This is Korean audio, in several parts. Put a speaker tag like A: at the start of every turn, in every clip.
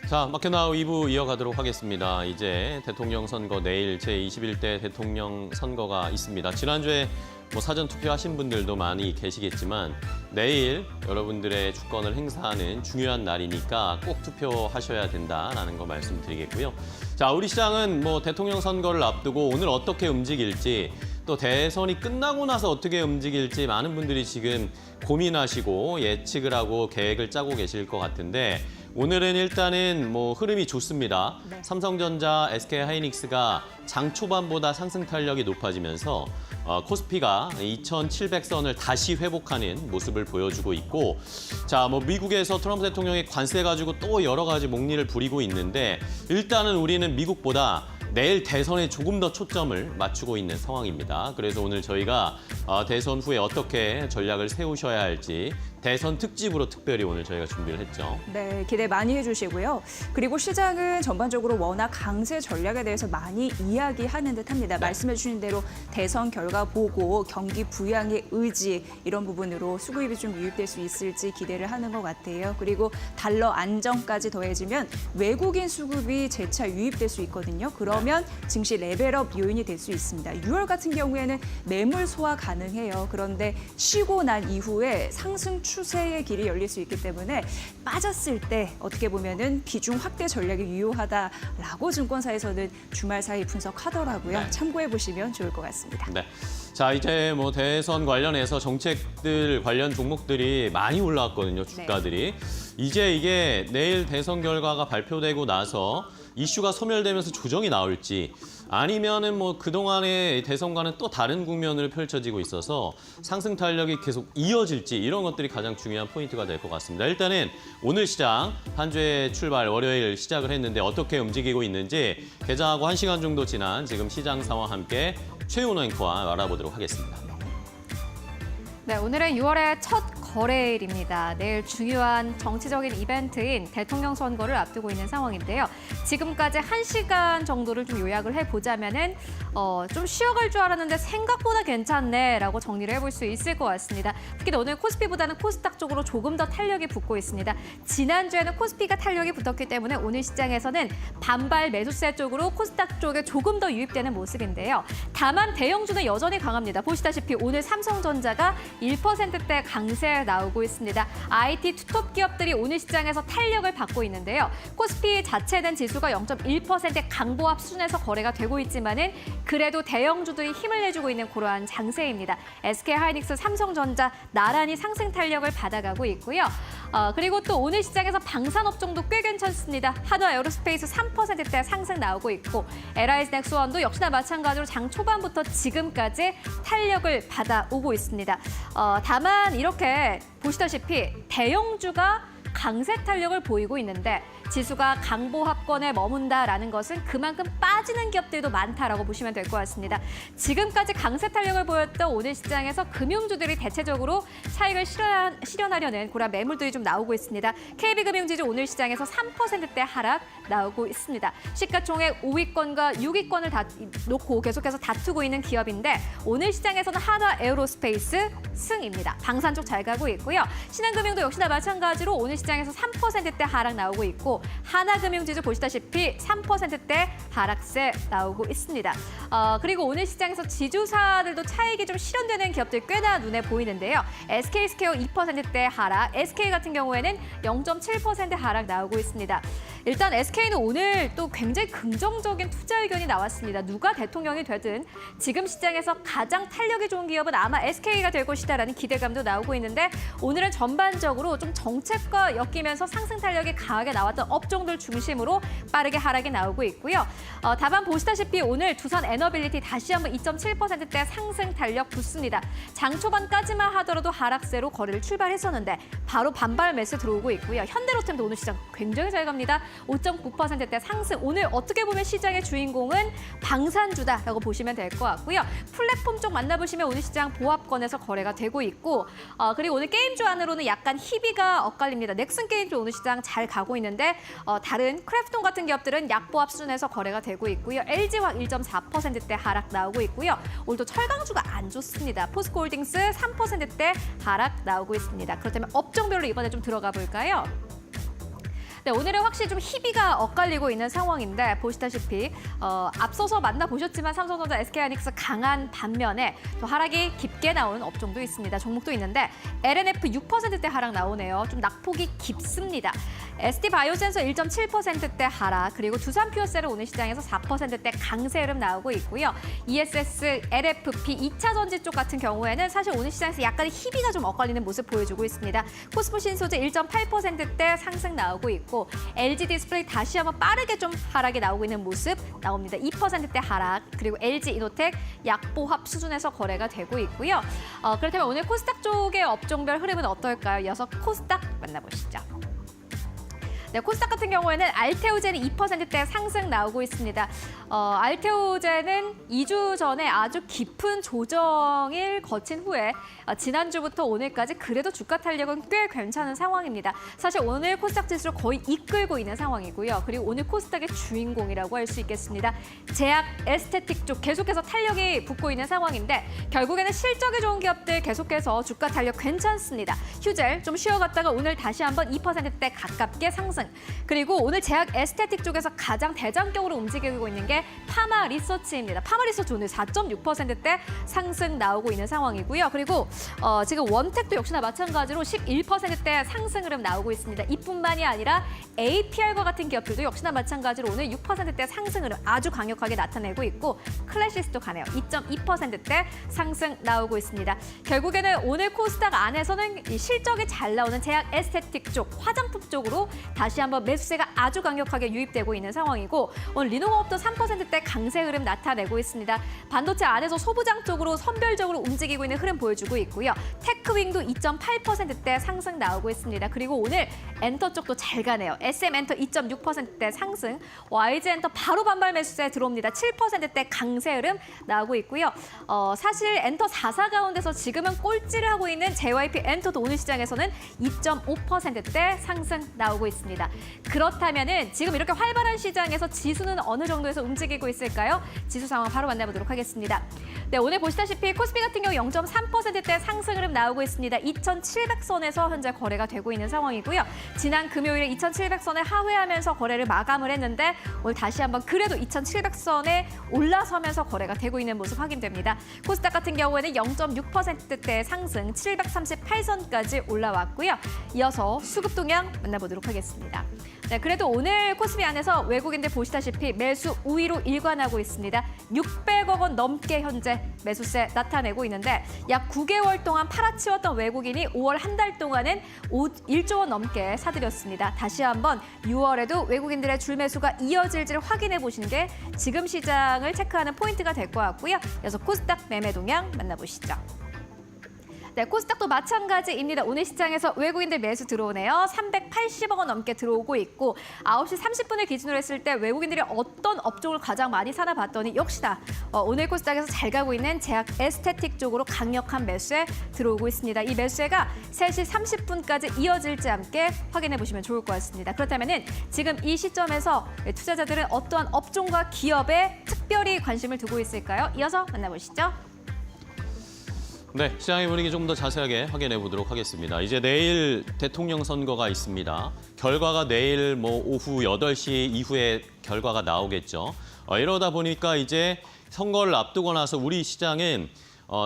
A: 자, 마켓나우 2부 이어가도록 하겠습니다. 이제 대통령 선거 내일 제21대 대통령 선거가 있습니다. 지난주에 사전 투표하신 분들도 많이 계시겠지만 내일 여러분들의 주권을 행사하는 중요한 날이니까 꼭 투표하셔야 된다라는 거 말씀드리겠고요. 자, 우리 시장은 대통령 선거를 앞두고 오늘 어떻게 움직일지 또 대선이 끝나고 나서 어떻게 움직일지 많은 분들이 지금 고민하시고 예측을 하고 계획을 짜고 계실 것 같은데 오늘은 일단은 흐름이 좋습니다.
B: 네.
A: 삼성전자, SK하이닉스가 장 초반보다 상승 탄력이 높아지면서 코스피가 2,700선을 다시 회복하는 모습을 보여주고 있고, 자, 미국에서 트럼프 대통령이 관세 가지고 또 여러 가지 목리를 부리고 있는데 일단은 우리는 미국보다 내일 대선에 조금 더 초점을 맞추고 있는 상황입니다. 그래서 오늘 저희가 대선 후에 어떻게 전략을 세우셔야 할지 대선 특집으로 특별히 오늘 저희가 준비를 했죠.
B: 네, 기대 많이 해주시고요. 그리고 시장은 전반적으로 워낙 강세 전략에 대해서 많이 이야기하는 듯합니다. 말씀해 주신 대로 대선 결과 보고 경기 부양의 의지 이런 부분으로 수급이 좀 유입될 수 있을지 기대를 하는 것 같아요. 그리고 달러 안정까지 더해지면 외국인 수급이 재차 유입될 수 있거든요. 그러면 증시 레벨업 요인이 될 수 있습니다. 6월 같은 경우에는 매물 소화 가능해요. 그런데 쉬고 난 이후에 상승 추세의 길이 열릴 수 있기 때문에 빠졌을 때 어떻게 보면은 비중 확대 전략이 유효하다라고 증권사에서는 주말 사이 분석하더라고요.
A: 네.
B: 참고해 보시면 좋을 것 같습니다.
A: 네. 자, 이제 대선 관련해서 정책들 관련 종목들이 많이 올라왔거든요, 주가들이. 이제 이게 내일 대선 결과가 발표되고 나서 이슈가 소멸되면서 조정이 나올지 아니면은 그동안의 대선과는 또 다른 국면을 펼쳐지고 있어서 상승 탄력이 계속 이어질지 이런 것들이 가장 중요한 포인트가 될 것 같습니다. 일단은 오늘 시장 한 주의 출발 월요일 시작을 했는데 어떻게 움직이고 있는지 개장하고 1시간 정도 지난 지금 시장 상황 함께 최은호 앵커와 알아보도록 하겠습니다.
C: 네, 오늘은 6월의 첫 거래일입니다. 내일 중요한 정치적인 이벤트인 대통령 선거를 앞두고 있는 상황인데요. 지금까지 1시간 정도를 좀 요약을 해보자면은 좀 쉬어갈 줄 알았는데 생각보다 괜찮네라고 정리를 해볼 수 있을 것 같습니다. 특히 오늘 코스피보다는 코스닥 쪽으로 조금 더 탄력이 붙고 있습니다. 지난주에는 코스피가 탄력이 붙었기 때문에 오늘 시장에서는 반발 매수세 쪽으로 코스닥 쪽에 조금 더 유입되는 모습인데요. 다만 대형주는 여전히 강합니다. 보시다시피 오늘 삼성전자가 1%대 강세 나오고 있습니다. IT 투톱 기업들이 오늘 시장에서 탄력을 받고 있는데요. 코스피 자체된 지수가 0.1% 강보합 수준에서 거래가 되고 있지만은 그래도 대형주들이 힘을 내주고 있는 그러한 장세입니다. SK하이닉스, 삼성전자 나란히 상승 탄력을 받아가고 있고요. 그리고 또 오늘 시장에서 방산업종도 꽤 괜찮습니다. 한화 에어로스페이스 3%대 상승 나오고 있고 LIS 넥스원도 역시나 마찬가지로 장 초반부터 지금까지 탄력을 받아오고 있습니다. 다만 이렇게 보시다시피 대형주가 강세 탄력을 보이고 있는데 지수가 강보합권에 머문다라는 것은 그만큼 빠지는 기업들도 많다라고 보시면 될 것 같습니다. 지금까지 강세 탄력을 보였던 오늘 시장에서 금융주들이 대체적으로 차익을 실현하려는 그런 매물들이 좀 나오고 있습니다. KB금융지주 오늘 시장에서 3%대 하락 나오고 있습니다. 시가총액 5위권과 6위권을 놓고 계속해서 다투고 있는 기업인데 오늘 시장에서는 한화 에어로스페이스 승입니다. 방산 쪽 잘 가고 있고요. 신한금융도 역시나 마찬가지로 오늘 시장에서 3%대 하락 나오고 있고 하나금융지주 보시다시피 3%대 하락세 나오고 있습니다. 그리고 오늘 시장에서 지주사들도 차익이 좀 실현되는 기업들 꽤나 눈에 보이는데요. SK스퀘어 2%대 하락, SK 같은 경우에는 0.7% 하락 나오고 있습니다. 일단 SK는 오늘 또 굉장히 긍정적인 투자 의견이 나왔습니다. 누가 대통령이 되든 지금 시장에서 가장 탄력이 좋은 기업은 아마 SK가 될 것이다라는 기대감도 나오고 있는데 오늘은 전반적으로 좀 정책과 엮이면서 상승 탄력이 강하게 나왔던 업종들 중심으로 빠르게 하락이 나오고 있고요. 다만 보시다시피 오늘 두산 에너빌리티 다시 한번 2.7%대 상승 탄력 붙습니다. 장 초반까지만 하더라도 하락세로 거래를 출발했었는데 바로 반발 매수 들어오고 있고요. 현대로템도 오늘 시장 굉장히 잘 갑니다. 5.9%대 상승. 오늘 어떻게 보면 시장의 주인공은 방산주다라고 보시면 될 것 같고요. 플랫폼 쪽 만나보시면 오늘 시장 보합권에서 거래가 되고 있고 그리고 오늘 게임주 안으로는 약간 희비가 엇갈립니다. 넥슨 게임주 오늘 시장 잘 가고 있는데 다른 크래프톤 같은 기업들은 약보합 수준에서 거래가 되고 있고요. LG화학 1.4%대 하락 나오고 있고요. 오늘도 철강주가 안 좋습니다. 포스코홀딩스 3%대 하락 나오고 있습니다. 그렇다면 업종별로 이번에 좀 들어가 볼까요? 네, 오늘은 확실히 좀 희비가 엇갈리고 있는 상황인데 보시다시피 앞서서 만나보셨지만 삼성전자, SK하이닉스 강한 반면에 또 하락이 깊게 나온 업종도 있습니다. 종목도 있는데 LNF 6%대 하락 나오네요. 좀 낙폭이 깊습니다. ST바이오센서 1.7%대 하락, 그리고 두산퓨어셀은 오늘 시장에서 4%대 강세 흐름 나오고 있고요. ESS, LFP, 2차 전지 쪽 같은 경우에는 사실 오늘 시장에서 약간의 희비가 좀 엇갈리는 모습 보여주고 있습니다. 코스모 신소재 1.8%대 상승 나오고 있고 LG 디스플레이 다시 한번 빠르게 좀 하락이 나오고 있는 모습 나옵니다. 2%대 하락, 그리고 LG 이노텍 약보합 수준에서 거래가 되고 있고요. 그렇다면 오늘 코스닥 쪽의 업종별 흐름은 어떨까요? 이어서 코스닥 만나보시죠. 네, 코스닥 같은 경우에는 알테오젠이 2%대 상승 나오고 있습니다. 알테오젠은 2주 전에 아주 깊은 조정을 거친 후에 지난주부터 오늘까지 그래도 주가 탄력은 꽤 괜찮은 상황입니다. 사실 오늘 코스닥 지수를 거의 이끌고 있는 상황이고요. 그리고 오늘 코스닥의 주인공이라고 할 수 있겠습니다. 제약, 에스테틱 쪽 계속해서 탄력이 붙고 있는 상황인데 결국에는 실적이 좋은 기업들 계속해서 주가 탄력 괜찮습니다. 휴젤 좀 쉬어갔다가 오늘 다시 한번 2%대 가깝게 상승. 그리고 오늘 제약 에스테틱 쪽에서 가장 대장격으로 움직이고 있는 게 파마 리서치입니다. 파마 리서치 오늘 4.6%대 상승 나오고 있는 상황이고요. 그리고 지금 원택도 역시나 마찬가지로 11%대 상승 흐름 나오고 있습니다. 이뿐만이 아니라 APR과 같은 기업들도 역시나 마찬가지로 오늘 6%대 상승 흐름 아주 강력하게 나타내고 있고 클래시스도 가네요. 2.2%대 상승 나오고 있습니다. 결국에는 오늘 코스닥 안에서는 이 실적이 잘 나오는 제약 에스테틱 쪽, 화장품 쪽으로 다시 한번 매수세가 아주 강력하게 유입되고 있는 상황이고 오늘 리노공업도 3%대 강세 흐름 나타내고 있습니다. 반도체 안에서 소부장 쪽으로 선별적으로 움직이고 있는 흐름 보여주고 있고요. 테크윙도 2.8%대 상승 나오고 있습니다. 그리고 오늘 엔터 쪽도 잘 가네요. SM 엔터 2.6%대 상승, YG 엔터 바로 반발 매수세 들어옵니다. 7%대 강세 흐름 나오고 있고요. 사실 엔터 4사 가운데서 지금은 꼴찌를 하고 있는 JYP 엔터도 오늘 시장에서는 2.5%대 상승 나오고 있습니다. 그렇다면은 지금 이렇게 활발한 시장에서 지수는 어느 정도에서 움직이고 있을까요? 지수 상황 바로 만나보도록 하겠습니다. 네, 오늘 보시다시피 코스피 같은 경우 0.3%대 상승 흐름 나오고 있습니다. 2,700선에서 현재 거래가 되고 있는 상황이고요. 지난 금요일에 2,700선을 하회하면서 거래를 마감을 했는데 오늘 다시 한번 그래도 2,700선에 올라서면서 거래가 되고 있는 모습 확인됩니다. 코스닥 같은 경우에는 0.6%대 상승 738선까지 올라왔고요. 이어서 수급 동향 만나보도록 하겠습니다. 네, 그래도 오늘 코스피 안에서 외국인들 보시다시피 매수 우위로 일관하고 있습니다. 600억 원 넘게 현재 매수세 나타내고 있는데 약 9개월 동안 팔아치웠던 외국인이 5월 한 달 동안은 1조 원 넘게 사들였습니다. 다시 한번 6월에도 외국인들의 줄 매수가 이어질지를 확인해 보시는 게 지금 시장을 체크하는 포인트가 될 것 같고요. 이어서 코스닥 매매 동향 만나보시죠. 네, 코스닥도 마찬가지입니다. 오늘 시장에서 외국인들 매수 들어오네요. 380억 원 넘게 들어오고 있고 9시 30분을 기준으로 했을 때 외국인들이 어떤 업종을 가장 많이 사나 봤더니 역시나 오늘 코스닥에서 잘 가고 있는 제약 에스테틱 쪽으로 강력한 매수에 들어오고 있습니다. 이 매수세가 3시 30분까지 이어질지 함께 확인해 보시면 좋을 것 같습니다. 그렇다면 지금 이 시점에서 투자자들은 어떠한 업종과 기업에 특별히 관심을 두고 있을까요? 이어서 만나보시죠.
A: 네, 시장의 분위기 좀 더 자세하게 확인해 보도록 하겠습니다. 이제 내일 대통령 선거가 있습니다. 결과가 내일 오후 8시 이후에 결과가 나오겠죠. 이러다 보니까 이제 선거를 앞두고 나서 우리 시장은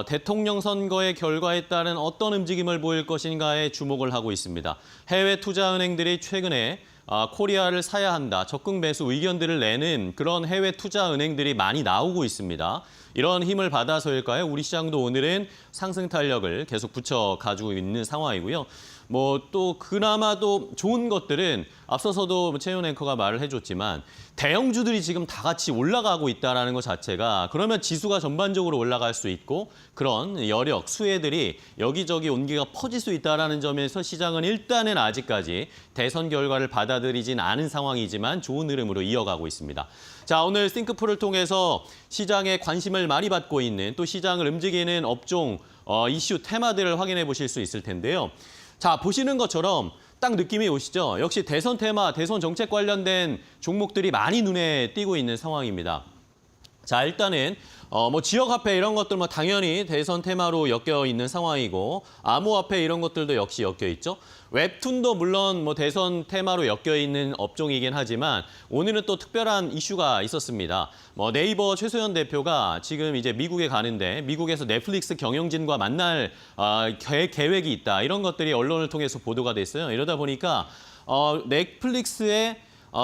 A: 대통령 선거의 결과에 따른 어떤 움직임을 보일 것인가에 주목을 하고 있습니다. 해외 투자은행들이 최근에 코리아를 사야 한다, 적극 매수 의견들을 내는 그런 해외 투자 은행들이 많이 나오고 있습니다. 이런 힘을 받아서일까요? 우리 시장도 오늘은 상승 탄력을 계속 붙여 가지고 있는 상황이고요. 또 그나마도 좋은 것들은 앞서서도 최윤 앵커가 말을 해줬지만 대형주들이 지금 다 같이 올라가고 있다는 것 자체가 그러면 지수가 전반적으로 올라갈 수 있고 그런 여력, 수혜들이 여기저기 온기가 퍼질 수 있다는 점에서 시장은 일단은 아직까지 대선 결과를 받아들이진 않은 상황이지만 좋은 흐름으로 이어가고 있습니다. 자, 오늘 싱크풀을 통해서 시장에 관심을 많이 받고 있는 또 시장을 움직이는 업종, 이슈, 테마들을 확인해 보실 수 있을 텐데요. 자, 보시는 것처럼 딱 느낌이 오시죠? 역시 대선 테마, 대선 정책 관련된 종목들이 많이 눈에 띄고 있는 상황입니다. 자, 일단은 뭐 지역화폐 이런 것들 뭐 당연히 대선 테마로 엮여 있는 상황이고 암호화폐 이런 것들도 역시 엮여 있죠. 웹툰도 물론 뭐 대선 테마로 엮여 있는 업종이긴 하지만 오늘은 또 특별한 이슈가 있었습니다. 뭐 네이버 최소연 대표가 지금 이제 미국에 가는데 미국에서 넷플릭스 경영진과 만날 계획이 있다. 이런 것들이 언론을 통해서 보도가 됐어요. 이러다 보니까 넷플릭스에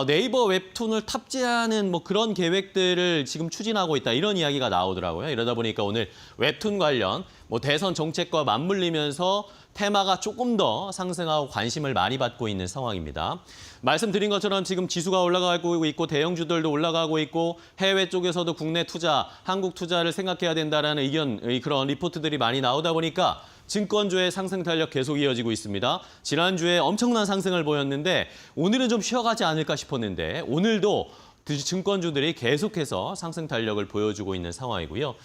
A: 네이버 웹툰을 탑재하는 뭐 그런 계획들을 지금 추진하고 있다. 이런 이야기가 나오더라고요. 이러다 보니까 오늘 웹툰 관련 뭐 대선 정책과 맞물리면서 테마가 조금 더 상승하고 관심을 많이 받고 있는 상황입니다. 말씀드린 것처럼 지금 지수가 올라가고 있고 대형주들도 올라가고 있고 해외 쪽에서도 국내 투자, 한국 투자를 생각해야 된다라는 의견, 그런 리포트들이 많이 나오다 보니까 증권주의 상승 탄력 계속 이어지고 있습니다. 지난주에 엄청난 상승을 보였는데 오늘은 좀 쉬어가지 않을까 싶었는데 오늘도 증권주들이 계속해서 상승 탄력을 보여주고 있는 상황이고요.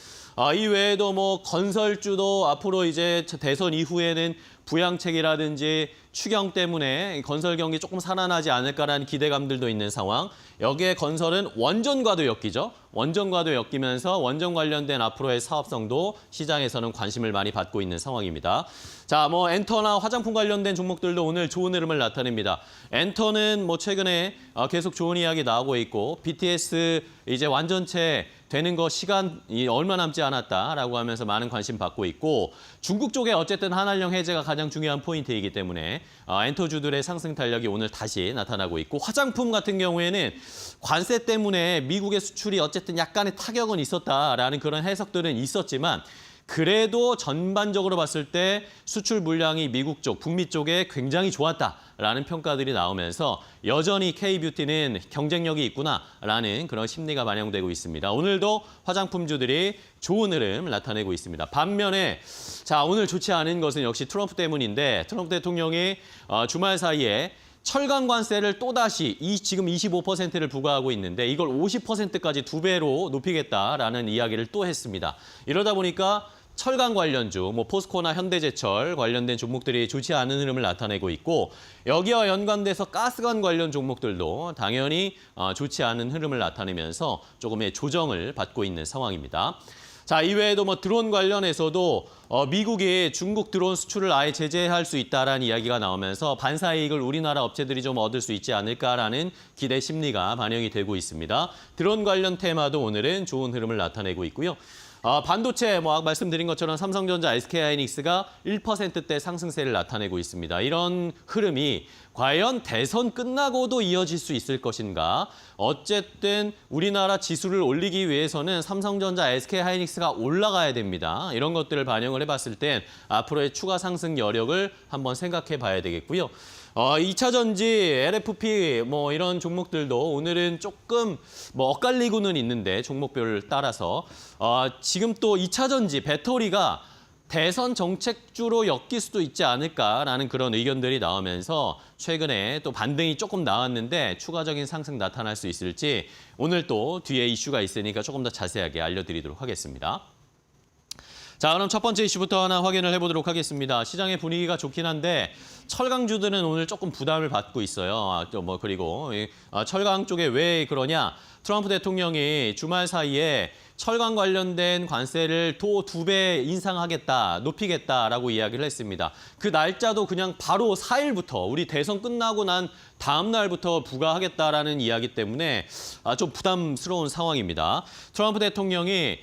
A: 이 외에도 뭐 건설주도 앞으로 이제 대선 이후에는 부양책이라든지 추경 때문에 건설 경기 조금 살아나지 않을까라는 기대감들도 있는 상황. 여기에 건설은 원전과도 엮이죠. 원전과도 엮이면서 원전 관련된 앞으로의 사업성도 시장에서는 관심을 많이 받고 있는 상황입니다. 자, 뭐 엔터나 화장품 관련된 종목들도 오늘 좋은 흐름을 나타냅니다. 엔터는 뭐 최근에 계속 좋은 이야기 나오고 있고 BTS 이제 완전체 되는 거 시간이 얼마 남지 않았다라고 하면서 많은 관심 받고 있고 중국 쪽에 어쨌든 한한령 해제가 가장 중요한 포인트이기 때문에 엔터주들의 상승 탄력이 오늘 다시 나타나고 있고 화장품 같은 경우에는 관세 때문에 미국의 수출이 어쨌든 약간의 타격은 있었다라는 그런 해석들은 있었지만 그래도 전반적으로 봤을 때 수출 물량이 미국 쪽, 북미 쪽에 굉장히 좋았다라는 평가들이 나오면서 여전히 K뷰티는 경쟁력이 있구나라는 그런 심리가 반영되고 있습니다. 오늘도 화장품주들이 좋은 흐름 나타내고 있습니다. 반면에 자, 오늘 좋지 않은 것은 역시 트럼프 때문인데 트럼프 대통령이 주말 사이에 철강 관세를 또다시 지금 25%를 부과하고 있는데 이걸 50%까지 2배로 높이겠다라는 이야기를 또 했습니다. 이러다 보니까 철강 관련주, 뭐 포스코나 현대제철 관련된 종목들이 좋지 않은 흐름을 나타내고 있고 여기와 연관돼서 가스관 관련 종목들도 당연히 좋지 않은 흐름을 나타내면서 조금의 조정을 받고 있는 상황입니다. 자, 이외에도 뭐 드론 관련해서도 미국이 중국 드론 수출을 아예 제재할 수 있다라는 이야기가 나오면서 반사 이익을 우리나라 업체들이 좀 얻을 수 있지 않을까라는 기대 심리가 반영이 되고 있습니다. 드론 관련 테마도 오늘은 좋은 흐름을 나타내고 있고요. 반도체, 뭐 말씀드린 것처럼 삼성전자, SK하이닉스가 1%대 상승세를 나타내고 있습니다. 이런 흐름이 과연 대선 끝나고도 이어질 수 있을 것인가? 어쨌든 우리나라 지수를 올리기 위해서는 삼성전자, SK하이닉스가 올라가야 됩니다. 이런 것들을 반영을 해봤을 땐 앞으로의 추가 상승 여력을 한번 생각해 봐야 되겠고요. 2차 전지, LFP 뭐 이런 종목들도 오늘은 조금 뭐 엇갈리고는 있는데 종목별을 따라서 지금 또 2차 전지 배터리가 대선 정책주로 엮일 수도 있지 않을까라는 그런 의견들이 나오면서 최근에 또 반등이 조금 나왔는데 추가적인 상승 나타날 수 있을지 오늘 또 뒤에 이슈가 있으니까 조금 더 자세하게 알려드리도록 하겠습니다. 자, 그럼 첫 번째 이슈부터 하나 확인을 해보도록 하겠습니다. 시장의 분위기가 좋긴 한데 철강주들은 오늘 조금 부담을 받고 있어요. 그리고 철강 쪽에 왜 그러냐? 트럼프 대통령이 주말 사이에 철강 관련된 관세를 또 2배 인상하겠다, 높이겠다라고 이야기를 했습니다. 그 날짜도 그냥 바로 4일부터 우리 대선 끝나고 난 다음 날부터 부과하겠다라는 이야기 때문에 좀 부담스러운 상황입니다. 트럼프 대통령이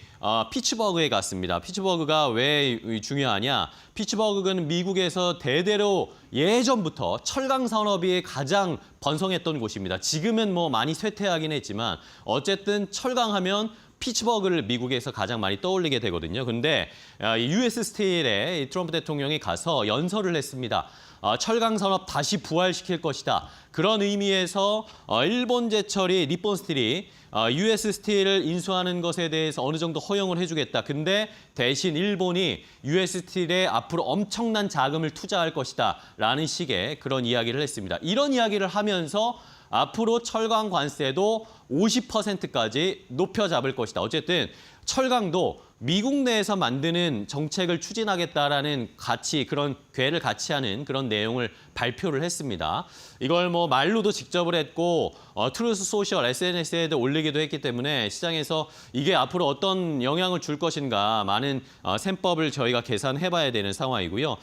A: 피츠버그에 갔습니다. 피츠버그가 왜 중요하냐? 피츠버그는 미국에서 대대로 예전부터 철강 산업이 가장 번성했던 곳입니다. 지금은 뭐 많이 쇠퇴하긴 했지만 어쨌든 철강하면 피츠버그를 미국에서 가장 많이 떠올리게 되거든요. 근데 US 스틸에 트럼프 대통령이 가서 연설을 했습니다. 철강 산업 다시 부활시킬 것이다. 그런 의미에서 일본 제철이 니폰 스틸이 US 스틸을 인수하는 것에 대해서 어느 정도 허용을 해주겠다. 근데 대신 일본이 US 스틸에 앞으로 엄청난 자금을 투자할 것이다. 라는 식의 그런 이야기를 했습니다. 이런 이야기를 하면서 앞으로 철강 관세도 50%까지 높여 잡을 것이다. 어쨌든 철강도 미국 내에서 만드는 정책을 추진하겠다라는 그런 궤를 같이 하는 그런 내용을 발표를 했습니다. 이걸 뭐 말로도 직접을 했고 트루스 소셜 SNS에도 올리기도 했기 때문에 시장에서 이게 앞으로 어떤 영향을 줄 것인가 많은 셈법을 저희가 계산해봐야 되는 상황이고요.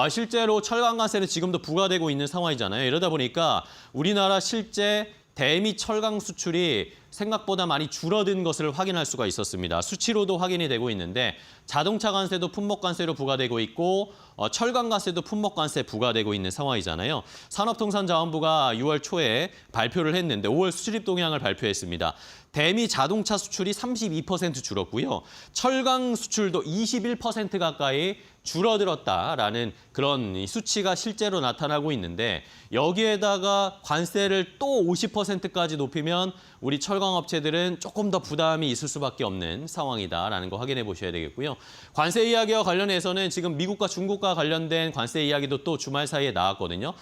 A: 실제로 철강가세는 지금도 부과되고 있는 상황이잖아요. 이러다 보니까 우리나라 실제 대미 철강 수출이 생각보다 많이 줄어든 것을 확인할 수가 있었습니다. 수치로도 확인이 되고 있는데 자동차 관세도 품목관세로 부과되고 있고 철강 관세도 품목관세 부과되고 있는 상황이잖아요. 산업통상자원부가 6월 초에 발표를 했는데 5월 수출입 동향을 발표했습니다. 대미 자동차 수출이 32% 줄었고요. 철강 수출도 21% 가까이 줄어들었다라는 그런 수치가 실제로 나타나고 있는데 여기에다가 관세를 또 50%까지 높이면 우리 철강업체들은 조금 더 부담이 있을 수밖에 없는 상황이다라는 거 확인해 보셔야 되겠고요. 관세 이야기와 관련해서는 지금 미국과 중국과 관련된 관세 이야기도 또 주말 사이에 나왔거든요.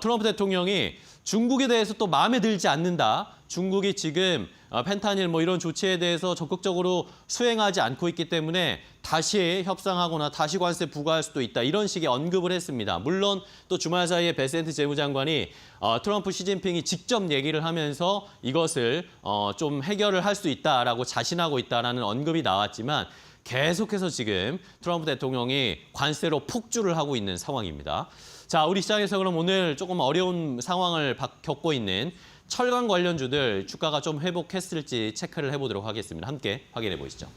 A: 트럼프 대통령이 중국에 대해서 또 마음에 들지 않는다. 중국이 지금 펜타닐 뭐 이런 조치에 대해서 적극적으로 수행하지 않고 있기 때문에 다시 협상하거나 다시 관세 부과할 수도 있다. 이런 식의 언급을 했습니다. 물론 또 주말 사이에 베센트 재무장관이 트럼프 시진핑이 직접 얘기를 하면서 이것을 좀 해결을 할 수 있다라고 자신하고 있다라는 언급이 나왔지만 계속해서 지금 트럼프 대통령이 관세로 폭주를 하고 있는 상황입니다. 자, 우리 시장에서 그럼 오늘 조금 어려운 상황을 겪고 있는 철강 관련주들 주가가 좀 회복했을지 체크를 해보도록 하겠습니다. 함께 확인해 보시죠.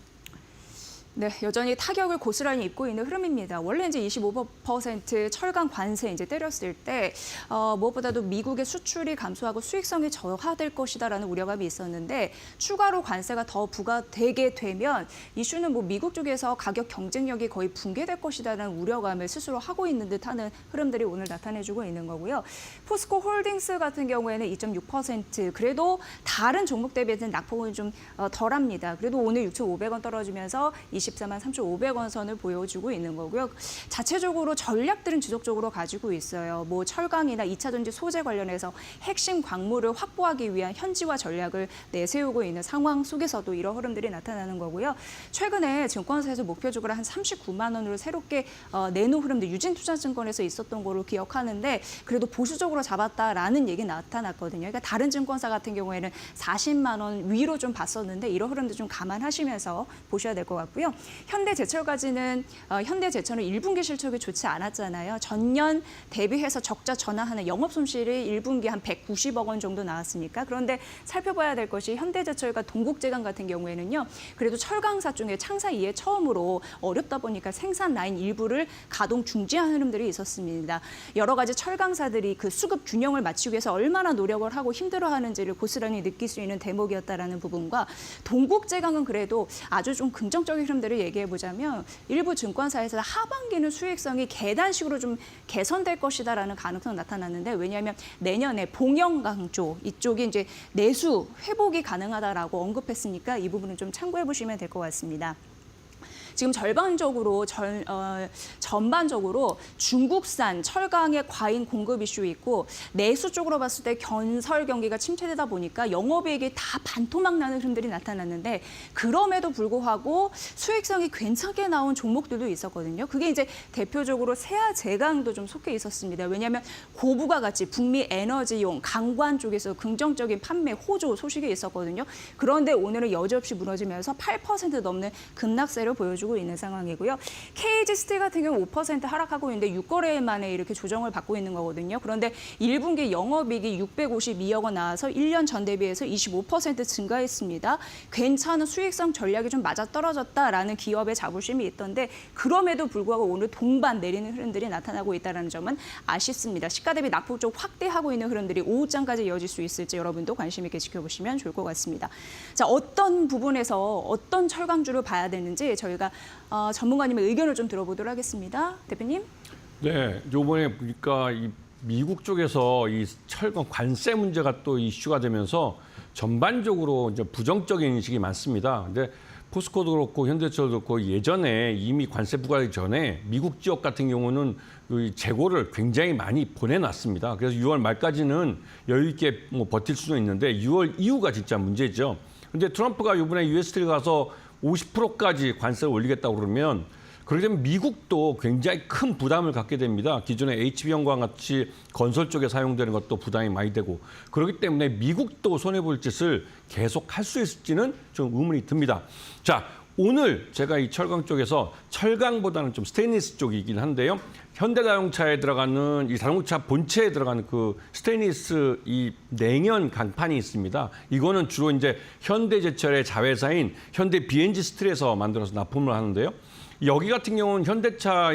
B: 네, 여전히 타격을 고스란히 입고 있는 흐름입니다. 원래 이제 25% 철강 관세 이제 때렸을 때 무엇보다도 미국의 수출이 감소하고 수익성이 저하될 것이다라는 우려감이 있었는데 추가로 관세가 더 부과되게 되면 이슈는 뭐 미국 쪽에서 가격 경쟁력이 거의 붕괴될 것이다라는 우려감을 스스로 하고 있는 듯하는 흐름들이 오늘 나타내주고 있는 거고요. 포스코 홀딩스 같은 경우에는 2.6% 그래도 다른 종목 대비해서는 낙폭은 좀 덜합니다. 그래도 오늘 6,500원 떨어지면서 24만 3,500원 선을 보여주고 있는 거고요. 자체적으로 전략들은 지속적으로 가지고 있어요. 뭐 철강이나 2차 전지 소재 관련해서 핵심 광물을 확보하기 위한 현지화 전략을 내세우고 있는 상황 속에서도 이런 흐름들이 나타나는 거고요. 최근에 증권사에서 목표적으로 한 39만 원으로 새롭게 내놓은 흐름들 유진투자증권에서 있었던 거로 기억하는데 그래도 보수적으로 잡았다라는 얘기 나타났거든요. 그러니까 다른 증권사 같은 경우에는 40만 원 위로 좀 봤었는데 이런 흐름도 좀 감안하시면서 보셔야 될 것 같고요. 현대제철까지는 현대제철은 1분기 실적이 좋지 않았잖아요. 전년 대비해서 적자 전환하는 영업 손실이 1분기 한 190억 원 정도 나왔으니까 그런데 살펴봐야 될 것이 현대제철과 동국제강 같은 경우에는요. 그래도 철강사 중에 창사 이해 처음으로 어렵다 보니까 생산 라인 일부를 가동 중지한 흐름들이 있었습니다. 여러 가지 철강사들이 그 수급 균형을 맞추기 위해서 얼마나 노력을 하고 힘들어하는지를 고스란히 느낄 수 있는 대목이었다라는 부분과 동국제강은 그래도 아주 좀 긍정적인 흐름들을 얘기해보자면 일부 증권사에서 하반기는 수익성이 계단식으로 좀 개선될 것이다라는 가능성 나타났는데 왜냐하면 내년에 봉영강 쪽 이쪽이 이제 내수 회복이 가능하다라고 언급했으니까 이 부분은 좀 참고해 보시면 될 것 같습니다. 지금 전반적으로 중국산 철강의 과잉 공급 이슈 있고 내수 쪽으로 봤을 때 건설 경기가 침체되다 보니까 영업이익이 다 반토막 나는 흐름들이 나타났는데 그럼에도 불구하고 수익성이 괜찮게 나온 종목들도 있었거든요. 그게 이제 대표적으로 세아제강도 좀 속해 있었습니다. 왜냐하면 고부가 같이 북미 에너지용 강관 쪽에서 긍정적인 판매 호조 소식이 있었거든요. 그런데 오늘은 여지없이 무너지면서 8% 넘는 급락세를 보여주고 있는 상황이고요. KG 스틸 같은 경우 5% 하락하고 있는데 6거래 만에 이렇게 조정을 받고 있는 거거든요. 그런데 1분기 영업이익이 652억 원 나와서 1년 전 대비해서 25% 증가했습니다. 괜찮은 수익성 전략이 좀 맞아떨어졌다라는 기업의 자부심이 있던데 그럼에도 불구하고 오늘 동반 내리는 흐름들이 나타나고 있다는 점은 아쉽습니다. 시가 대비 낙폭 확대하고 있는 흐름들이 오후장까지 이어질 수 있을지 여러분도 관심 있게 지켜보시면 좋을 것 같습니다. 자, 어떤 부분에서 어떤 철강주를 봐야 되는지 저희가 전문가님의 의견을 좀 들어보도록 하겠습니다. 대표님.
D: 네, 이번에 보니까 이 미국 쪽에서 이 철강 관세 문제가 또 이슈가 되면서 전반적으로 이제 부정적인 인식이 많습니다. 근데 포스코도 그렇고 현대철도 그렇고 예전에 이미 관세 부과하기 전에 미국 지역 같은 경우는 그 재고를 굉장히 많이 보내놨습니다. 그래서 6월 말까지는 여유 있게 뭐 버틸 수는 있는데 6월 이후가 진짜 문제죠. 근데 트럼프가 이번에 US 스틸 가서 50%까지 관세를 올리겠다고 그러면 그렇게 되면 미국도 굉장히 큰 부담을 갖게 됩니다. 기존에 HB형과 같이 건설 쪽에 사용되는 것도 부담이 많이 되고 그렇기 때문에 미국도 손해볼 짓을 계속 할 수 있을지는 좀 의문이 듭니다. 자, 오늘 제가 이 철강 쪽에서 철강보다는 좀 스테인리스 쪽이긴 한데요. 현대자동차에 들어가는 이 자동차 본체에 들어가는 그 스테인리스 이 냉연 강판이 있습니다. 이거는 주로 이제 현대제철의 자회사인 현대 BNG 스틸에서 만들어서 납품을 하는데요. 여기 같은 경우는 현대차와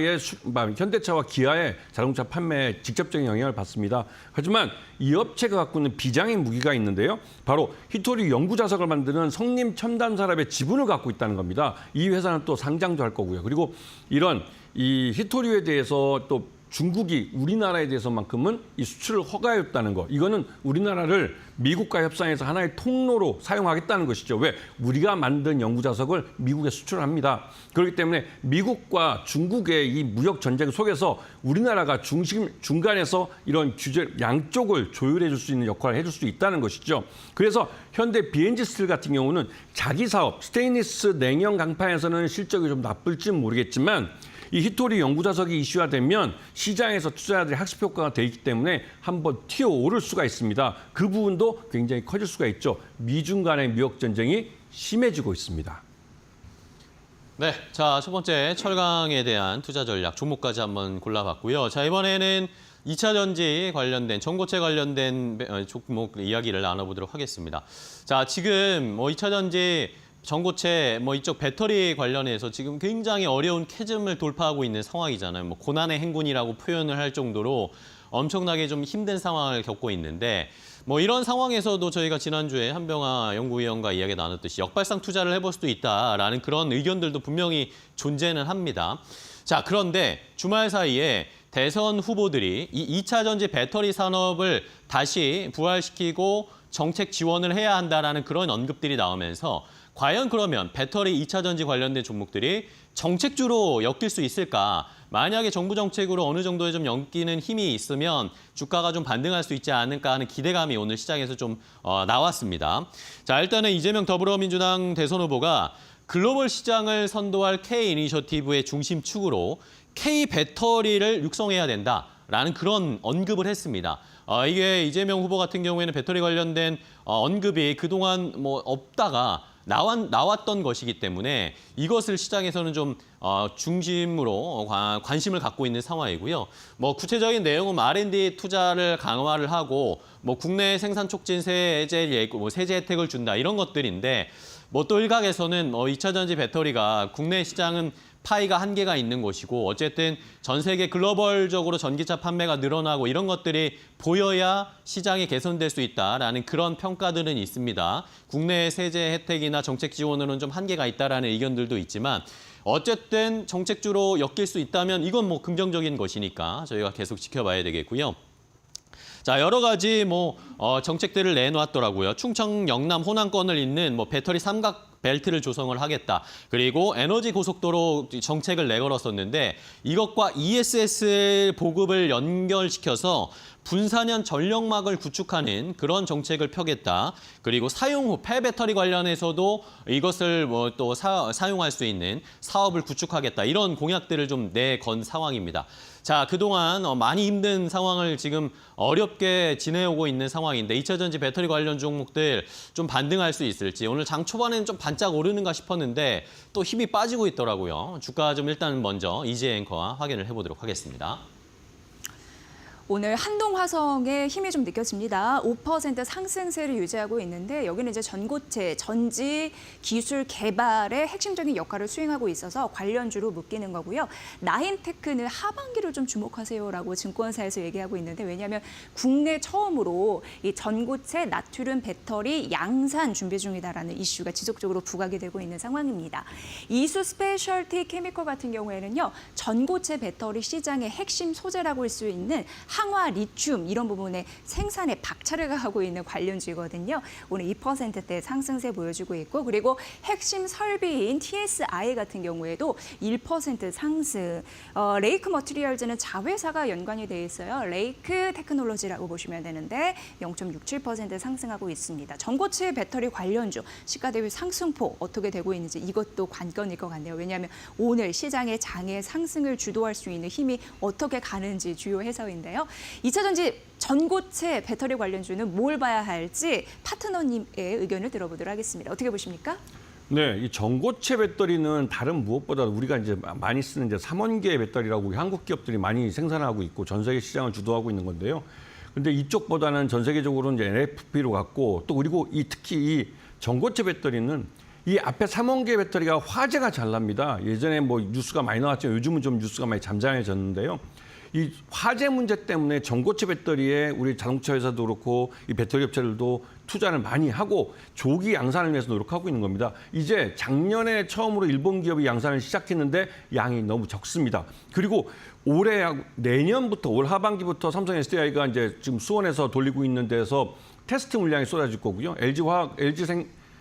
D: 기아의 자동차 판매에 직접적인 영향을 받습니다. 하지만 이 업체가 갖고 있는 비장의 무기가 있는데요. 바로 히토리 연구자석을 만드는 성림첨단산업의 지분을 갖고 있다는 겁니다. 이 회사는 또 상장도 할 거고요. 그리고 이런 이 히토리에 대해서 또 중국이 우리나라에 대해서만큼은 이 수출을 허가했다는 거. 이거는 우리나라를 미국과 협상해서 하나의 통로로 사용하겠다는 것이죠. 왜? 우리가 만든 연구자석을 미국에 수출합니다. 그렇기 때문에 미국과 중국의 이 무역 전쟁 속에서 우리나라가 중간에서 이런 규제 양쪽을 조율해 줄 수 있는 역할을 해줄 수 있다는 것이죠. 그래서 현대 BNG 스틸 같은 경우는 자기 사업 스테인리스 냉연 강판에서는 실적이 좀 나쁠지는 모르겠지만 이 히토리 연구자석이 이슈화되면 시장에서 투자자들의 학습 효과가 되기 때문에 한번 튀어오를 수가 있습니다. 그 부분도 굉장히 커질 수가 있죠. 미중 간의 무역 전쟁이 심해지고 있습니다.
A: 네, 자, 첫 번째 철강에 대한 투자 전략 종목까지 한번 골라봤고요. 자, 이번에는 2차 전지 관련된 전고체 관련된 종목 이야기를 나눠보도록 하겠습니다. 자, 지금 2차 전지 전고체 이쪽 배터리 관련해서 지금 굉장히 어려운 캐즘을 돌파하고 있는 상황이잖아요. 고난의 행군이라고 표현을 할 정도로 엄청나게 좀 힘든 상황을 겪고 있는데 이런 상황에서도 저희가 지난주에 한병화 연구위원과 이야기 나눴듯이 역발상 투자를 해볼 수도 있다라는 그런 의견들도 분명히 존재는 합니다. 자, 그런데 주말 사이에 대선 후보들이 이 2차 전지 배터리 산업을 다시 부활시키고 정책 지원을 해야 한다라는 그런 언급들이 나오면서 과연 그러면 배터리 2차 전지 관련된 종목들이 정책주로 엮일 수 있을까? 만약에 정부 정책으로 어느 정도의 좀 엮이는 힘이 있으면 주가가 좀 반등할 수 있지 않을까 하는 기대감이 오늘 시장에서 좀 나왔습니다. 자, 일단은 이재명 더불어민주당 대선 후보가 글로벌 시장을 선도할 K 이니셔티브의 중심축으로 K 배터리를 육성해야 된다라는 그런 언급을 했습니다. 이게 이재명 후보 같은 경우에는 배터리 관련된 언급이 그동안 없다가 나왔던 것이기 때문에 이것을 시장에서는 좀 중심으로 관심을 갖고 있는 상황이고요. 구체적인 내용은 R&D 투자를 강화를 하고 국내 생산 촉진 세제 혜택을 준다 이런 것들인데 또 일각에서는 2차 전지 배터리가 국내 시장은 파이가 한계가 있는 것이고 어쨌든 전 세계 글로벌적으로 전기차 판매가 늘어나고 이런 것들이 보여야 시장이 개선될 수 있다라는 그런 평가들은 있습니다. 국내 세제 혜택이나 정책 지원으로는 좀 한계가 있다라는 의견들도 있지만 어쨌든 정책주로 엮일 수 있다면 이건 긍정적인 것이니까 저희가 계속 지켜봐야 되겠고요. 자, 여러 가지 정책들을 내놓았더라고요. 충청 영남 호남권을 잇는 배터리 삼각 벨트를 조성을 하겠다. 그리고 에너지 고속도로 정책을 내걸었었는데 이것과 ESS 보급을 연결시켜서 분산형 전력막을 구축하는 그런 정책을 펴겠다. 그리고 사용 후 폐배터리 관련해서도 이것을 또 사용할 수 있는 사업을 구축하겠다. 이런 공약들을 좀 내건 상황입니다. 자, 그동안 많이 힘든 상황을 지금 어렵게 지내오고 있는 상황인데 2차 전지 배터리 관련 종목들 좀 반등할 수 있을지 오늘 장 초반에는 좀 반짝 오르는가 싶었는데 또 힘이 빠지고 있더라고요. 주가 좀 일단 먼저 이지혜 앵커와 확인을 해보도록 하겠습니다.
B: 오늘 한동화성의 힘이 좀 느껴집니다. 5% 상승세를 유지하고 있는데 여기는 이제 전고체, 전지 기술 개발의 핵심적인 역할을 수행하고 있어서 관련주로 묶이는 거고요. 나인테크는 하반기를 좀 주목하세요라고 증권사에서 얘기하고 있는데 왜냐하면 국내 처음으로 이 전고체 나트륨 배터리 양산 준비 중이다라는 이슈가 지속적으로 부각이 되고 있는 상황입니다. 이수 스페셜티 케미컬 같은 경우에는요. 전고체 배터리 시장의 핵심 소재라고 할 수 있는 항화, 리튬 이런 부분에 생산에 박차를 가하고 있는 관련주거든요. 오늘 2%대 상승세 보여주고 있고 그리고 핵심 설비인 TSI 같은 경우에도 1% 상승. 레이크 머티리얼즈는 자회사가 연관이 돼 있어요. 레이크 테크놀로지라고 보시면 되는데 0.67% 상승하고 있습니다. 전고체 배터리 관련주 시가 대비 상승폭 어떻게 되고 있는지 이것도 관건일 것 같네요. 왜냐하면 오늘 시장의 장의 상승을 주도할 수 있는 힘이 어떻게 가는지 주요 해석인데요. 2차 전지 전고체 배터리 관련주는 뭘 봐야 할지 파트너님의 의견을 들어보도록 하겠습니다. 어떻게 보십니까?
D: 네, 이 전고체 배터리는 다른 무엇보다 우리가 이제 많이 쓰는 이제 삼원계 배터리라고 우리 한국 기업들이 많이 생산하고 있고 전 세계 시장을 주도하고 있는 건데요. 근데 이쪽보다는 전 세계적으로는 이제 NFP로 갔고 또 그리고 특히 이 전고체 배터리는 이 앞에 삼원계 배터리가 화재가 잘 납니다. 예전에 뭐 뉴스가 많이 나왔지만 요즘은 좀 뉴스가 많이 잠잠해졌는데요. 이 화재 문제 때문에 전고체 배터리에 우리 자동차 회사도 그렇고 이 배터리 업체들도 투자를 많이 하고 조기 양산을 위해서 노력하고 있는 겁니다. 이제 작년에 처음으로 일본 기업이 양산을 시작했는데 양이 너무 적습니다. 그리고 올해 내년부터 올 하반기부터 삼성 SDI가 이제 지금 수원에서 돌리고 있는 데서 테스트 물량이 쏟아질 거고요.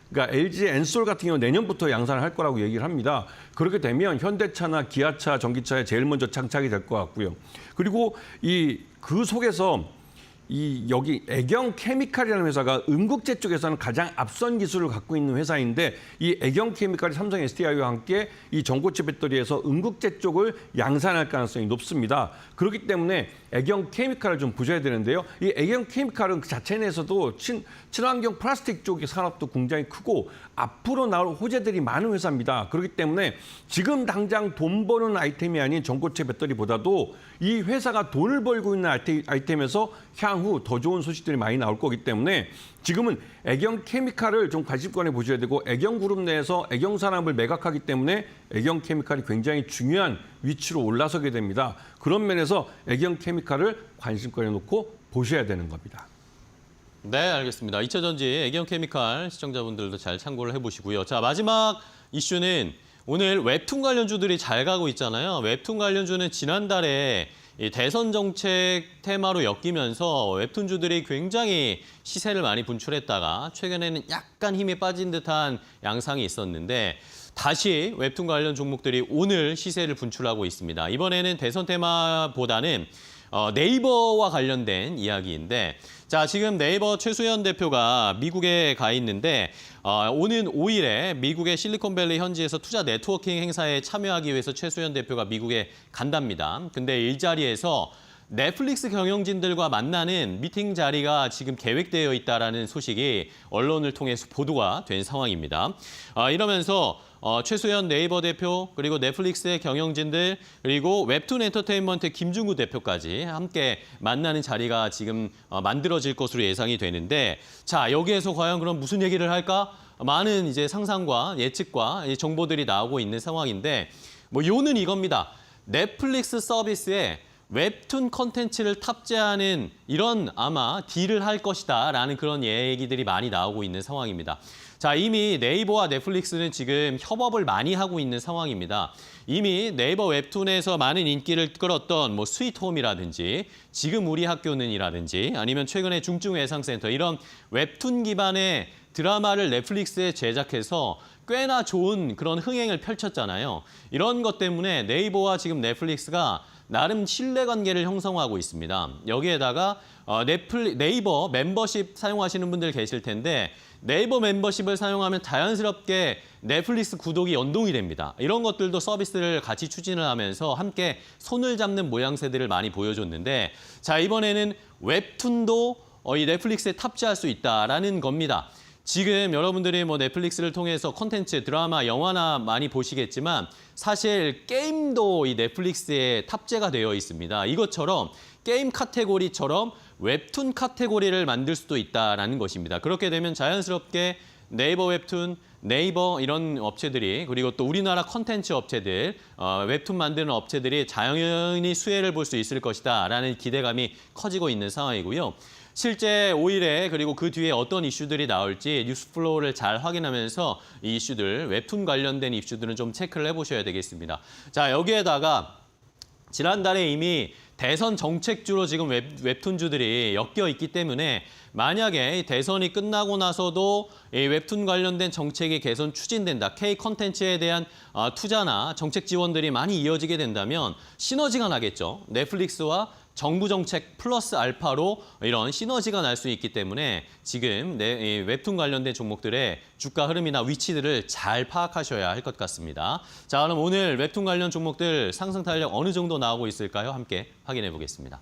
D: 그러니까 LG 엔솔 같은 경우는 내년부터 양산을 할 거라고 얘기를 합니다. 그렇게 되면 현대차나 기아차, 전기차에 제일 먼저 장착이 될 것 같고요. 그리고 그 속에서 여기 애경 케미칼이라는 회사가 음극재 쪽에서는 가장 앞선 기술을 갖고 있는 회사인데 이 애경 케미칼이 삼성 SDI와 함께 이 전고체 배터리에서 음극재 쪽을 양산할 가능성이 높습니다. 그렇기 때문에 애경 케미칼을 좀 보셔야 되는데요. 이 애경 케미칼은 그 자체 내에서도 친환경 플라스틱 쪽의 산업도 굉장히 크고 앞으로 나올 호재들이 많은 회사입니다. 그렇기 때문에 지금 당장 돈 버는 아이템이 아닌 전고체 배터리보다도 이 회사가 돈을 벌고 있는 아이템에서 향후 더 좋은 소식들이 많이 나올 거기 때문에 지금은 애경 케미칼을 좀 관심권에 보셔야 되고 애경 그룹 내에서 애경 산업을 매각하기 때문에 애경 케미칼이 굉장히 중요한 위치로 올라서게 됩니다. 그런 면에서 애경 케미칼을 관심권에 놓고 보셔야 되는 겁니다.
A: 네, 알겠습니다. 2차 전지 애경 케미칼 시청자분들도 잘 참고를 해보시고요. 자, 마지막 이슈는 오늘 웹툰 관련주들이 잘 가고 있잖아요. 웹툰 관련주는 지난달에 이 대선 정책 테마로 엮이면서 웹툰주들이 굉장히 시세를 많이 분출했다가 최근에는 약간 힘이 빠진 듯한 양상이 있었는데 다시 웹툰 관련 종목들이 오늘 시세를 분출하고 있습니다. 이번에는 대선 테마보다는 네이버와 관련된 이야기인데 자, 지금 네이버 최수연 대표가 미국에 가 있는데 오는 5일에 미국의 실리콘밸리 현지에서 투자 네트워킹 행사에 참여하기 위해서 최수연 대표가 미국에 간답니다. 근데 이 자리에서 넷플릭스 경영진들과 만나는 미팅 자리가 지금 계획되어 있다라는 소식이 언론을 통해서 보도가 된 상황입니다. 이러면서 최수연 네이버 대표 그리고 넷플릭스의 경영진들 그리고 웹툰 엔터테인먼트 김중구 대표까지 함께 만나는 자리가 지금 만들어질 것으로 예상이 되는데 자, 여기에서 과연 그럼 무슨 얘기를 할까? 많은 이제 상상과 예측과 정보들이 나오고 있는 상황인데 뭐 요는 이겁니다. 넷플릭스 서비스에 웹툰 컨텐츠를 탑재하는 이런 아마 딜을 할 것이다라는 그런 얘기들이 많이 나오고 있는 상황입니다. 자, 이미 네이버와 넷플릭스는 지금 협업을 많이 하고 있는 상황입니다. 이미 네이버 웹툰에서 많은 인기를 끌었던 뭐 스위트홈이라든지 지금 우리 학교는이라든지 아니면 최근에 중증외상센터 이런 웹툰 기반의 드라마를 넷플릭스에 제작해서 꽤나 좋은 그런 흥행을 펼쳤잖아요. 이런 것 때문에 네이버와 지금 넷플릭스가 나름 신뢰관계를 형성하고 있습니다. 여기에다가 네이버 멤버십 사용하시는 분들 계실 텐데 네이버 멤버십을 사용하면 자연스럽게 넷플릭스 구독이 연동이 됩니다. 이런 것들도 서비스를 같이 추진을 하면서 함께 손을 잡는 모양새들을 많이 보여줬는데 자, 이번에는 웹툰도 이 넷플릭스에 탑재할 수 있다라는 겁니다. 지금 여러분들이 뭐 넷플릭스를 통해서 콘텐츠, 드라마, 영화나 많이 보시겠지만 사실 게임도 이 넷플릭스에 탑재가 되어 있습니다. 이것처럼 게임 카테고리처럼 웹툰 카테고리를 만들 수도 있다라는 것입니다. 그렇게 되면 자연스럽게 네이버 웹툰, 네이버 이런 업체들이 그리고 또 우리나라 콘텐츠 업체들, 웹툰 만드는 업체들이 자연히 수혜를 볼 수 있을 것이다라는 기대감이 커지고 있는 상황이고요. 실제 5일에 그리고 그 뒤에 어떤 이슈들이 나올지 뉴스 플로우를 잘 확인하면서 이 이슈들, 웹툰 관련된 이슈들은 좀 체크를 해보셔야 되겠습니다. 자, 여기에다가 지난달에 이미 대선 정책주로 지금 웹툰주들이 엮여 있기 때문에 만약에 이 대선이 끝나고 나서도 이 웹툰 관련된 정책이 개선 추진된다. K 컨텐츠에 대한 투자나 정책 지원들이 많이 이어지게 된다면 시너지가 나겠죠. 넷플릭스와 정부 정책 플러스 알파로 이런 시너지가 날 수 있기 때문에 지금 이 웹툰 관련된 종목들의 주가 흐름이나 위치들을 잘 파악하셔야 할 것 같습니다. 자, 그럼 오늘 웹툰 관련 종목들 상승 탄력 어느 정도 나오고 있을까요? 함께 확인해 보겠습니다.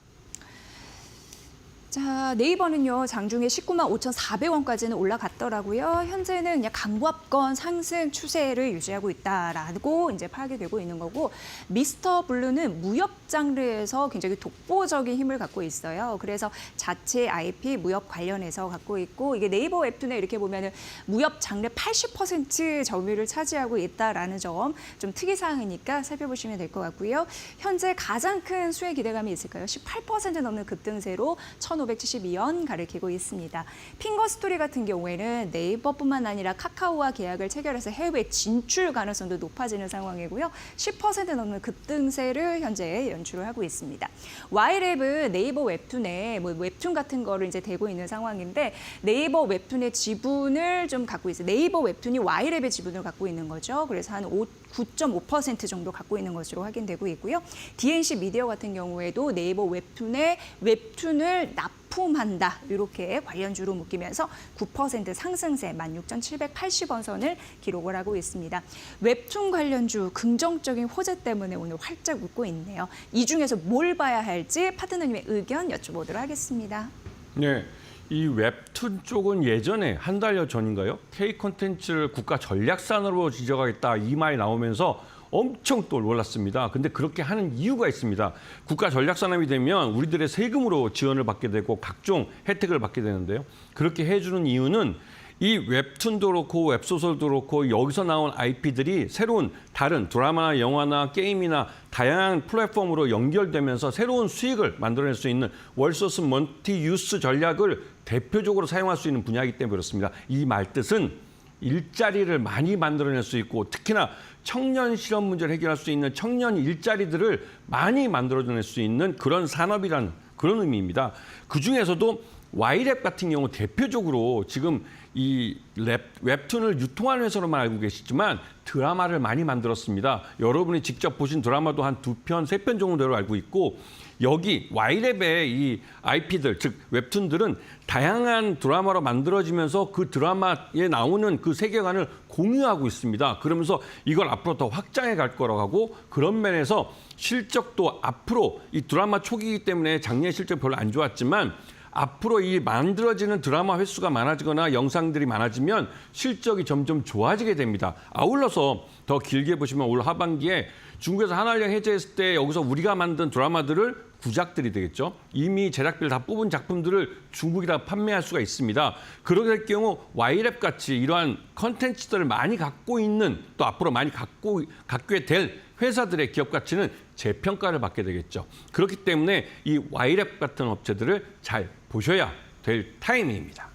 B: 자, 네이버는요, 장중에 19만 5,400원까지는 올라갔더라고요. 현재는 그냥 강보합권 상승 추세를 유지하고 있다라고 이제 파악이 되고 있는 거고, 미스터 블루는 무역 장르에서 굉장히 독보적인 힘을 갖고 있어요. 그래서 자체 IP 무역 관련해서 갖고 있고, 이게 네이버 웹툰에 이렇게 보면은 무역 장르 80% 점유율을 차지하고 있다라는 점 좀 특이사항이니까 살펴보시면 될 것 같고요. 현재 가장 큰 수혜 기대감이 있을까요? 18% 넘는 급등세로 1,572원 가리키고 있습니다. 핑거스토리 같은 경우에는 네이버뿐만 아니라 카카오와 계약을 체결해서 해외 진출 가능성도 높아지는 상황이고요. 10% 넘는 급등세를 현재 연출을 하고 있습니다. Y랩은 네이버 웹툰에 뭐 웹툰 같은 거를 이제 대고 있는 상황인데 네이버 웹툰의 지분을 좀 갖고 있어요. 네이버 웹툰이 Y랩의 지분을 갖고 있는 거죠. 그래서 한 9.5% 정도 갖고 있는 것으로 확인되고 있고요. DNC 미디어 같은 경우에도 네이버 웹툰에 웹툰을 납품한다. 이렇게 관련주로 묶이면서 9% 상승세 16,780원 선을 기록을 하고 있습니다. 웹툰 관련주 긍정적인 호재 때문에 오늘 활짝 웃고 있네요. 이 중에서 뭘 봐야 할지 파트너님의 의견 여쭤보도록 하겠습니다.
D: 네. 이 웹툰 쪽은 예전에 한 달여 전인가요? K 콘텐츠를 국가 전략산으로 지정하겠다 이 말이 나오면서 엄청 또 올랐습니다. 근데 그렇게 하는 이유가 있습니다. 국가 전략산업이 되면 우리들의 세금으로 지원을 받게 되고 각종 혜택을 받게 되는데요. 그렇게 해주는 이유는 이 웹툰도 그렇고 웹소설도 그렇고 여기서 나온 IP들이 새로운 다른 드라마나 영화나 게임이나 다양한 플랫폼으로 연결되면서 새로운 수익을 만들어낼 수 있는 월소스 멀티 유스 전략을 대표적으로 사용할 수 있는 분야이기 때문에 그렇습니다. 이 말뜻은 일자리를 많이 만들어낼 수 있고 특히나 청년 실업 문제를 해결할 수 있는 청년 일자리들을 많이 만들어낼 수 있는 그런 산업이라는 그런 의미입니다. 그중에서도 Y랩 같은 경우 대표적으로 지금 이 웹툰을 유통하는 회사로만 알고 계시지만 드라마를 많이 만들었습니다. 여러분이 직접 보신 드라마도 한 2편, 3편 정도로 알고 있고 여기 Y랩의 이 IP들, 즉 웹툰들은 다양한 드라마로 만들어지면서 그 드라마에 나오는 그 세계관을 공유하고 있습니다. 그러면서 이걸 앞으로 더 확장해 갈 거라고 하고 그런 면에서 실적도 앞으로 이 드라마 초기이기 때문에 작년 실적 별로 안 좋았지만 앞으로 이 만들어지는 드라마 횟수가 많아지거나 영상들이 많아지면 실적이 점점 좋아지게 됩니다. 아울러서 더 길게 보시면 올 하반기에 중국에서 한한령 해제했을 때 여기서 우리가 만든 드라마들을 구작들이 되겠죠. 이미 제작비를 다 뽑은 작품들을 중국이다 판매할 수가 있습니다. 그렇게 될 경우 Y랩 같이 이러한 컨텐츠들을 많이 갖고 있는 또 앞으로 많이 갖게 될 회사들의 기업 가치는 재평가를 받게 되겠죠. 그렇기 때문에 이 Y랩 같은 업체들을 잘 보셔야 될 타이밍입니다.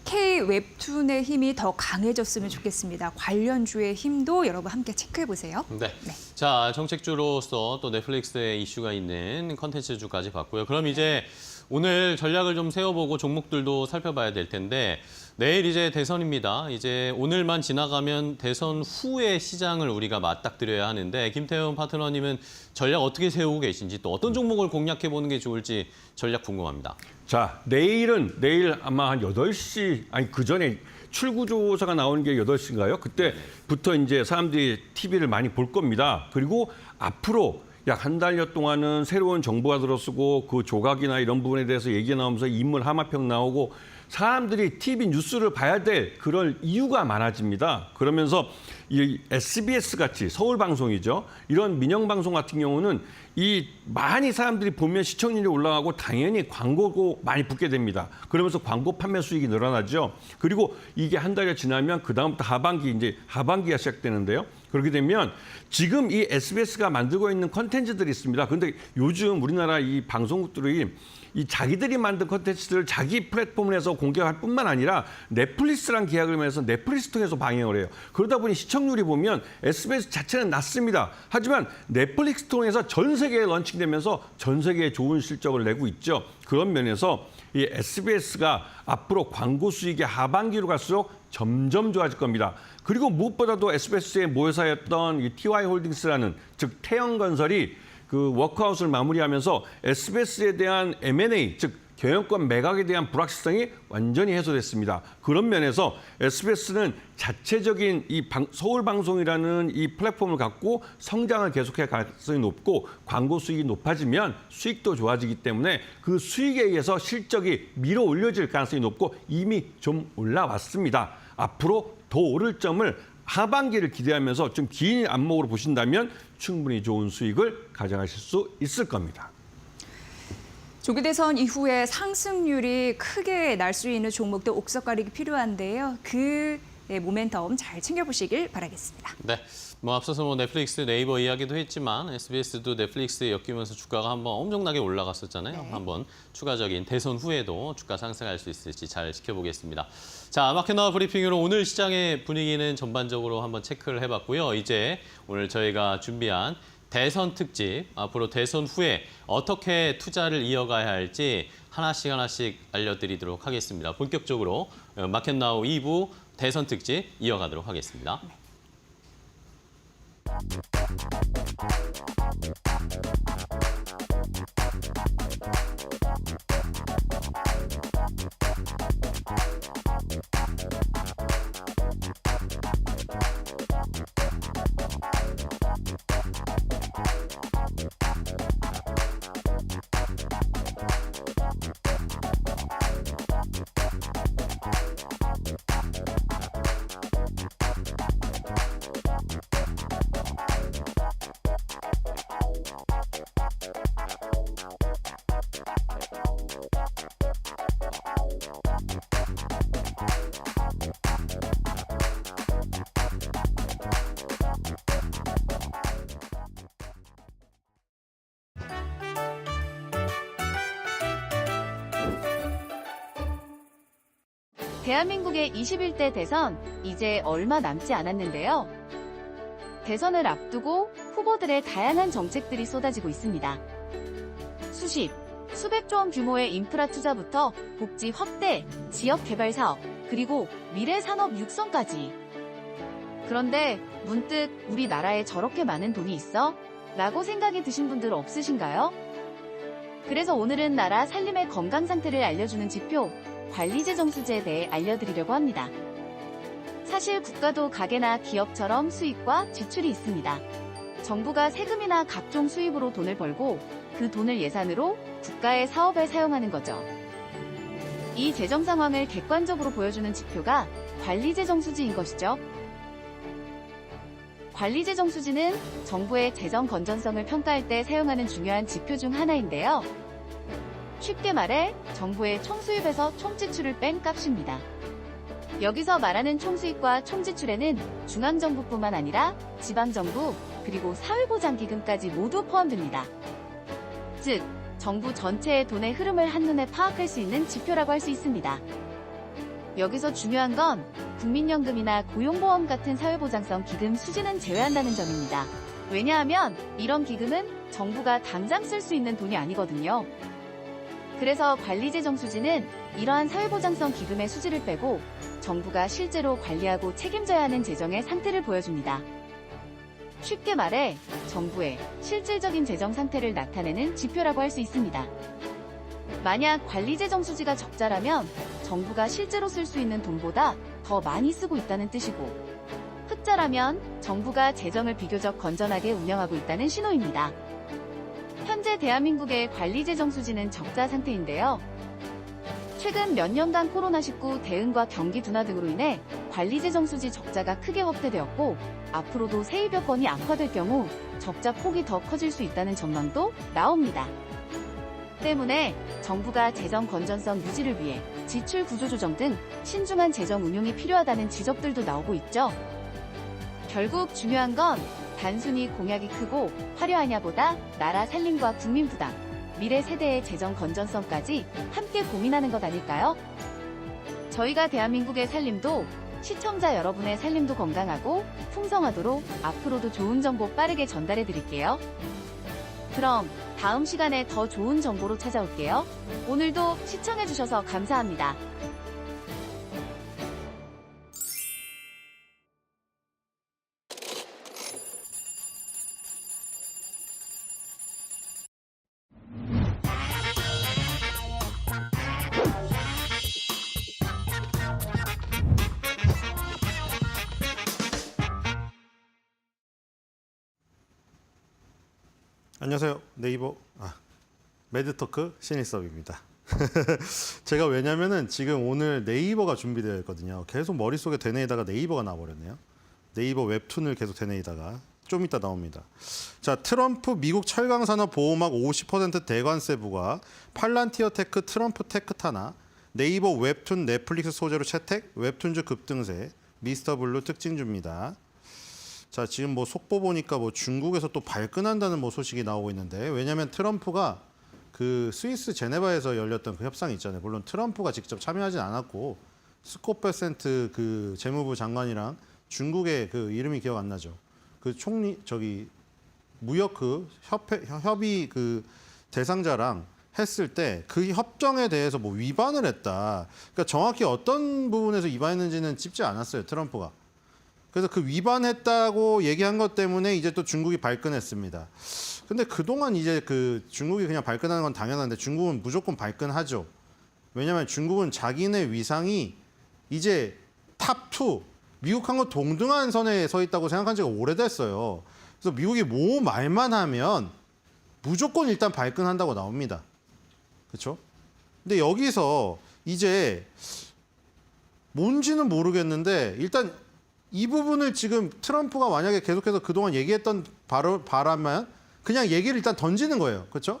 B: K 웹툰의 힘이 더 강해졌으면 좋겠습니다. 관련주의 힘도 여러분 함께 체크해 보세요.
A: 네. 자, 정책주로서 또 넷플릭스의 이슈가 있는 컨텐츠주까지 봤고요. 그럼 이제 오늘 전략을 좀 세워보고 종목들도 살펴봐야 될 텐데 내일 이제 대선입니다. 이제 오늘만 지나가면 대선 후의 시장을 우리가 맞닥뜨려야 하는데 김태훈 파트너님은 전략 어떻게 세우고 계신지 또 어떤 종목을 공략해보는 게 좋을지 전략 궁금합니다.
D: 자, 내일 아마 한 8시, 아니 그 전에 출구조사가 나오는 게 8시인가요? 그때부터 이제 사람들이 TV를 많이 볼 겁니다. 그리고 앞으로 약 한 달여 동안은 새로운 정보가 들어서고 그 조각이나 이런 부분에 대해서 얘기가 나오면서 인물 하마평 나오고 사람들이 TV 뉴스를 봐야 될 그런 이유가 많아집니다. 그러면서 이 SBS 같이 서울 방송이죠. 이런 민영 방송 같은 경우는 이 많이 사람들이 보면 시청률이 올라가고 당연히 광고도 많이 붙게 됩니다. 그러면서 광고 판매 수익이 늘어나죠. 그리고 이게 한 달여 지나면 그 다음부터 하반기가 시작되는데요. 그렇게 되면 지금 이 SBS가 만들고 있는 컨텐츠들이 있습니다. 그런데 요즘 우리나라 이 방송국들이 이 자기들이 만든 콘텐츠들을 자기 플랫폼에서 공개할 뿐만 아니라 넷플릭스랑 계약을 맺어서 넷플릭스 통해서 방영을 해요. 그러다 보니 시청률이 보면 SBS 자체는 낮습니다. 하지만 넷플릭스 통해서 전 세계에 런칭되면서 전 세계에 좋은 실적을 내고 있죠. 그런 면에서 이 SBS가 앞으로 광고 수익의 하반기로 갈수록 점점 좋아질 겁니다. 그리고 무엇보다도 SBS의 모회사였던 이 TY홀딩스라는 즉 태영건설이 그 워크아웃을 마무리하면서 SBS에 대한 M&A 즉 경영권 매각에 대한 불확실성이 완전히 해소됐습니다. 그런 면에서 SBS는 자체적인 이 서울방송이라는 이 플랫폼을 갖고 성장을 계속할 가능성이 높고 광고 수익이 높아지면 수익도 좋아지기 때문에 그 수익에 의해서 실적이 밀어 올려질 가능성이 높고 이미 좀 올라왔습니다. 앞으로 더 오를 점을 하반기를 기대하면서 좀 긴 안목으로 보신다면 충분히 좋은 수익을 가져가실 수 있을 겁니다.
B: 조기 대선 이후에 상승률이 크게 날 수 있는 종목도 옥석 가리기 필요한데요. 그 모멘텀 잘 챙겨보시길 바라겠습니다.
A: 네. 앞서서 넷플릭스, 네이버 이야기도 했지만 SBS도 넷플릭스에 엮이면서 주가가 한번 엄청나게 올라갔었잖아요.
B: 네.
A: 한번 추가적인 대선 후에도 주가 상승할 수 있을지 잘 지켜보겠습니다. 자, 마켓나와 브리핑으로 오늘 시장의 분위기는 전반적으로 한번 체크를 해봤고요. 이제 오늘 저희가 준비한 대선 특집, 앞으로 대선 후에 어떻게 투자를 이어가야 할지 하나씩 알려드리도록 하겠습니다. 본격적으로 마켓나우 2부 대선 특집 이어가도록 하겠습니다.
E: 대한민국의 21대 대선 이제 얼마 남지 않았는데요. 대선을 앞두고 후보들의 다양한 정책들이 쏟아지고 있습니다. 수백조 원 규모의 인프라 투자부터 복지 확대, 지역 개발 사업, 그리고 미래 산업 육성까지. 그런데 문득 우리나라에 저렇게 많은 돈이 있어? 라고 생각이 드신 분들 없으신가요? 그래서 오늘은 나라 살림의 건강 상태를 알려주는 지표, 관리재정수지에 대해 알려드리려고 합니다. 사실 국가도 가게나 기업처럼 수입과 지출이 있습니다. 정부가 세금이나 각종 수입으로 돈을 벌고 그 돈을 예산으로 국가의 사업에 사용하는 거죠. 이 재정 상황을 객관적으로 보여주는 지표가 관리재정수지인 것이죠. 관리재정수지는 정부의 재정 건전성을 평가할 때 사용하는 중요한 지표 중 하나인데요. 쉽게 말해 정부의 총수입에서 총지출을 뺀 값입니다. 여기서 말하는 총수입과 총지출에는 중앙정부뿐만 아니라 지방정부 그리고 사회보장기금까지 모두 포함됩니다. 즉, 정부 전체의 돈의 흐름을 한눈에 파악할 수 있는 지표라고 할 수 있습니다. 여기서 중요한 건 국민연금이나 고용보험 같은 사회보장성 기금 수지는 제외한다는 점입니다. 왜냐하면 이런 기금은 정부가 당장 쓸 수 있는 돈이 아니거든요. 그래서 관리재정수지는 이러한 사회보장성 기금의 수지를 빼고 정부가 실제로 관리하고 책임져야 하는 재정의 상태를 보여줍니다. 쉽게 말해 정부의 실질적인 재정 상태를 나타내는 지표라고 할 수 있습니다. 만약 관리재정수지가 적자라면 정부가 실제로 쓸 수 있는 돈보다 더 많이 쓰고 있다는 뜻이고, 흑자라면 정부가 재정을 비교적 건전하게 운영하고 있다는 신호입니다. 현재 대한민국의 관리재정수지는 적자 상태인데요. 최근 몇 년간 코로나19 대응과 경기 둔화 등으로 인해 관리재정수지 적자가 크게 확대되었고, 앞으로도 세입 여건이 악화될 경우 적자 폭이 더 커질 수 있다는 전망도 나옵니다. 때문에 정부가 재정 건전성 유지를 위해 지출 구조 조정 등 신중한 재정 운용이 필요하다는 지적들도 나오고 있죠. 결국 중요한 건 단순히 공약이 크고 화려하냐보다 나라 살림과 국민 부담, 미래 세대의 재정 건전성까지 함께 고민하는 것 아닐까요? 저희가 대한민국의 살림도 시청자 여러분의 살림도 건강하고 풍성하도록 앞으로도 좋은 정보 빠르게 전달해 드릴게요. 그럼 다음 시간에 더 좋은 정보로 찾아올게요. 오늘도 시청해 주셔서 감사합니다.
F: 안녕하세요. 네이버 매드토크 신일섭입니다. 제가 왜냐면은 지금 오늘 네이버가 준비되어 있거든요. 계속 머릿속에 되뇌이다가 네이버가 나와버렸네요. 네이버 웹툰을 계속 되뇌이다가 좀 이따 나옵니다. 자, 트럼프 미국 철강산업 보호막 50% 대관세 부과, 팔란티어 테크 트럼프 테크 탄압, 네이버 웹툰 넷플릭스 소재로 채택, 웹툰주 급등세, 미스터 블루 특징주입니다. 자, 지금 뭐 속보 보니까 뭐 중국에서 또 발끈한다는 뭐 소식이 나오고 있는데, 왜냐하면 트럼프가 그 스위스 제네바에서 열렸던 그 협상이 있잖아요. 물론 트럼프가 직접 참여하진 않았고 스콧 베센트 그 재무부 장관이랑 중국의 그 이름이 기억 안 나죠. 그 총리 무역 그 협의 그 대상자랑 했을 때 그 협정에 대해서 뭐 위반을 했다. 그러니까 정확히 어떤 부분에서 위반했는지는 찝지 않았어요, 트럼프가. 그래서 그 위반했다고 얘기한 것 때문에 이제 또 중국이 발끈했습니다. 근데 그동안 이제 그 중국이 그냥 발끈하는 건 당연한데 중국은 무조건 발끈하죠. 왜냐하면 중국은 자기네 위상이 이제 탑2, 미국하고 동등한 선에 서 있다고 생각한 지가 오래됐어요. 그래서 미국이 뭐 말만 하면 무조건 일단 발끈한다고 나옵니다. 그렇죠? 근데 여기서 이제 뭔지는 모르겠는데 일단 이 부분을 지금 트럼프가 만약에 계속해서 그동안 얘기했던 바람만 그냥 얘기를 일단 던지는 거예요. 그렇죠?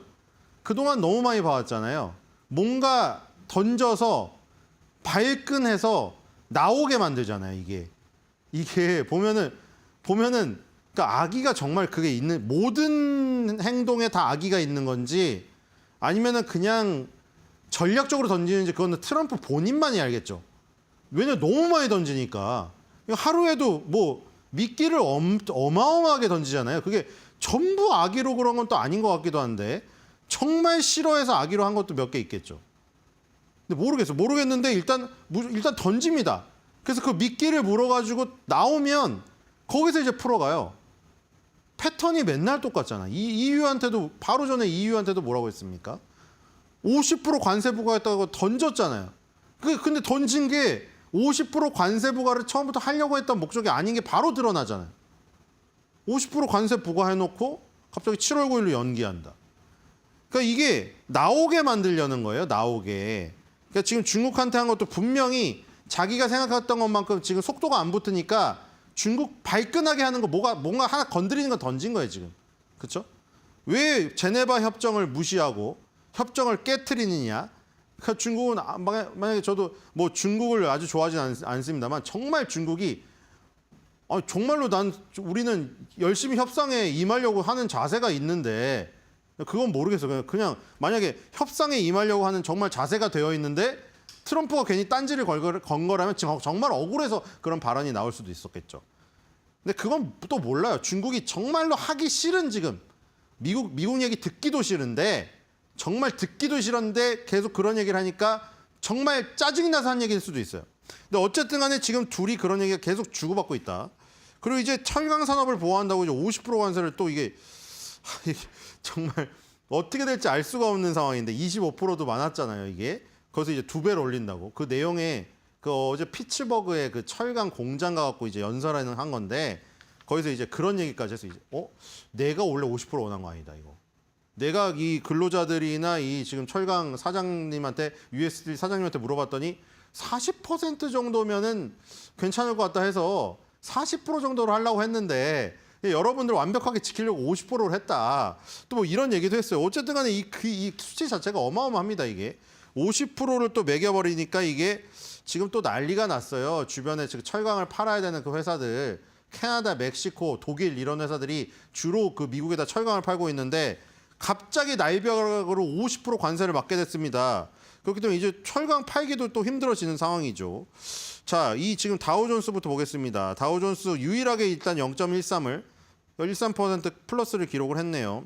F: 그동안 너무 많이 봐왔잖아요. 뭔가 던져서 발끈해서 나오게 만들잖아요, 이게 보면은 그러니까 악의가 정말 그게 있는, 모든 행동에 다 악의가 있는 건지 아니면은 그냥 전략적으로 던지는지 그거는 트럼프 본인만이 알겠죠. 왜냐면 너무 많이 던지니까. 하루에도 뭐 미끼를 어마어마하게 던지잖아요. 그게 전부 악의로 그런 건 또 아닌 것 같기도 한데 정말 싫어해서 악의로 한 것도 몇 개 있겠죠. 근데 모르겠는데 일단 던집니다. 그래서 그 미끼를 물어가지고 나오면 거기서 이제 풀어가요. 패턴이 맨날 똑같잖아. EU한테도 바로 전에 EU한테도 뭐라고 했습니까? 50% 관세 부과했다고 던졌잖아요. 근데 던진 게 50% 관세 부과를 처음부터 하려고 했던 목적이 아닌 게 바로 드러나잖아요. 50% 관세 부과해놓고 갑자기 7월 9일로 연기한다. 그러니까 이게 나오게 만들려는 거예요. 나오게. 그러니까 지금 중국한테 한 것도 분명히 자기가 생각했던 것만큼 지금 속도가 안 붙으니까 중국 발끈하게 하는 거 뭔가 하나 건드리는 거 던진 거예요, 지금. 그렇죠? 왜 제네바 협정을 무시하고 협정을 깨트리느냐? 그러니까 중국은 만약에 저도 뭐 중국을 아주 좋아하진 않습니다만 정말 중국이 정말로 우리는 열심히 협상에 임하려고 하는 자세가 있는데 그건 모르겠어요. 그냥 만약에 협상에 임하려고 하는 정말 자세가 되어 있는데 트럼프가 괜히 딴지를 건 거라면 정말 억울해서 그런 발언이 나올 수도 있었겠죠. 근데 그건 또 몰라요. 중국이 정말로 하기 싫은 지금 미국 얘기 듣기도 싫은데 정말 듣기도 싫었는데 계속 그런 얘기를 하니까 정말 짜증이 나서 한 얘기일 수도 있어요. 근데 어쨌든 간에 지금 둘이 그런 얘기가 계속 주고받고 있다. 그리고 이제 철강 산업을 보호한다고 이제 50% 관세를 또 이게 정말 어떻게 될지 알 수가 없는 상황인데 25%도 많았잖아요, 이게. 거기서 이제 2배를 올린다고. 그 내용에 그 어제 피츠버그의 그 철강 공장 가갖고 이제 연설하는 한 건데 거기서 이제 그런 얘기까지 해서 이제 내가 원래 50% 원한 거 아니다, 이거. 내가 이 근로자들이나 이 지금 철강 사장님한테 USD 사장님한테 물어봤더니 40% 정도면은 괜찮을 것 같다 해서 40% 정도로 하려고 했는데 여러분들 완벽하게 지키려고 50%를 했다. 또 뭐 이런 얘기도 했어요. 어쨌든 간에 이 수치 자체가 어마어마합니다, 이게. 50%를 또 매겨버리니까 이게 지금 또 난리가 났어요. 주변에 지금 철강을 팔아야 되는 그 회사들, 캐나다, 멕시코, 독일 이런 회사들이 주로 그 미국에다 철강을 팔고 있는데 갑자기 날벼락으로 50% 관세를 받게 됐습니다. 그렇기 때문에 이제 철강 팔기도 또 힘들어지는 상황이죠. 자, 이 지금 다우존스부터 보겠습니다. 다우존스 유일하게 일단 0.13을 13% 플러스를 기록을 했네요.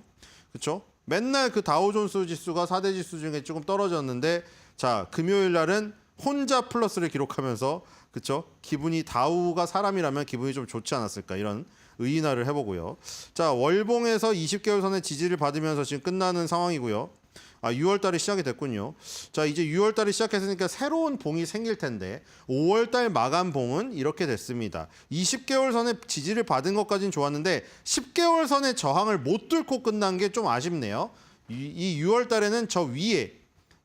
F: 그렇죠? 맨날 그 다우존스 지수가 4대 지수 중에 조금 떨어졌는데 자, 금요일 날은 혼자 플러스를 기록하면서 그렇죠? 기분이 다우가 사람이라면 기분이 좀 좋지 않았을까 이런 의인화를 해보고요. 자, 월봉에서 20개월 선의 지지를 받으면서 지금 끝나는 상황이고요. 6월 달에 시작이 됐군요. 자, 이제 6월 달에 시작했으니까 새로운 봉이 생길 텐데 5월 달 마감 봉은 이렇게 됐습니다. 20개월 선의 지지를 받은 것까지는 좋았는데 10개월 선의 저항을 못 뚫고 끝난 게 좀 아쉽네요. 이 6월 달에는 저 위에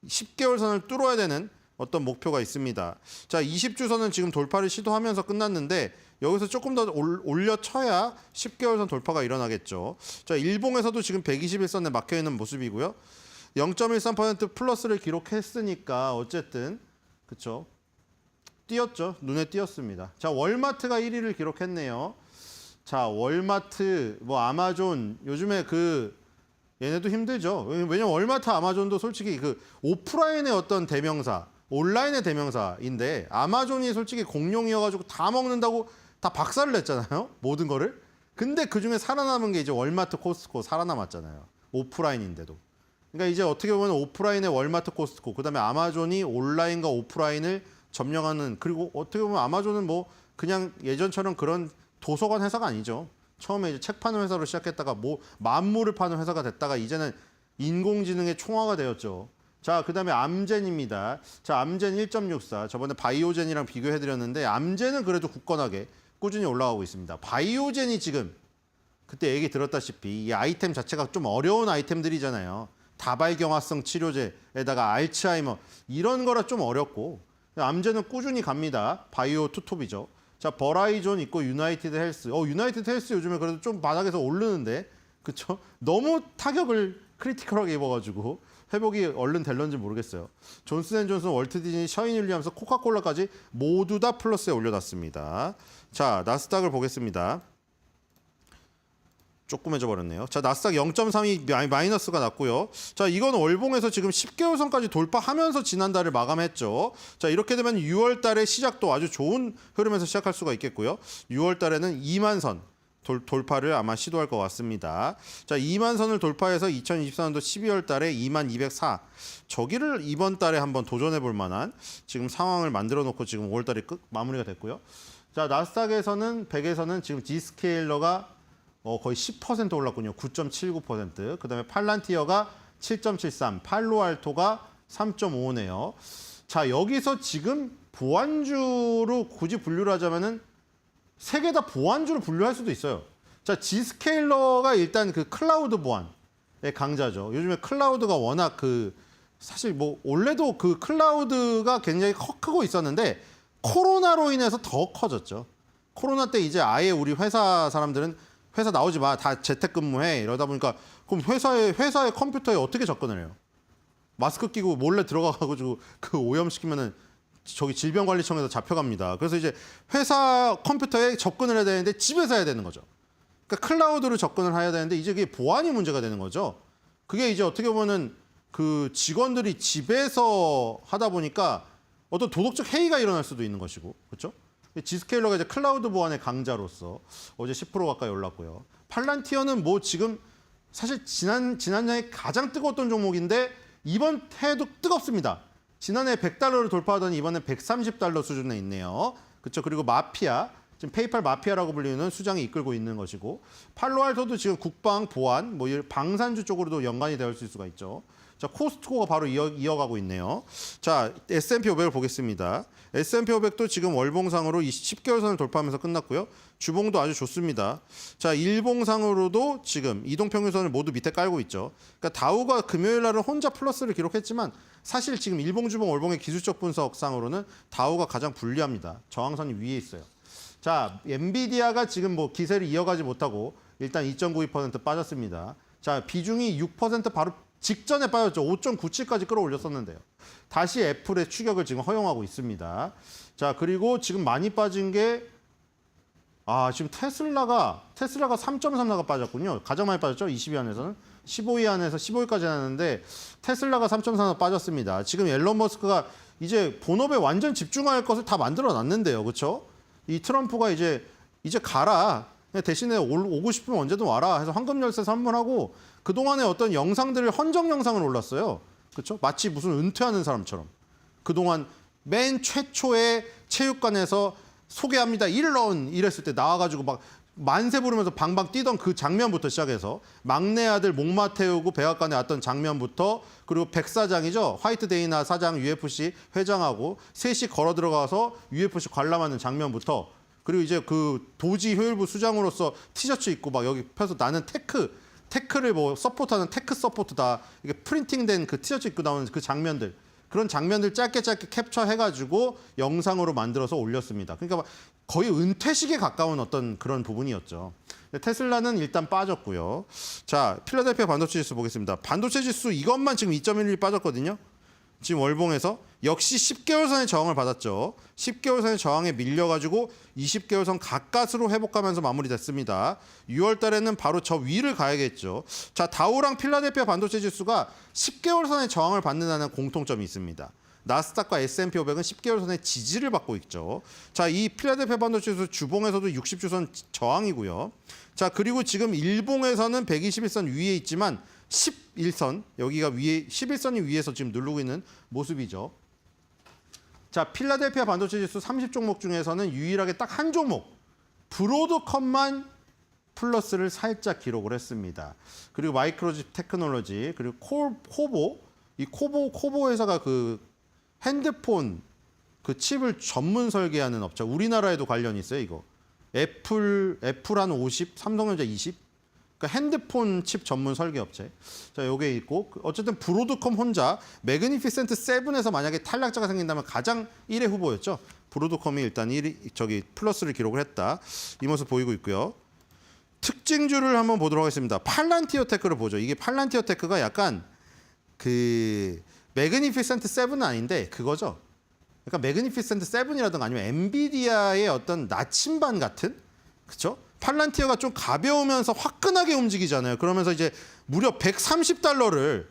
F: 10개월 선을 뚫어야 되는 어떤 목표가 있습니다. 자, 20주선은 지금 돌파를 시도하면서 끝났는데 여기서 조금 더 올려쳐야 10개월 선 돌파가 일어나겠죠. 자, 일봉에서도 지금 121선에 막혀 있는 모습이고요. 0.13% 플러스를 기록했으니까 어쨌든 그렇죠. 띄었죠. 눈에 띄었습니다. 자, 월마트가 1위를 기록했네요. 자, 월마트, 뭐 아마존 요즘에 얘네도 힘들죠. 왜냐면 월마트, 아마존도 솔직히 그 오프라인의 어떤 대명사, 온라인의 대명사인데 아마존이 솔직히 공룡이어가지고 다 먹는다고 다 박살을 냈잖아요. 모든 거를. 근데 그중에 살아남은 게 이제 월마트, 코스트코 살아남았잖아요. 오프라인인데도. 그러니까 이제 어떻게 보면 오프라인의 월마트, 코스트코, 그다음에 아마존이 온라인과 오프라인을 점령하는, 그리고 어떻게 보면 아마존은 뭐 그냥 예전처럼 그런 도서관 회사가 아니죠. 처음에 이제 책 파는 회사로 시작했다가 뭐 만물을 파는 회사가 됐다가 이제는 인공지능의 총화가 되었죠. 자, 그다음에 암젠입니다. 자, 암젠 1.64. 저번에 바이오젠이랑 비교해드렸는데 암젠은 그래도 굳건하게 꾸준히 올라가고 있습니다. 바이오젠이 지금 그때 얘기 들었다시피 이 아이템 자체가 좀 어려운 아이템들이잖아요. 다발경화성 치료제에다가 알츠하이머 이런 거라 좀 어렵고 암젠은 꾸준히 갑니다. 바이오 투톱이죠. 자, 버라이존 있고 유나이티드 헬스. 유나이티드 헬스 요즘에 그래도 좀 바닥에서 오르는데 그쵸? 너무 타격을 크리티컬하게 입어가지고 회복이 얼른 될런지 모르겠어요. 존슨앤존슨, 월트 디즈니, 셔인 윌리엄스, 코카콜라까지 모두 다 플러스에 올려놨습니다. 자, 나스닥을 보겠습니다. 조그매져 버렸네요. 자, 나스닥 0.32 마이너스가 났고요. 자, 이건 월봉에서 지금 10개월 선까지 돌파하면서 지난달을 마감했죠. 자, 이렇게 되면 6월 달에 시작도 아주 좋은 흐름에서 시작할 수가 있겠고요. 6월 달에는 2만 선 돌파를 아마 시도할 것 같습니다. 자, 2만 선을 돌파해서 2024년도 12월 달에 2만 204. 저기를 이번 달에 한번 도전해 볼 만한 지금 상황을 만들어 놓고 지금 5월 달에 마무리가 됐고요. 자, 나스닥에서는 100에서는 지금 디스케일러가 거의 10% 올랐군요. 9.79%. 그다음에 팔란티어가 7.73, 팔로알토가 3.55네요. 자, 여기서 지금 보안주로 굳이 분류를 하자면은 세 개 다 보안주로 분류할 수도 있어요. 자, G스케일러가 일단 그 클라우드 보안의 강자죠. 요즘에 클라우드가 워낙 사실 뭐 원래도 그 클라우드가 굉장히 크고 있었는데 코로나로 인해서 더 커졌죠. 코로나 때 이제 아예 우리 회사 사람들은 회사 나오지 마, 다 재택근무해 이러다 보니까 그럼 회사의 컴퓨터에 어떻게 접근을 해요? 마스크 끼고 몰래 들어가가지고 오염시키면은 저기 질병관리청에서 잡혀갑니다. 그래서 이제 회사 컴퓨터에 접근을 해야 되는데 집에서 해야 되는 거죠. 그러니까 클라우드로 접근을 해야 되는데 이제 그게 보안이 문제가 되는 거죠. 그게 이제 어떻게 보면은 그 직원들이 집에서 하다 보니까 어떤 도덕적 해이가 일어날 수도 있는 것이고, 그렇죠? G스케일러가 이제 클라우드 보안의 강자로서 어제 10% 가까이 올랐고요. 팔란티어는 뭐 지금 사실 지난해에 가장 뜨거웠던 종목인데 이번 해에도 뜨겁습니다. 지난해 100달러를 돌파하더니 이번에 130달러 수준에 있네요. 그렇죠? 그리고 마피아, 지금 페이팔 마피아라고 불리는 수장이 이끌고 있는 것이고, 팔로알토도 지금 국방, 보안, 뭐 방산주 쪽으로도 연관이 될 수가 있죠. 자, 코스트코가 바로 이어가고 있네요. 자, S&P 500을 보겠습니다. S&P 500도 지금 월봉상으로 10개월 선을 돌파하면서 끝났고요. 주봉도 아주 좋습니다. 자, 일봉상으로도 지금 이동평균선을 모두 밑에 깔고 있죠. 그러니까 다우가 금요일 날은 혼자 플러스를 기록했지만 사실 지금 일봉, 주봉, 월봉의 기술적 분석상으로는 다우가 가장 불리합니다. 저항선이 위에 있어요. 자, 엔비디아가 지금 뭐 기세를 이어가지 못하고 일단 2.92% 빠졌습니다. 자, 비중이 6% 바로 직전에 빠졌죠. 5.97까지 끌어올렸었는데요. 다시 애플의 추격을 지금 허용하고 있습니다. 자, 그리고 지금 많이 빠진 게 지금 테슬라가 3.3나가 빠졌군요. 가장 많이 빠졌죠. 20위 안에서는 15위 안에서 15위까지 하는데 테슬라가 3.4나 빠졌습니다. 지금 앨런 머스크가 이제 본업에 완전 집중할 것을 다 만들어 놨는데요. 그렇죠? 이 트럼프가 이제 가라. 대신에 오고 싶으면 언제든 와라 해서 황금 열쇠 선물하고 그동안의 어떤 영상들을 헌정 영상을 올랐어요. 그렇죠? 마치 무슨 은퇴하는 사람처럼. 그동안 맨 최초의 체육관에서 소개합니다. 일런 이랬을 때 나와가지고 막 만세 부르면서 방방 뛰던 그 장면부터 시작해서 막내 아들 목마 태우고 백악관에 왔던 장면부터 그리고 백사장이죠. 화이트데이나 사장 UFC 회장하고 셋이 걸어 들어가서 UFC 관람하는 장면부터 그리고 이제 그 도지 효율부 수장으로서 티셔츠 입고 막 여기 펴서 나는 테크를 뭐 서포트하는 테크 서포트다. 이게 프린팅된 그 티셔츠 입고 나오는 그 장면들. 그런 장면들 짧게 캡처해가지고 영상으로 만들어서 올렸습니다. 그러니까 거의 은퇴식에 가까운 어떤 그런 부분이었죠. 테슬라는 일단 빠졌고요. 자, 필라델피아 반도체 지수 보겠습니다. 반도체 지수 이것만 지금 2.11 빠졌거든요. 지금 월봉에서 역시 10개월 선의 저항을 받았죠. 10개월 선의 저항에 밀려가지고 20개월 선 가까스로 회복하면서 마무리됐습니다. 6월 달에는 바로 저 위를 가야겠죠. 자, 다우랑 필라델피아 반도체 지수가 10개월 선의 저항을 받는다는 공통점이 있습니다. 나스닥과 S&P 500은 10개월 선의 지지를 받고 있죠. 자, 이 필라델피아 반도체 지수 주봉에서도 60주선 저항이고요. 자, 그리고 지금 일봉에서는 121선 위에 있지만 11선, 여기가 위에 11선이 위에서 지금 누르고 있는 모습이죠. 자, 필라델피아 반도체 지수 30종목 중에서는 유일하게 딱 한 종목, 브로드컴만 플러스를 살짝 기록을 했습니다. 그리고 마이크로칩 테크놀로지, 그리고 코보, 이 코보 회사가 그 핸드폰 그 칩을 전문 설계하는 업체, 우리나라에도 관련이 있어요, 이거. 애플 한 50, 삼성전자 20. 그러니까 핸드폰 칩 전문 설계 업체. 자, 요게 있고 어쨌든 브로드컴 혼자 매그니피센트 7에서 만약에 탈락자가 생긴다면 가장 1회 후보였죠. 브로드컴이 일단 1위 플러스를 기록을 했다. 이 모습 보이고 있고요. 특징주를 한번 보도록 하겠습니다. 팔란티어 테크를 보죠. 이게 팔란티어 테크가 약간 그 매그니피센트 7은 아닌데 그거죠. 그러니까 매그니피센트 7이라든가 아니면 엔비디아의 어떤 나침반 같은, 그렇죠? 팔란티어가 좀 가벼우면서 화끈하게 움직이잖아요. 그러면서 이제 무려 130달러를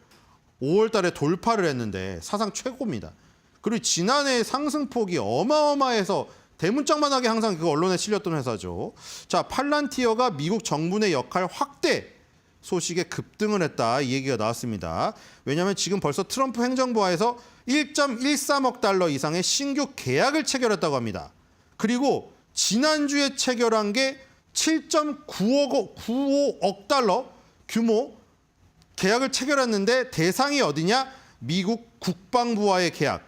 F: 5월 달에 돌파를 했는데 사상 최고입니다. 그리고 지난해 상승폭이 어마어마해서 대문짝만하게 항상 그 언론에 실렸던 회사죠. 자, 팔란티어가 미국 정부 내 역할 확대 소식에 급등을 했다, 이 얘기가 나왔습니다. 왜냐하면 지금 벌써 트럼프 행정부하에서 1.13억 달러 이상의 신규 계약을 체결했다고 합니다. 그리고 지난주에 체결한 게 7.95억 달러 규모 계약을 체결했는데 대상이 어디냐? 미국 국방부와의 계약.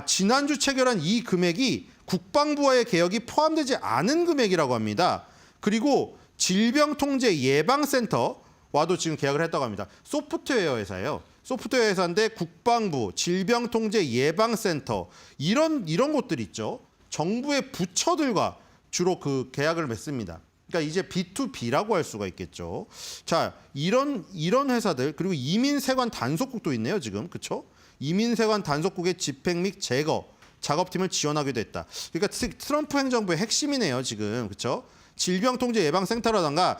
F: 지난주 체결한 이 금액이 국방부와의 계약이 포함되지 않은 금액이라고 합니다. 그리고 질병통제예방센터와도 지금 계약을 했다고 합니다. 소프트웨어 회사예요. 소프트웨어 회사인데 국방부, 질병통제예방센터 이런 곳들 있죠. 정부의 부처들과 주로 그 계약을 맺습니다. 그러니까 이제 B2B라고 할 수가 있겠죠. 자, 이런 회사들, 그리고 이민세관 단속국도 있네요, 지금. 그렇죠? 이민세관 단속국의 집행 및 제거 작업팀을 지원하기도 했다. 그러니까 트럼프 행정부의 핵심이네요, 지금. 그렇죠? 질병통제예방센터라든가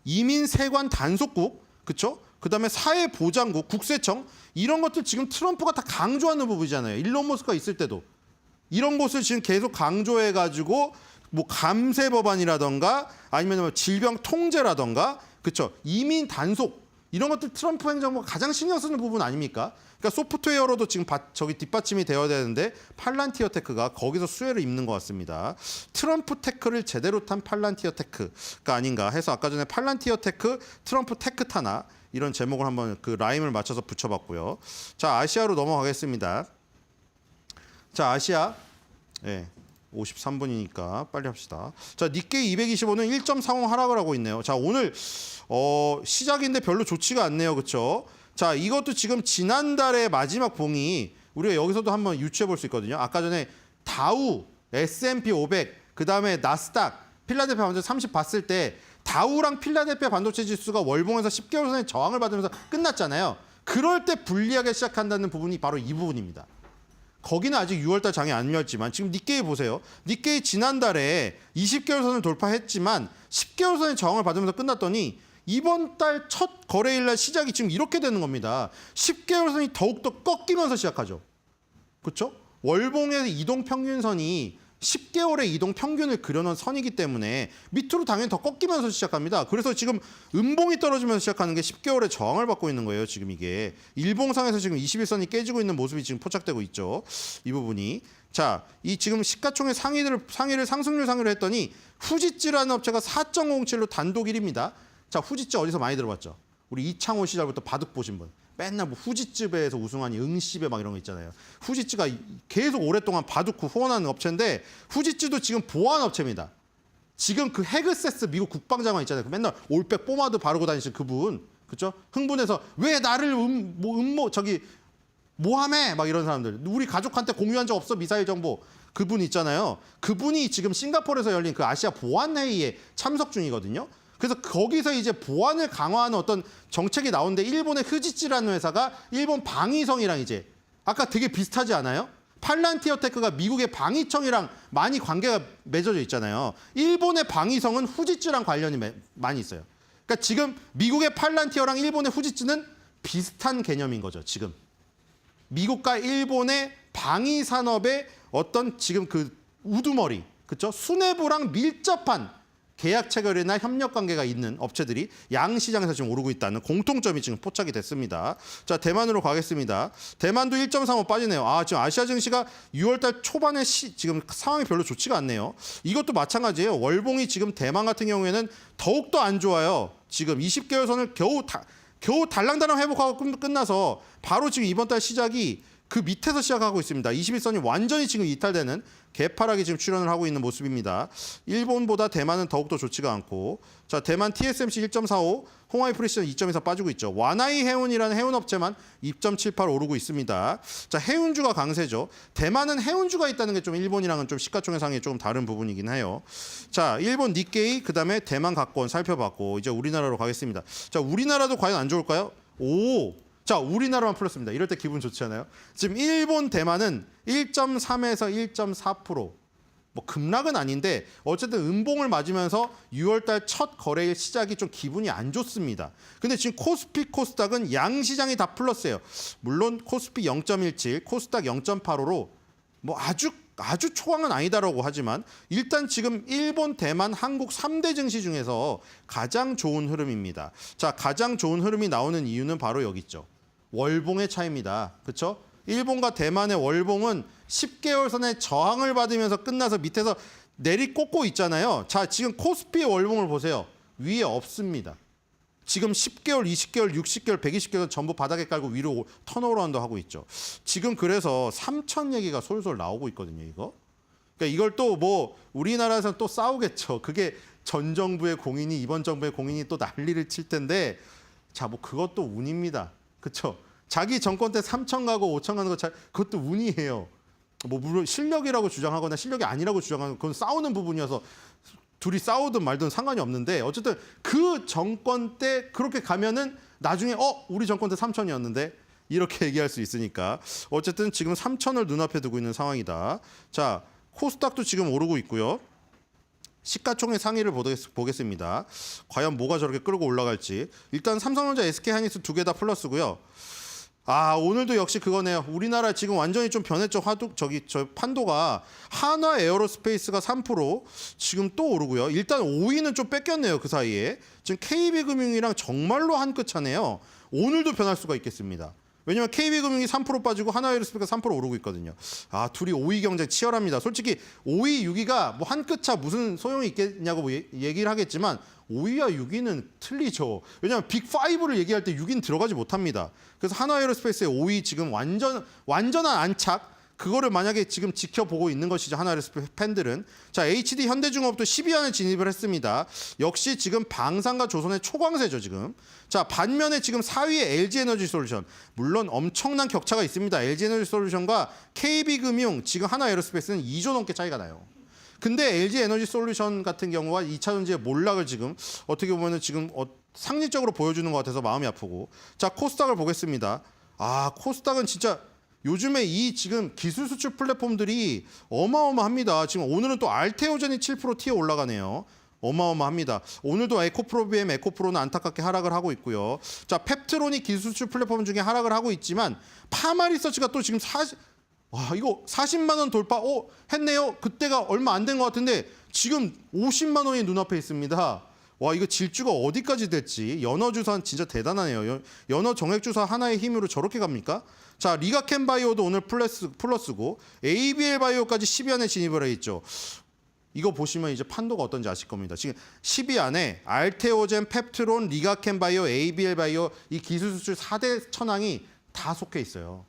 F: 이민세관 단속국, 그렇죠? 그다음에 사회보장국, 국세청 이런 것들 지금 트럼프가 다 강조하는 부분이잖아요. 일론 머스크가 있을 때도. 이런 곳을 지금 계속 강조해가지고 뭐 감세 법안이라던가 아니면 뭐 질병 통제라던가, 그렇죠? 이민 단속 이런 것들 트럼프 행정부가 가장 신경 쓰는 부분 아닙니까? 그러니까 소프트웨어로도 지금 저기 뒷받침이 되어야 되는데 팔란티어 테크가 거기서 수혜를 입는 것 같습니다. 트럼프 테크를 제대로 탄 팔란티어 테크가 아닌가 해서 아까 전에 팔란티어 테크, 트럼프 테크 타나 이런 제목을 한번 그 라임을 맞춰서 붙여봤고요. 자, 아시아로 넘어가겠습니다. 자, 아시아. 네, 53분이니까 빨리 합시다. 자, 니케이 225는 1.40 하락을 하고 있네요. 자, 오늘 시작인데 별로 좋지가 않네요. 그렇죠? 자, 이것도 지금 지난달의 마지막 봉이 우리가 여기서도 한번 유추해 볼 수 있거든요. 아까 전에 다우, S&P 500, 그다음에 나스닥, 필라델피아 반도체 30 봤을 때 다우랑 필라델피아 반도체 지수가 월봉에서 10개월 선의 저항을 받으면서 끝났잖아요. 그럴 때 불리하게 시작한다는 부분이 바로 이 부분입니다. 거기는 아직 6월달 장이 안 열렸지만 지금 니케이 보세요. 니케이 지난달에 20개월 선을 돌파했지만 10개월 선의 저항을 받으면서 끝났더니 이번 달 첫 거래일 날 시작이 지금 이렇게 되는 겁니다. 10개월 선이 더욱더 꺾이면서 시작하죠. 그렇죠? 월봉의 이동 평균선이 10개월의 이동 평균을 그려놓은 선이기 때문에 밑으로 당연히 더 꺾이면서 시작합니다. 그래서 지금 음봉이 떨어지면서 시작하는 게 10개월의 저항을 받고 있는 거예요. 지금 이게 일봉상에서 지금 21선이 깨지고 있는 모습이 지금 포착되고 있죠. 이 부분이. 자, 이 지금 시가총액 상위를 상승률 상위로 했더니 후지츠라는 업체가 4.507로 단독 1위입니다. 자, 후지츠 어디서 많이 들어봤죠? 우리 이창호 시절부터 바둑 보신 분. 맨날 뭐 후지츠배에서 우승하니 응시배 막 이런 거 있잖아요. 후지츠가 계속 오랫동안 바둑 후원하는 업체인데 후지츠도 지금 보안 업체입니다. 지금 그 헤그세스 미국 국방장관 있잖아요. 그 맨날 올백 포마드 바르고 다니시는 그분. 그렇죠? 흥분해서 왜 나를 모함해 막 이런 사람들. 우리 가족한테 공유한 적 없어 미사일 정보. 그분 있잖아요. 그분이 지금 싱가포르에서 열린 그 아시아 보안 회의에 참석 중이거든요. 그래서 거기서 이제 보안을 강화하는 어떤 정책이 나오는데 일본의 흐지치라는 회사가 일본 방위성이랑 이제 아까 되게 비슷하지 않아요? 팔란티어테크가 미국의 방위청이랑 많이 관계가 맺어져 있잖아요. 일본의 방위성은 후지츠랑 관련이 많이 있어요. 그러니까 지금 미국의 팔란티어랑 일본의 후지츠는 비슷한 개념인 거죠. 지금 미국과 일본의 방위 산업의 어떤 지금 그 우두머리, 그렇죠? 수뇌부랑 밀접한 계약 체결이나 협력 관계가 있는 업체들이 양 시장에서 지금 오르고 있다는 공통점이 지금 포착이 됐습니다. 자, 대만으로 가겠습니다. 대만도 1.35 빠지네요. 아, 지금 아시아 증시가 6월달 초반에 지금 상황이 별로 좋지가 않네요. 이것도 마찬가지예요. 월봉이 지금 대만 같은 경우에는 더욱더 안 좋아요. 지금 20개월 선을 겨우 달랑달랑 회복하고 끝나서 바로 지금 이번 달 시작이 그 밑에서 시작하고 있습니다. 21선이 완전히 지금 이탈되는 개파락이 지금 출현을 하고 있는 모습입니다. 일본보다 대만은 더욱더 좋지가 않고, 자, 대만 TSMC 1.45, 홍하이 프리시전 2.24 빠지고 있죠. 와나이 해운이라는 해운업체만 2.78 오르고 있습니다. 자, 해운주가 강세죠. 대만은 해운주가 있다는 게 좀 일본이랑은 좀 시가총액상이 조금 다른 부분이긴 해요. 자, 일본 니케이, 그다음에 대만 갖고 살펴봤고, 이제 우리나라로 가겠습니다. 자, 우리나라도 과연 안 좋을까요? 자, 우리나라만 플러스입니다. 이럴 때 기분 좋지 않아요? 지금 일본, 대만은 1.3에서 1.4%. 뭐 급락은 아닌데 어쨌든 음봉을 맞으면서 6월달 첫 거래일 시작이 좀 기분이 안 좋습니다. 근데 지금 코스피, 코스닥은 양 시장이 다 플러스예요. 물론 코스피 0.17, 코스닥 0.85로 뭐 아주 초강은 아니다라고 하지만 일단 지금 일본, 대만, 한국 3대 증시 중에서 가장 좋은 흐름입니다. 자, 가장 좋은 흐름이 나오는 이유는 바로 여기 있죠. 월봉의 차이입니다. 그렇죠? 일본과 대만의 월봉은 10개월 선의 저항을 받으면서 끝나서 밑에서 내리꽂고 있잖아요. 자, 지금 코스피의 월봉을 보세요. 위에 없습니다. 지금 10개월, 20개월, 60개월, 120개월 전부 바닥에 깔고 위로 턴어라운드 하고 있죠. 지금 그래서 3천 얘기가 솔솔 나오고 있거든요, 이거. 그러니까 이걸 또 뭐 우리나라에서 또 싸우겠죠. 그게 전 정부의 공인이 이번 정부의 공인이 또 난리를 칠 텐데, 자, 뭐 그것도 운입니다. 그렇죠? 자기 정권 때 3천 가고 5천 가는 거 그것도 운이에요. 뭐 물론 실력이라고 주장하거나 실력이 아니라고 주장하는 그건 싸우는 부분이어서 둘이 싸우든 말든 상관이 없는데 어쨌든 그 정권 때 그렇게 가면은 나중에 우리 정권 때 3천이었는데 이렇게 얘기할 수 있으니까 어쨌든 지금 3천을 눈앞에 두고 있는 상황이다. 자, 코스닥도 지금 오르고 있고요. 시가총액 상위를 보겠습니다. 과연 뭐가 저렇게 끌고 올라갈지. 일단 삼성전자, SK하이닉스 두 개 다 플러스고요. 아, 오늘도 역시 그거네요. 우리나라 지금 완전히 좀 변했죠. 저 판도가 한화 에어로스페이스가 3% 지금 또 오르고요. 일단 5위는 좀 뺏겼네요. 그 사이에. 지금 KB금융이랑 정말로 한 끗 차네요. 오늘도 변할 수가 있겠습니다. 왜냐면 KB금융이 3% 빠지고 하나에어로스페이스가 3% 오르고 있거든요. 아, 둘이 5위 경쟁 치열합니다. 솔직히 5위, 6위가 뭐 한 끗 차 무슨 소용이 있겠냐고 뭐 얘기를 하겠지만 5위와 6위는 틀리죠. 왜냐하면 빅5를 얘기할 때 6위는 들어가지 못합니다. 그래서 하나에어로스페이스의 5위 지금 완전한 안착, 그거를 만약에 지금 지켜보고 있는 것이죠. 하나에어로스페이스 팬들은. 자, HD 현대중업도 10위 안에 진입을 했습니다. 역시 지금 방산과 조선의 초광세죠, 지금. 자, 반면에 지금 4위의 LG에너지솔루션. 물론 엄청난 격차가 있습니다. LG에너지솔루션과 KB금융, 지금 하나에어로스페이스는 2조 넘게 차이가 나요. 근데 LG에너지솔루션 같은 경우와 2차전지의 몰락을 지금 어떻게 보면은 지금 상징적으로 보여주는 것 같아서 마음이 아프고. 자, 코스닥을 보겠습니다. 아, 코스닥은 진짜 요즘에 이 지금 기술 수출 플랫폼들이 어마어마합니다. 지금 오늘은 또 알테오젠이 7% 튀어 올라가네요. 어마어마합니다. 오늘도 에코프로비엠, 에코프로는 안타깝게 하락을 하고 있고요. 자, 펩트론이 기술 수출 플랫폼 중에 하락을 하고 있지만 파마리서치가 또 지금 이거 40만 원 돌파 했네요. 그때가 얼마 안 된 것 같은데 지금 50만 원이 눈앞에 있습니다. 와, 이거 질주가 어디까지 될지. 연어주사는 진짜 대단하네요. 연어 정액주사 하나의 힘으로 저렇게 갑니까? 자, 리가켄 바이오도 오늘 플러스고 ABL 바이오까지 10위 안에 진입을 해 있죠. 이거 보시면 이제 판도가 어떤지 아실 겁니다. 지금 10위 안에 알테오젠, 펩트론, 리가켄 바이오, ABL 바이오 이 기술 수출 4대 천왕이 다 속해 있어요.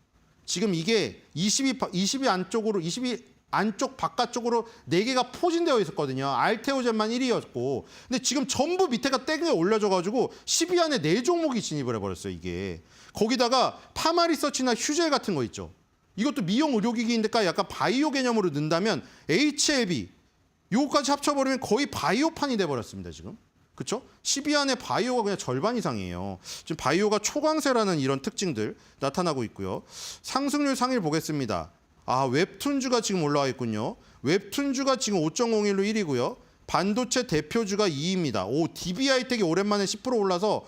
F: 지금 이게 20위 안쪽으로 20위 안쪽 바깥쪽으로 4개가 포진되어 있었거든요. 알테오젠만 1위였고. 근데 지금 전부 밑에가 땡겨 올려져 가지고 10위 안에 4종목이 진입을 해버렸어요. 이게. 거기다가 파마리서치나 휴젤 같은 거 있죠. 이것도 미용 의료기기인데까 약간 바이오 개념으로 넣는다면 HLB 요거까지 합쳐버리면 거의 바이오판이 돼버렸습니다. 지금. 그렇죠? 10위 안에 바이오가 그냥 절반 이상이에요. 지금 바이오가 초강세라는 이런 특징들 나타나고 있고요. 상승률 상위를 보겠습니다. 웹툰주가 지금 올라와 있군요. 웹툰주가 지금 5.01로 1위고요. 반도체 대표주가 2위입니다. DB하이텍이 오랜만에 10% 올라서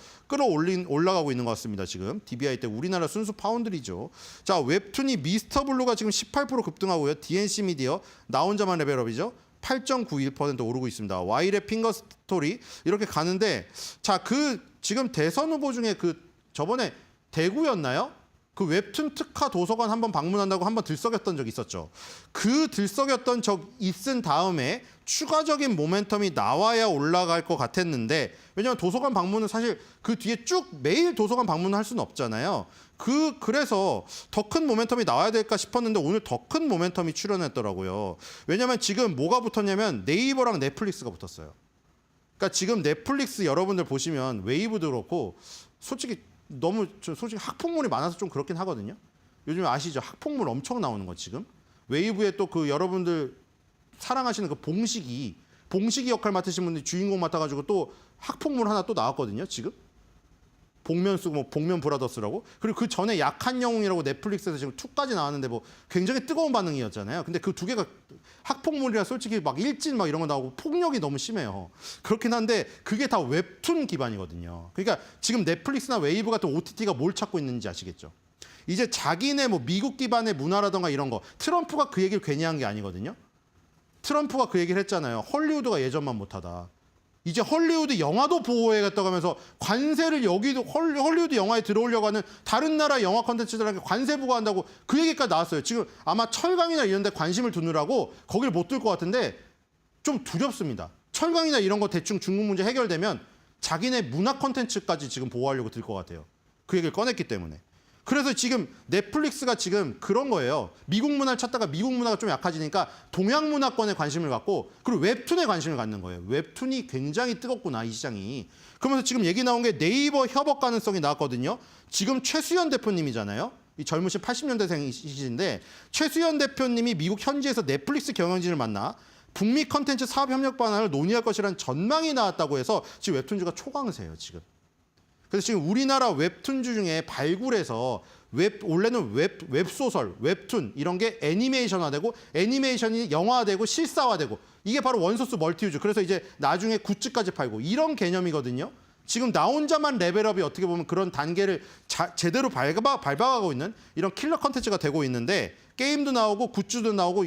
F: 올라가고 있는 것 같습니다. 지금 DB하이텍 우리나라 순수 파운드리죠. 자, 웹툰이 미스터블루가 지금 18% 급등하고요. DNC 미디어 나 혼자만 레벨업이죠. 8.91% 오르고 있습니다. 와일의 핑거 스토리 이렇게 가는데 자, 지금 대선 후보 중에 저번에 대구였나요? 그 웹툰 특화 도서관 한번 방문한다고 한번 들썩였던 적 있었죠. 그 들썩였던 적 있은 다음에 추가적인 모멘텀이 나와야 올라갈 것 같았는데 왜냐하면 도서관 방문은 사실 그 뒤에 쭉 매일 도서관 방문을 할 수는 없잖아요. 그래서 더 큰 모멘텀이 나와야 될까 싶었는데 오늘 더 큰 모멘텀이 출현했더라고요. 왜냐하면 지금 뭐가 붙었냐면 네이버랑 넷플릭스가 붙었어요. 그러니까 지금 넷플릭스 여러분들 보시면 웨이브도 그렇고 솔직히 학폭물이 많아서 좀 그렇긴 하거든요. 요즘에 아시죠? 학폭물 엄청 나오는 거 지금. 웨이브에 또 여러분들 사랑하시는 봉식이 역할 맡으신 분들이 주인공 맡아가지고 또 학폭물 하나 또 나왔거든요. 지금. 복면 쓰고 복면 브라더스라고. 그리고 그 전에 약한 영웅이라고 넷플릭스에서 지금 2까지 나왔는데 굉장히 뜨거운 반응이었잖아요. 근데 그 2개가 학폭물이라 솔직히 일진 이런 거 나오고 폭력이 너무 심해요. 그렇긴 한데 그게 다 웹툰 기반이거든요. 그러니까 지금 넷플릭스나 웨이브 같은 OTT가 뭘 찾고 있는지 아시겠죠? 이제 자기네 미국 기반의 문화라던가 이런 거 트럼프가 그 얘기를 괜히 한 게 아니거든요. 트럼프가 그 얘기를 했잖아요. 헐리우드가 예전만 못하다. 이제 헐리우드 영화도 보호해야겠다고 하면서 관세를 여기도 헐리우드 영화에 들어오려고 하는 다른 나라 영화 콘텐츠들한테 관세 부과한다고 그 얘기까지 나왔어요. 지금 아마 철강이나 이런 데 관심을 두느라고 거길 못 들 것 같은데 좀 두렵습니다. 철강이나 이런 거 대충 중국 문제 해결되면 자기네 문화 콘텐츠까지 지금 보호하려고 들 것 같아요. 그 얘기를 꺼냈기 때문에. 그래서 지금 넷플릭스가 지금 그런 거예요. 미국 문화를 찾다가 미국 문화가 좀 약해지니까 동양 문화권에 관심을 갖고 그리고 웹툰에 관심을 갖는 거예요. 웹툰이 굉장히 뜨겁구나, 이 시장이. 그러면서 지금 얘기 나온 게 네이버 협업 가능성이 나왔거든요. 지금 최수연 대표님이잖아요. 이 젊으신 80년대생이신데 최수연 대표님이 미국 현지에서 넷플릭스 경영진을 만나 북미 컨텐츠 사업 협력 방안을 논의할 것이라는 전망이 나왔다고 해서 지금 웹툰주가 초강세예요, 지금. 그래서 지금 우리나라 웹툰주 중에 발굴해서 원래는 웹소설, 웹툰 이런 게 애니메이션화되고 애니메이션이 영화화되고 실사화되고 이게 바로 원소스 멀티유즈. 그래서 이제 나중에 굿즈까지 팔고 이런 개념이거든요. 지금 나 혼자만 레벨업이 어떻게 보면 그런 단계를 제대로 밟아가고 있는 이런 킬러 컨텐츠가 되고 있는데 게임도 나오고 굿즈도 나오고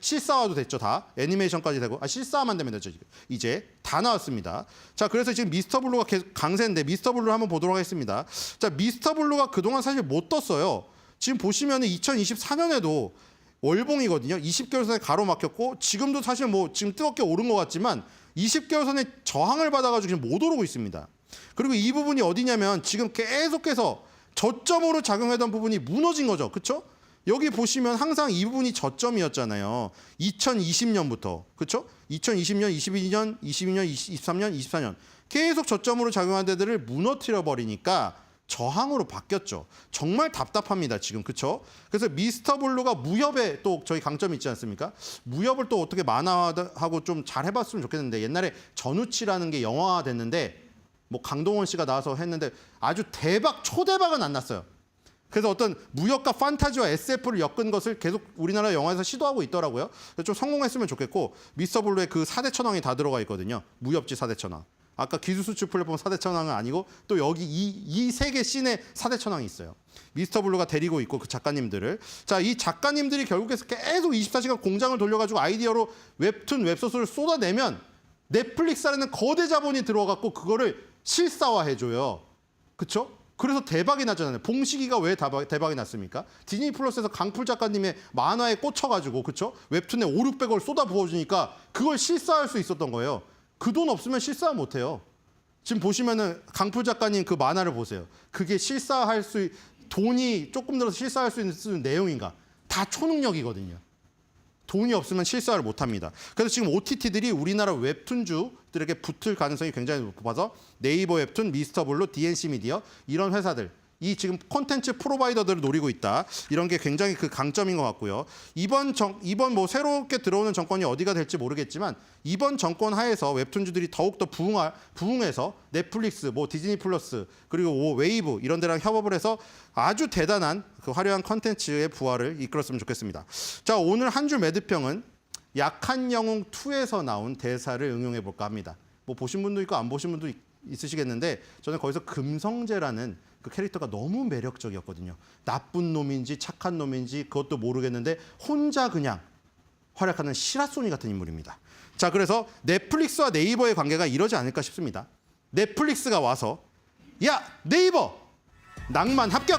F: 실사화도 됐죠. 다 애니메이션까지 되고 실사화만 되면 되죠. 이제 다 나왔습니다. 자, 그래서 지금 미스터블루가 계속 강세인데 미스터블루 한번 보도록 하겠습니다. 자, 미스터블루가 그동안 사실 못 떴어요. 지금 보시면 2024년에도 월봉이거든요. 20개월선에 가로막혔고 지금도 사실 지금 뜨겁게 오른 것 같지만 20개월선에 저항을 받아가지고 지금 못 오르고 있습니다. 그리고 이 부분이 어디냐면 지금 계속해서 저점으로 작용하던 부분이 무너진 거죠. 그렇죠? 여기 보시면 항상 이 부분이 저점이었잖아요. 2020년부터. 그렇죠? 2020년, 22년, 22년, 23년, 24년. 계속 저점으로 작용한 데들을 무너뜨려 버리니까 저항으로 바뀌었죠. 정말 답답합니다, 지금. 그렇죠? 그래서 미스터블루가 무협에 또 저희 강점이 있지 않습니까? 무협을 또 어떻게 만화하고 좀 잘 해봤으면 좋겠는데 옛날에 전우치라는 게 영화화 됐는데 강동원 씨가 나와서 했는데 아주 초대박은 안 났어요. 그래서 어떤 무역과 판타지와 SF를 엮은 것을 계속 우리나라 영화에서 시도하고 있더라고요. 그래서 좀 성공했으면 좋겠고 미스터 블루에 그 4대 천왕이 다 들어가 있거든요. 무협지 4대 천왕. 아까 기술수출 플랫폼 4대 천왕은 아니고 또 여기 이 세 개 씬에 4대 천왕이 있어요. 미스터 블루가 데리고 있고 그 작가님들을. 자, 이 작가님들이 결국에서 계속 24시간 공장을 돌려가지고 아이디어로 웹툰, 웹소설을 쏟아내면 넷플릭스라는 거대 자본이 들어갔고 그거를 실사화해줘요. 그쵸? 그래서 대박이 나잖아요. 봉식이가 왜 대박이 났습니까? 디즈니 플러스에서 강풀 작가님의 만화에 꽂혀가지고 그쵸? 웹툰에 500~600억을 쏟아 부어주니까 그걸 실사할 수 있었던 거예요. 그 돈 없으면 실사 못해요. 지금 보시면은 강풀 작가님 그 만화를 보세요. 그게 돈이 조금 들어서 실사할 수 있는 내용인가? 다 초능력이거든요. 돈이 없으면 실사를 못합니다. 그래서 지금 OTT들이 우리나라 웹툰주들에게 붙을 가능성이 굉장히 높아서 네이버 웹툰, 미스터 블루, DNC 미디어 이런 회사들 이 지금 콘텐츠 프로바이더들을 노리고 있다. 이런 게 굉장히 그 강점인 것 같고요. 이번 뭐 새롭게 들어오는 정권이 어디가 될지 모르겠지만 이번 정권 하에서 웹툰주들이 더욱더 부흥해서 넷플릭스, 뭐 디즈니 플러스 그리고 웨이브 이런 데랑 협업을 해서 아주 대단한 그 화려한 콘텐츠의 부활을 이끌었으면 좋겠습니다. 자, 오늘 한 줄 매드평은 약한 영웅 2에서 나온 대사를 응용해 볼까 합니다. 뭐 보신 분도 있고 안 보신 분도 있으시겠는데 저는 거기서 금성재라는 그 캐릭터가 너무 매력적이었거든요. 나쁜 놈인지 착한 놈인지 그것도 모르겠는데 혼자 그냥 활약하는 시라소니 같은 인물입니다. 자, 그래서 넷플릭스와 네이버의 관계가 이러지 않을까 싶습니다. 넷플릭스가 와서 야, 네이버! 낭만 합격!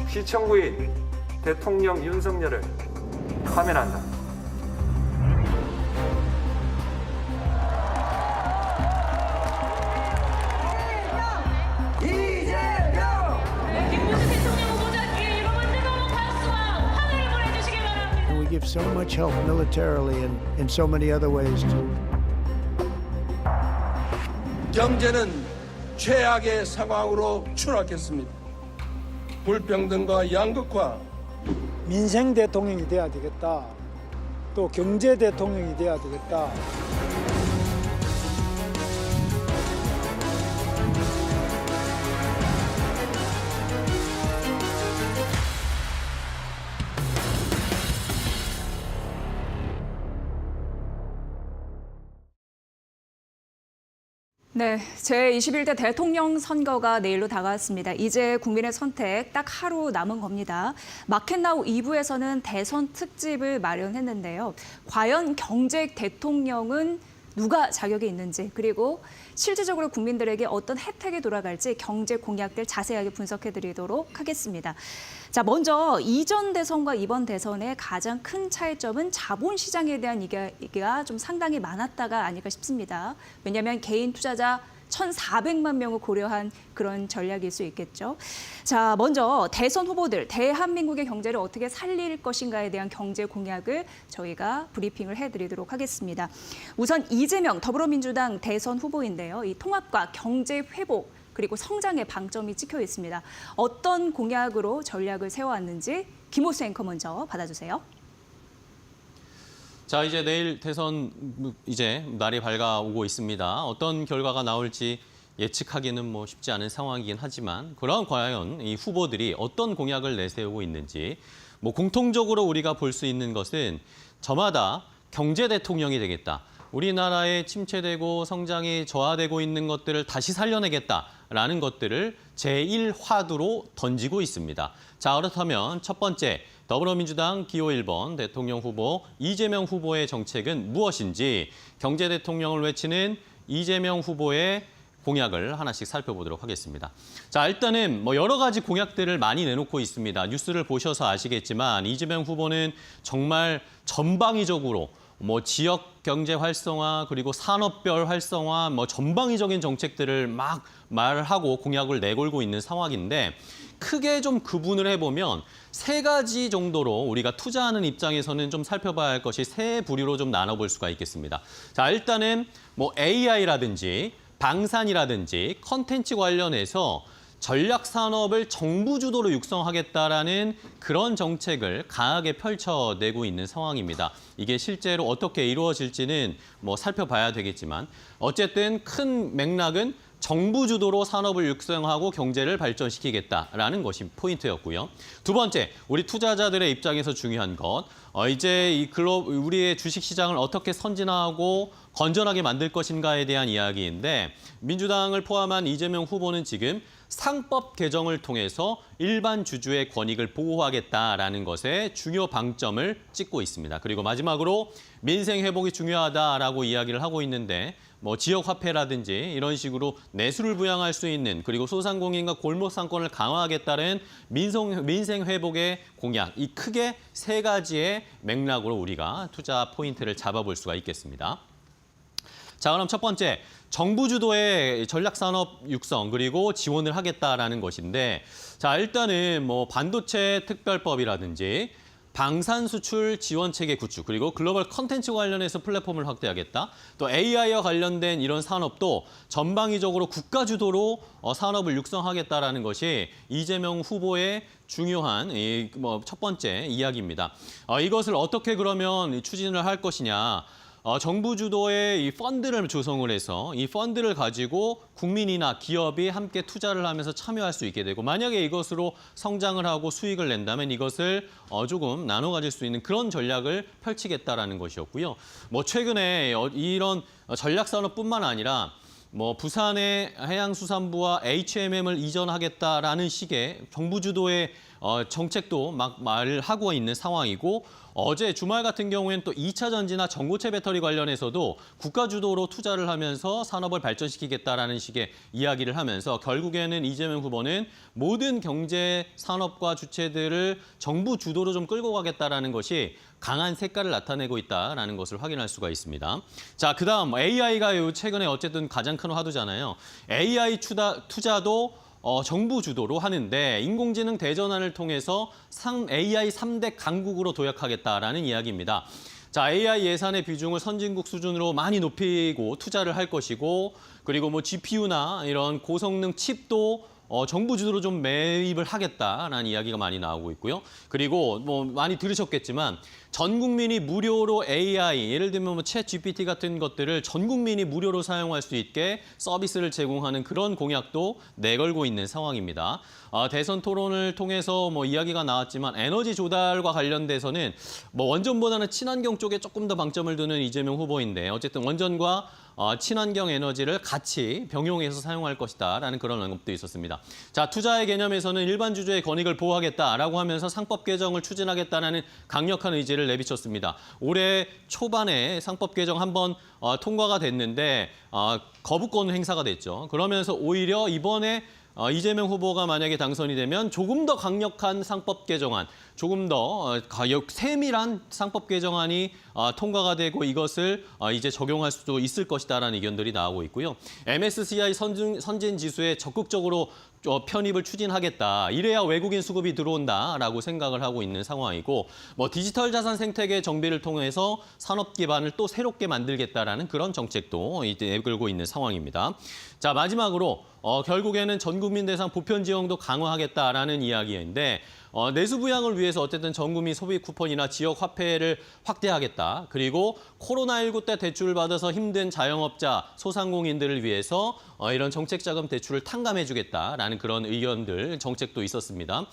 G: 시청구인 대통령 윤석열을 파면한다.
H: 김문수 대통령 후보자께 이름을 뜨거운 박수와 환호를 보내주시기 바랍니다.
I: And we give so much help militarily and in so many other ways.
J: 경제는 최악의 상황으로 추락했습니다. 불평등과 양극화,
I: 민생 대통령이 돼야 되겠다. 또 경제 대통령이 돼야 되겠다.
B: 네, 제21대 대통령 선거가 내일로 다가왔습니다. 이제 국민의 선택 딱 하루 남은 겁니다. 마켓나우 2부에서는 대선 특집을 마련했는데요. 과연 경제 대통령은 누가 자격이 있는지, 그리고 실질적으로 국민들에게 어떤 혜택이 돌아갈지 경제 공약들 자세하게 분석해드리도록 하겠습니다. 자, 먼저 이전 대선과 이번 대선의 가장 큰 차이점은 자본시장에 대한 이야기가 좀 상당히 많았다가 아닐까 싶습니다. 왜냐하면 개인 투자자 1,400만 명을 고려한 그런 전략일 수 있겠죠. 자, 먼저 대선 후보들, 대한민국의 경제를 어떻게 살릴 것인가에 대한 경제 공약을 저희가 브리핑을 해드리도록 하겠습니다. 우선 이재명 더불어민주당 대선 후보인데요. 이 통합과 경제 회복, 그리고 성장의 방점이 찍혀 있습니다. 어떤 공약으로 전략을 세워왔는지 김호수 앵커 먼저 받아주세요.
A: 자, 이제 내일 대선 이제 날이 밝아오고 있습니다. 어떤 결과가 나올지 예측하기는 뭐 쉽지 않은 상황이긴 하지만 그럼 과연 이 후보들이 어떤 공약을 내세우고 있는지 뭐 공통적으로 우리가 볼 수 있는 것은 저마다 경제 대통령이 되겠다. 우리나라의 침체되고 성장이 저하되고 있는 것들을 다시 살려내겠다라는 것들을 제1화두로 던지고 있습니다. 자, 그렇다면 첫 번째 더불어민주당 기호 1번 대통령 후보 이재명 후보의 정책은 무엇인지 경제 대통령을 외치는 이재명 후보의 공약을 하나씩 살펴보도록 하겠습니다. 자, 일단은 뭐 여러 가지 공약들을 많이 내놓고 있습니다. 뉴스를 보셔서 아시겠지만 이재명 후보는 정말 전방위적으로 뭐 지역 경제 활성화 그리고 산업별 활성화 뭐 전방위적인 정책들을 막 말하고 공약을 내걸고 있는 상황인데 크게 좀 구분을 해보면 세 가지 정도로 우리가 투자하는 입장에서는 좀 살펴봐야 할 것이 세 부류로 좀 나눠볼 수가 있겠습니다. 자, 일단은 뭐 AI라든지 방산이라든지 컨텐츠 관련해서 전략 산업을 정부 주도로 육성하겠다라는 그런 정책을 강하게 펼쳐내고 있는 상황입니다. 이게 실제로 어떻게 이루어질지는 뭐 살펴봐야 되겠지만 어쨌든 큰 맥락은 정부 주도로 산업을 육성하고 경제를 발전시키겠다라는 것이 포인트였고요. 두 번째, 우리 투자자들의 입장에서 중요한 것, 이제 우리의 주식시장을 어떻게 선진화하고 건전하게 만들 것인가에 대한 이야기인데 민주당을 포함한 이재명 후보는 지금 상법 개정을 통해서 일반 주주의 권익을 보호하겠다라는 것에 중요 방점을 찍고 있습니다. 그리고 마지막으로 민생 회복이 중요하다라고 이야기를 하고 있는데 뭐 지역 화폐라든지 이런 식으로 내수를 부양할 수 있는 그리고 소상공인과 골목 상권을 강화하겠다는 민생 회복의 공약, 이 크게 세 가지의 맥락으로 우리가 투자 포인트를 잡아볼 수가 있겠습니다. 자, 그럼 첫 번째, 정부 주도의 전략산업 육성 그리고 지원을 하겠다라는 것인데, 자, 일단은 뭐 반도체 특별법이라든지 방산 수출 지원 체계 구축, 그리고 글로벌 컨텐츠 관련해서 플랫폼을 확대하겠다. 또 AI와 관련된 이런 산업도 전방위적으로 국가 주도로 산업을 육성하겠다라는 것이 이재명 후보의 중요한 첫 번째 이야기입니다. 이것을 어떻게 그러면 추진을 할 것이냐? 정부 주도의 이 펀드를 조성을 해서 이 펀드를 가지고 국민이나 기업이 함께 투자를 하면서 참여할 수 있게 되고 만약에 이것으로 성장을 하고 수익을 낸다면 이것을 조금 나눠 가질 수 있는 그런 전략을 펼치겠다라는 것이었고요. 뭐 최근에 이런 전략 산업뿐만 아니라 뭐 부산의 해양수산부와 HMM을 이전하겠다라는 식의 정부 주도의 정책도 막 말을 하고 있는 상황이고 어제 주말 같은 경우에는 또 2차 전지나 전고체 배터리 관련해서도 국가 주도로 투자를 하면서 산업을 발전시키겠다라는 식의 이야기를 하면서 결국에는 이재명 후보는 모든 경제 산업과 주체들을 정부 주도로 좀 끌고 가겠다라는 것이 강한 색깔을 나타내고 있다라는 것을 확인할 수가 있습니다. 자, 그다음 AI가 최근에 어쨌든 가장 큰 화두잖아요. AI 투자도 정부 주도로 하는데 인공지능 대전환을 통해서 AI 3대 강국으로 도약하겠다라는 이야기입니다. 자, AI 예산의 비중을 선진국 수준으로 많이 높이고 투자를 할 것이고 그리고 뭐 GPU나 이런 고성능 칩도 정부 주도로 좀 매입을 하겠다라는 이야기가 많이 나오고 있고요. 그리고 뭐 많이 들으셨겠지만 전 국민이 무료로 AI, 예를 들면 뭐 챗 GPT 같은 것들을 전 국민이 무료로 사용할 수 있게 서비스를 제공하는 그런 공약도 내걸고 있는 상황입니다. 대선 토론을 통해서 뭐 이야기가 나왔지만 에너지 조달과 관련돼서는 뭐 원전보다는 친환경 쪽에 조금 더 방점을 두는 이재명 후보인데 어쨌든 원전과 친환경 에너지를 같이 병용해서 사용할 것이다라는 그런 언급도 있었습니다. 자, 투자의 개념에서는 일반 주주의 권익을 보호하겠다라고 하면서 상법 개정을 추진하겠다라는 강력한 의지를 내비쳤습니다. 올해 초반에 상법 개정 한번 통과가 됐는데 거부권 행사가 됐죠. 그러면서 오히려 이번에 이재명 후보가 만약에 당선이 되면 조금 더 강력한 상법 개정안, 조금 더 세밀한 상법 개정안이 통과가 되고 이것을 이제 적용할 수도 있을 것이다라는 의견들이 나오고 있고요. MSCI 선진 지수에 적극적으로 편입을 추진하겠다. 이래야 외국인 수급이 들어온다라고 생각을 하고 있는 상황이고, 디지털 자산 생태계 정비를 통해서 산업 기반을 또 새롭게 만들겠다라는 그런 정책도 이제 내걸고 있는 상황입니다. 자, 마지막으로 결국에는 전국민 대상 보편 지원도 강화하겠다라는 이야기인데, 내수 부양을 위해서 어쨌든 전국민 소비 쿠폰이나 지역 화폐를 확대하겠다. 그리고 코로나19 때 대출을 받아서 힘든 자영업자, 소상공인들을 위해서 이런 정책자금 대출을 탕감해주겠다라는 그런 의견들, 정책도 있었습니다.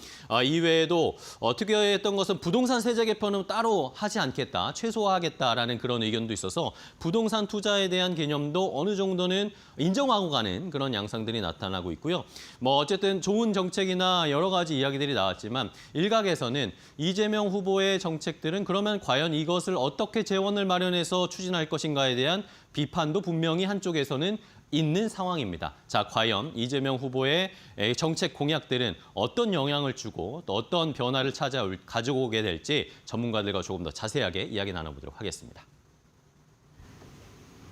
A: 이외에도 특이했던 것은 부동산 세제 개편은 따로 하지 않겠다, 최소화하겠다라는 그런 의견도 있어서 부동산 투자에 대한 개념도 어느 정도는 인정하고 가는 그런 양상들이 나타나고 있고요. 어쨌든 좋은 정책이나 여러 가지 이야기들이 나왔지만 일각에서는 이재명 후보의 정책들은 그러면 과연 이것을 어떻게 재원을 마련해서 추진할 것인가에 대한 비판도 분명히 한쪽에서는 있는 상황입니다. 자, 과연 이재명 후보의 정책 공약들은 어떤 영향을 주고 또 어떤 변화를 가지고 오게 될지 전문가들과 조금 더 자세하게 이야기 나눠보도록 하겠습니다.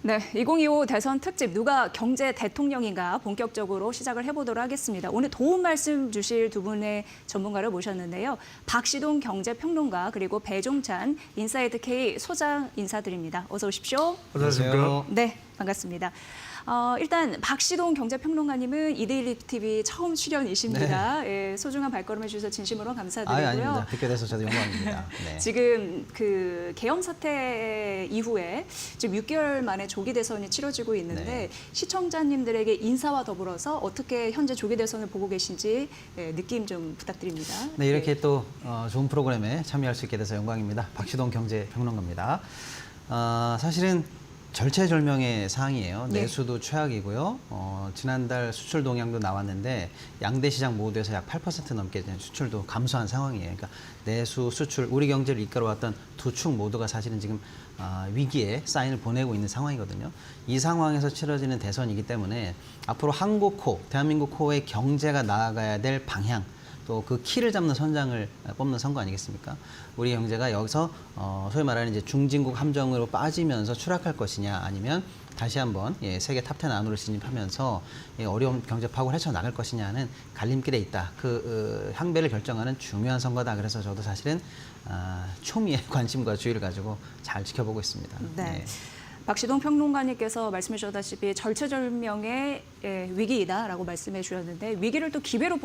B: 네, 2025 대선 특집 누가 경제 대통령인가 본격적으로 시작을 해보도록 하겠습니다. 오늘 도움 말씀 주실 두 분의 전문가를 모셨는데요. 박시동 경제평론가 그리고 배종찬 인사이드 K 소장 인사드립니다. 어서 오십시오.
K: 안녕하세요.
B: 네, 반갑습니다. 일단 박시동 경제평론가님은 이데일리 TV 처음 출연이십니다.
K: 네.
B: 예, 소중한 발걸음 해주셔서 진심으로 감사드리고요.
K: 아닙니다. 뵙게 돼서 저도 영광입니다. 네.
B: 지금 그 계엄 사태 이후에 지금 6개월 만에 조기 대선이 치러지고 있는데
K: 네.
B: 시청자님들에게 인사와 더불어서 어떻게 현재 조기 대선을 보고 계신지 느낌 좀 부탁드립니다.
K: 네, 이렇게 또 좋은 프로그램에 참여할 수 있게 돼서 영광입니다. 박시동 경제평론가입니다. 사실은 절체절명의 사항이에요.
B: 네.
K: 내수도 최악이고요. 지난달 수출 동향도 나왔는데 양대 시장 모두에서 약 8% 넘게 수출도 감소한 상황이에요. 그러니까 내수, 수출, 우리 경제를 이끌어왔던 두 축 모두가 사실은 지금 위기에 사인을 보내고 있는 상황이거든요. 이 상황에서 치러지는 대선이기 때문에 앞으로 한국호, 대한민국호의 경제가 나아가야 될 방향, 또 그 키를 잡는 선장을 뽑는 선거 아니겠습니까? 우리 경제가 여기서 소위 말하는 이제 중진국 함정으로 빠지면서 추락할 것이냐, 아니면 다시 한번 세계 탑10 안으로 진입하면서 어려운 경제 파국을 헤쳐나갈 것이냐는 갈림길에 있다. 그 향배를 결정하는 중요한 선거다. 그래서 저도 사실은 초미의 관심과 주의를 가지고 잘 지켜보고 있습니다.
B: 네. 박시동 평론가님께서 말씀해 주셨다시피 절체절명의 위기이다라고 말씀해 주셨는데 위기를 또 기회로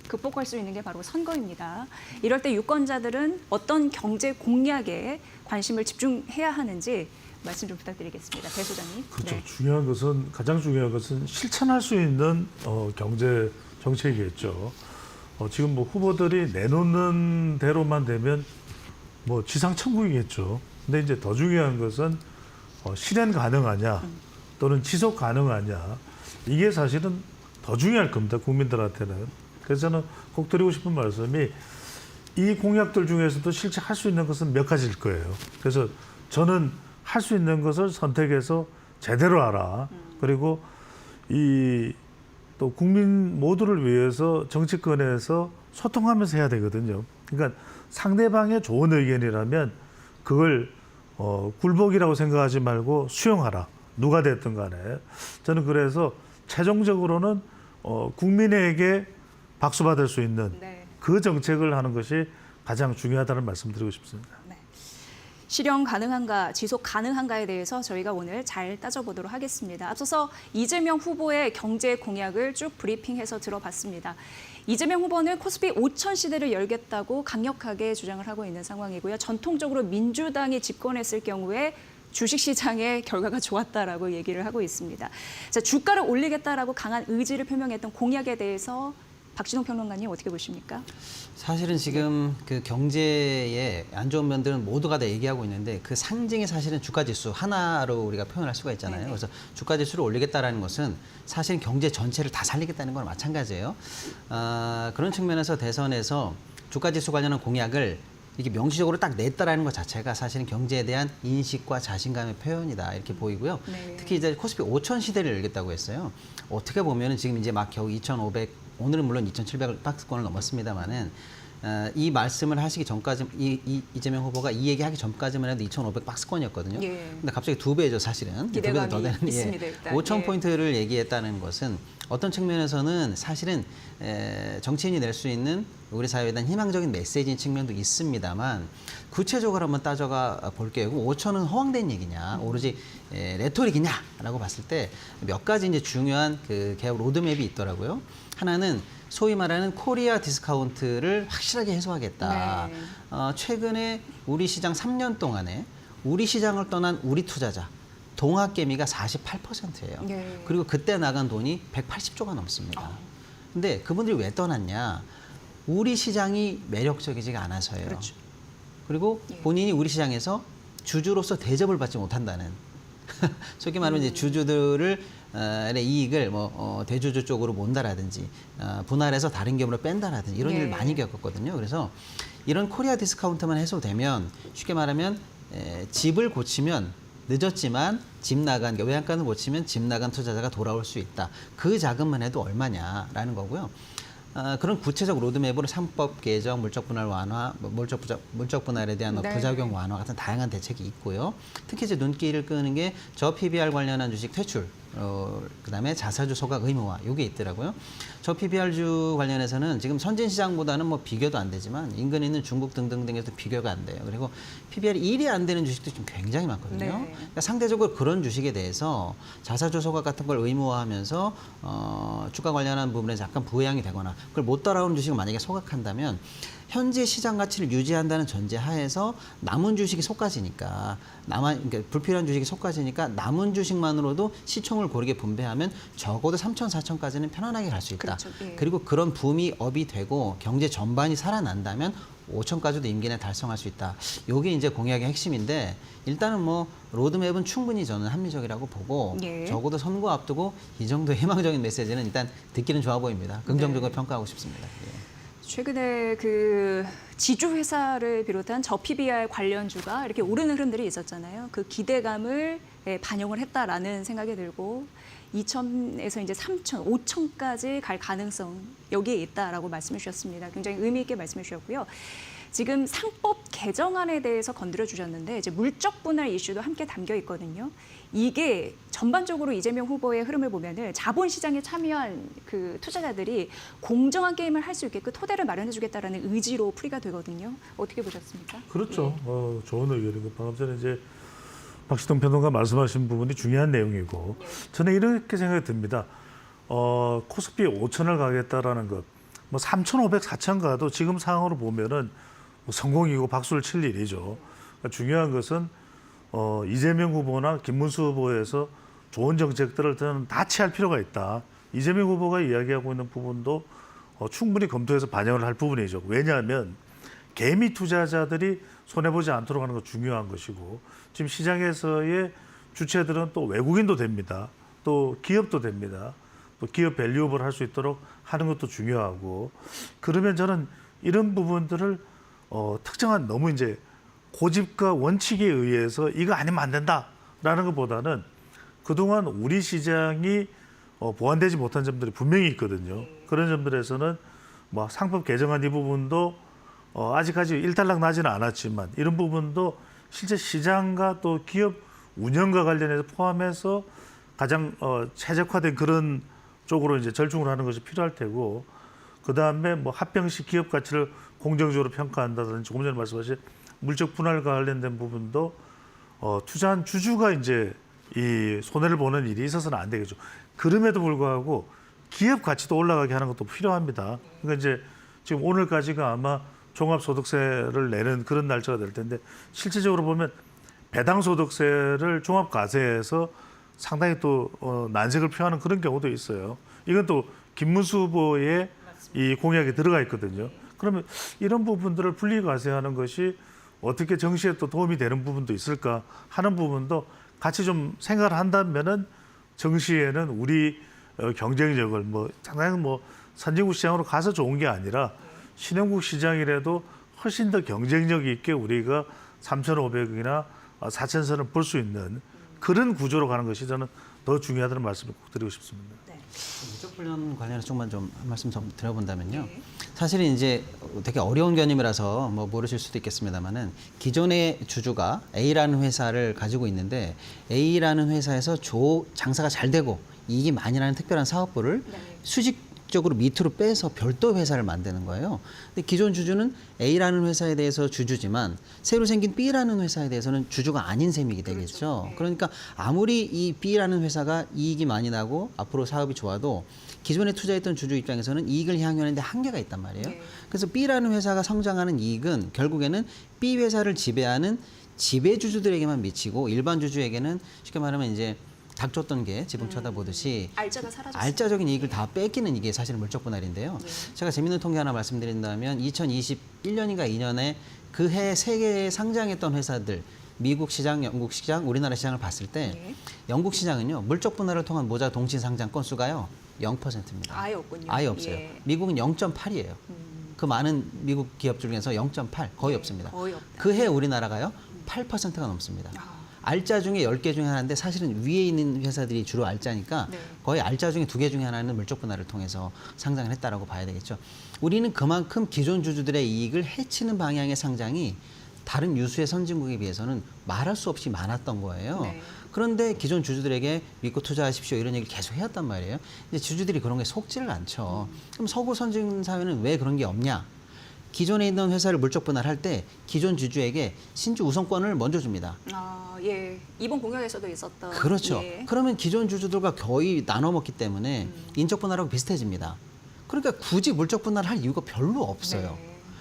B: 극복할 수 있는 게 바로 선거입니다. 이럴 때 유권자들은 어떤 경제 공약에 관심을 집중해야 하는지 말씀 좀 부탁드리겠습니다. 배 소장님.
L: 그렇죠.
B: 네.
L: 가장 중요한 것은 실천할 수 있는 경제 정책이겠죠. 지금 후보들이 내놓는 대로만 되면 지상천국이겠죠. 근데 이제 더 중요한 것은 실현 가능하냐 또는 지속 가능하냐, 이게 사실은 더 중요할 겁니다. 국민들한테는. 그래서 저는 꼭 드리고 싶은 말씀이 이 공약들 중에서도 실제 할 수 있는 것은 몇 가지일 거예요. 그래서 저는 할 수 있는 것을 선택해서 제대로 하라. 그리고 또 국민 모두를 위해서 정치권에서 소통하면서 해야 되거든요. 그러니까 상대방의 좋은 의견이라면 그걸 굴복이라고 생각하지 말고 수용하라. 누가 됐든 간에. 저는 그래서 최종적으로는 국민에게 박수받을 수 있는 그 정책을 하는 것이 가장 중요하다는 말씀드리고 싶습니다.
B: 네. 실현 가능한가, 지속 가능한가에 대해서 저희가 오늘 잘 따져보도록 하겠습니다. 앞서서 이재명 후보의 경제 공약을 쭉 브리핑해서 들어봤습니다. 이재명 후보는 코스피 5천 시대를 열겠다고 강력하게 주장을 하고 있는 상황이고요. 전통적으로 민주당이 집권했을 경우에 주식시장의 결과가 좋았다라고 얘기를 하고 있습니다. 자, 주가를 올리겠다라고 강한 의지를 표명했던 공약에 대해서 박진홍 평론가님 어떻게 보십니까?
K: 사실은 지금 그 경제의 안 좋은 면들은 모두가 다 얘기하고 있는데 그 상징이 사실은 주가지수 하나로 우리가 표현할 수가 있잖아요.
B: 네네.
K: 그래서 주가지수를 올리겠다라는 것은 사실 경제 전체를 다 살리겠다는 건 마찬가지예요. 그런 측면에서 대선에서 주가지수 관련한 공약을 이게 명시적으로 딱 냈다라는 것 자체가 사실은 경제에 대한 인식과 자신감의 표현이다 이렇게 보이고요.
B: 네.
K: 특히 이제 코스피 5천 시대를 열겠다고 했어요. 어떻게 보면은 지금 이제 막 겨우 2,500 오늘은 물론 2,700 박스권을 넘었습니다만은 이 말씀을 하시기 전까지 이재명 후보가 이 얘기하기 전까지만 해도 2,500 박스권이었거든요.
B: 예.
K: 근데 갑자기 2배죠 사실은.
B: 기대감이
K: 2배도 더 되는
B: 있습니다, 일단.
K: 5,000
B: 예.
K: 포인트를 얘기했다는 것은 어떤 측면에서는 사실은 정치인이 낼 수 있는 우리 사회에 대한 희망적인 메시지인 측면도 있습니다만 구체적으로 한번 따져가 볼게요. 5,000은 허황된 얘기냐, 오로지 레토릭이냐라고 봤을 때 몇 가지 이제 중요한 그 개혁 로드맵이 있더라고요. 하나는 소위 말하는 코리아 디스카운트를 확실하게 해소하겠다.
B: 네.
K: 최근에 우리 시장 3년 동안에 우리 시장을 떠난 우리 투자자 동학개미가 48%예요.
B: 네.
K: 그리고 그때 나간 돈이 180조가 넘습니다. 근데 그분들이 왜 떠났냐? 우리 시장이 매력적이지가 않아서예요.
B: 그렇죠.
K: 그리고
B: 예.
K: 본인이 우리 시장에서 주주로서 대접을 받지 못한다는 속히 말하면 이제 주주들을 이익을 대주주 쪽으로 몬다라든지 분할해서 다른 기업으로 뺀다라든지 이런
B: 네.
K: 일을 많이 겪었거든요. 그래서 이런 코리아 디스카운트만 해소되면 쉽게 말하면 집을 고치면 늦었지만 집 나간 외양간을 고치면 집 나간 투자자가 돌아올 수 있다. 그 자금만 해도 얼마냐라는 거고요. 그런 구체적 로드맵으로 3법 개정, 물적 분할 완화, 물적 분할에 대한
B: 네.
K: 부작용 완화 같은 다양한 대책이 있고요. 특히 이제 눈길을 끄는 게 저 PBR 관련한 주식 퇴출, 그다음에 자사주 소각 의무화 이게 있더라고요. 저 PBR주 관련해서는 지금 선진 시장보다는 뭐 비교도 안 되지만 인근에 있는 중국 등등등에서 비교가 안 돼요. 그리고 PBR이 1이 안 되는 주식도 지금 굉장히 많거든요.
B: 네.
K: 그러니까 상대적으로 그런 주식에 대해서 자사주 소각 같은 걸 의무화하면서 주가 관련한 부분에서 약간 부양이 되거나 그걸 못 따라오는 주식을 만약에 소각한다면 현재 시장 가치를 유지한다는 전제 하에서 남은 주식이 속가지니까 그러니까 불필요한 주식이 속가지니까 남은 주식만으로도 시총을 고르게 분배하면 적어도 3천, 4천까지는 편안하게 갈 수 있다.
B: 그렇죠. 예.
K: 그리고 그런 붐이 업이 되고 경제 전반이 살아난다면 5천까지도 임기 내에 달성할 수 있다. 이게 이제 공약의 핵심인데 일단은 뭐 로드맵은 충분히 저는 합리적이라고 보고
B: 예.
K: 적어도 선거 앞두고 이 정도의 희망적인 메시지는 일단 듣기는 좋아 보입니다. 긍정적으로
B: 네.
K: 평가하고 싶습니다. 예.
B: 최근에 그 지주 회사를 비롯한 저 PBR 관련주가 이렇게 오르는 흐름들이 있었잖아요. 그 기대감을 반영을 했다라는 생각이 들고 2천에서 이제 3천, 5천까지 갈 가능성 여기에 있다라고 말씀해 주셨습니다. 굉장히 의미 있게 말씀해 주셨고요. 지금 상법 개정안에 대해서 건드려 주셨는데 이제 물적 분할 이슈도 함께 담겨 있거든요. 이게 전반적으로 이재명 후보의 흐름을 보면은 자본 시장에 참여한 그 투자자들이 공정한 게임을 할 수 있게끔 토대를 마련해 주겠다라는 의지로 풀이가 되거든요. 어떻게 보셨습니까?
L: 그렇죠. 좋은 의견이고 방금 전에 이제 박시동 평론가 말씀하신 부분이 중요한 내용이고 저는 이렇게 생각이 듭니다. 코스피 5천을 가겠다라는 것, 뭐 3,500, 4천 가도 지금 상황으로 보면은 뭐 성공이고 박수를 칠 일이죠. 그러니까 중요한 것은 이재명 후보나 김문수 후보에서 좋은 정책들을 저는 다 취할 필요가 있다. 이재명 후보가 이야기하고 있는 부분도 충분히 검토해서 반영을 할 부분이죠. 왜냐하면 개미 투자자들이 손해보지 않도록 하는 거 중요한 것이고 지금 시장에서의 주체들은 또 외국인도 됩니다. 또 기업도 됩니다. 또 기업 밸류업을 할 수 있도록 하는 것도 중요하고 그러면 저는 이런 부분들을 특정한 너무 이제 고집과 원칙에 의해서 이거 아니면 안 된다라는 것보다는 그동안 우리 시장이 보완되지 못한 점들이 분명히 있거든요. 그런 점들에서는 뭐 상법 개정안 이 부분도 아직까지 일단락 나지는 않았지만 이런 부분도 실제 시장과 또 기업 운영과 관련해서 포함해서 가장 최적화된 그런 쪽으로 이제 절충을 하는 것이 필요할 테고 그 다음에 뭐 합병식 기업 가치를 공정적으로 평가한다든지 조금 전에 말씀하신 물적 분할과 관련된 부분도 투자한 주주가 이제 이 손해를 보는 일이 있어서는 안 되겠죠. 그럼에도 불구하고 기업 가치도 올라가게 하는 것도 필요합니다. 그러니까 이제 지금 오늘까지가 아마 종합소득세를 내는 그런 날짜가 될 텐데 실질적으로 보면 배당소득세를 종합과세에서 상당히 또 난색을 표하는 그런 경우도 있어요. 이건 또 김문수 후보의 이 공약에 들어가 있거든요. 그러면 이런 부분들을 분리과세하는 것이 어떻게 정시에 또 도움이 되는 부분도 있을까 하는 부분도 같이 좀 생각을 한다면은 정시에는 우리 경쟁력을 뭐 상당히 뭐 선진국 시장으로 가서 좋은 게 아니라 신흥국 시장이라도 훨씬 더 경쟁력 있게 우리가 3,500억이나 4,000선을 볼 수 있는 그런 구조로 가는 것이 저는 더 중요하다는 말씀을 꼭 드리고 싶습니다.
K: 물적 훈련 관련해서 조금만 좀 한 말씀 좀 드려본다면요. 사실은 이제 되게 어려운 개념이라서 뭐 모르실 수도 있겠습니다만은 기존의 주주가 A라는 회사를 가지고 있는데 A라는 회사에서 장사가 잘 되고 이익이 많이 나는 특별한 사업부를 수직적으로 밑으로 빼서 별도 회사를 만드는 거예요. 근데 기존 주주는 A라는 회사에 대해서 주주지만 새로 생긴 B라는 회사에 대해서는 주주가 아닌 셈이 되겠죠. 그러니까 아무리 이 B라는 회사가 이익이 많이 나고 앞으로 사업이 좋아도 기존에 투자했던 주주 입장에서는 이익을 향유하는데 한계가 있단 말이에요. 그래서 B라는 회사가 성장하는 이익은 결국에는 B 회사를 지배하는 지배주주들에게만 미치고 일반 주주에게는 쉽게 말하면 이제 닭 줬던 게 지붕 쳐다보듯이
B: 알짜가 사라졌어요.
K: 알짜적인 이익을 다 뺏기는 이게 사실은 물적 분할인데요. 제가 재밌는 통계 하나 말씀드린다면 2021년인가 2년에 그 해 세계에 상장했던 회사들 미국 시장, 영국 시장, 우리나라 시장을 봤을 때 영국 시장은요. 물적 분할을 통한 모자 동시 상장 건수가요. 0%입니다.
B: 아예 없군요.
K: 아예 없어요.
B: 예.
K: 미국은 0.8이에요. 그 많은 미국 기업 중에서 0.8 거의 없습니다.
B: 거의 없다.
K: 그 해 우리나라가요. 8%가 넘습니다. 알짜 중에 10개 중에 하나인데 사실은 위에 있는 회사들이 주로 알짜니까 거의 알짜 중에 2개 중에 하나는 물적 분할을 통해서 상장을 했다라고 봐야 되겠죠. 우리는 그만큼 기존 주주들의 이익을 해치는 방향의 상장이 다른 유수의 선진국에 비해서는 말할 수 없이 많았던 거예요. 그런데 기존 주주들에게 믿고 투자하십시오 이런 얘기를 계속 해왔단 말이에요. 근데 주주들이 그런 게 속지를 않죠. 그럼 서구 선진 사회는 왜 그런 게 없냐? 기존에 있는 회사를 물적 분할할 때 기존 주주에게 신주 우선권을 먼저 줍니다.
B: 아, 예. 이번 공약에서도 있었던.
K: 그렇죠.
B: 예.
K: 그러면 기존 주주들과 거의 나눠 먹기 때문에 인적 분할하고 비슷해집니다. 그러니까 굳이 물적 분할을 할 이유가 별로 없어요.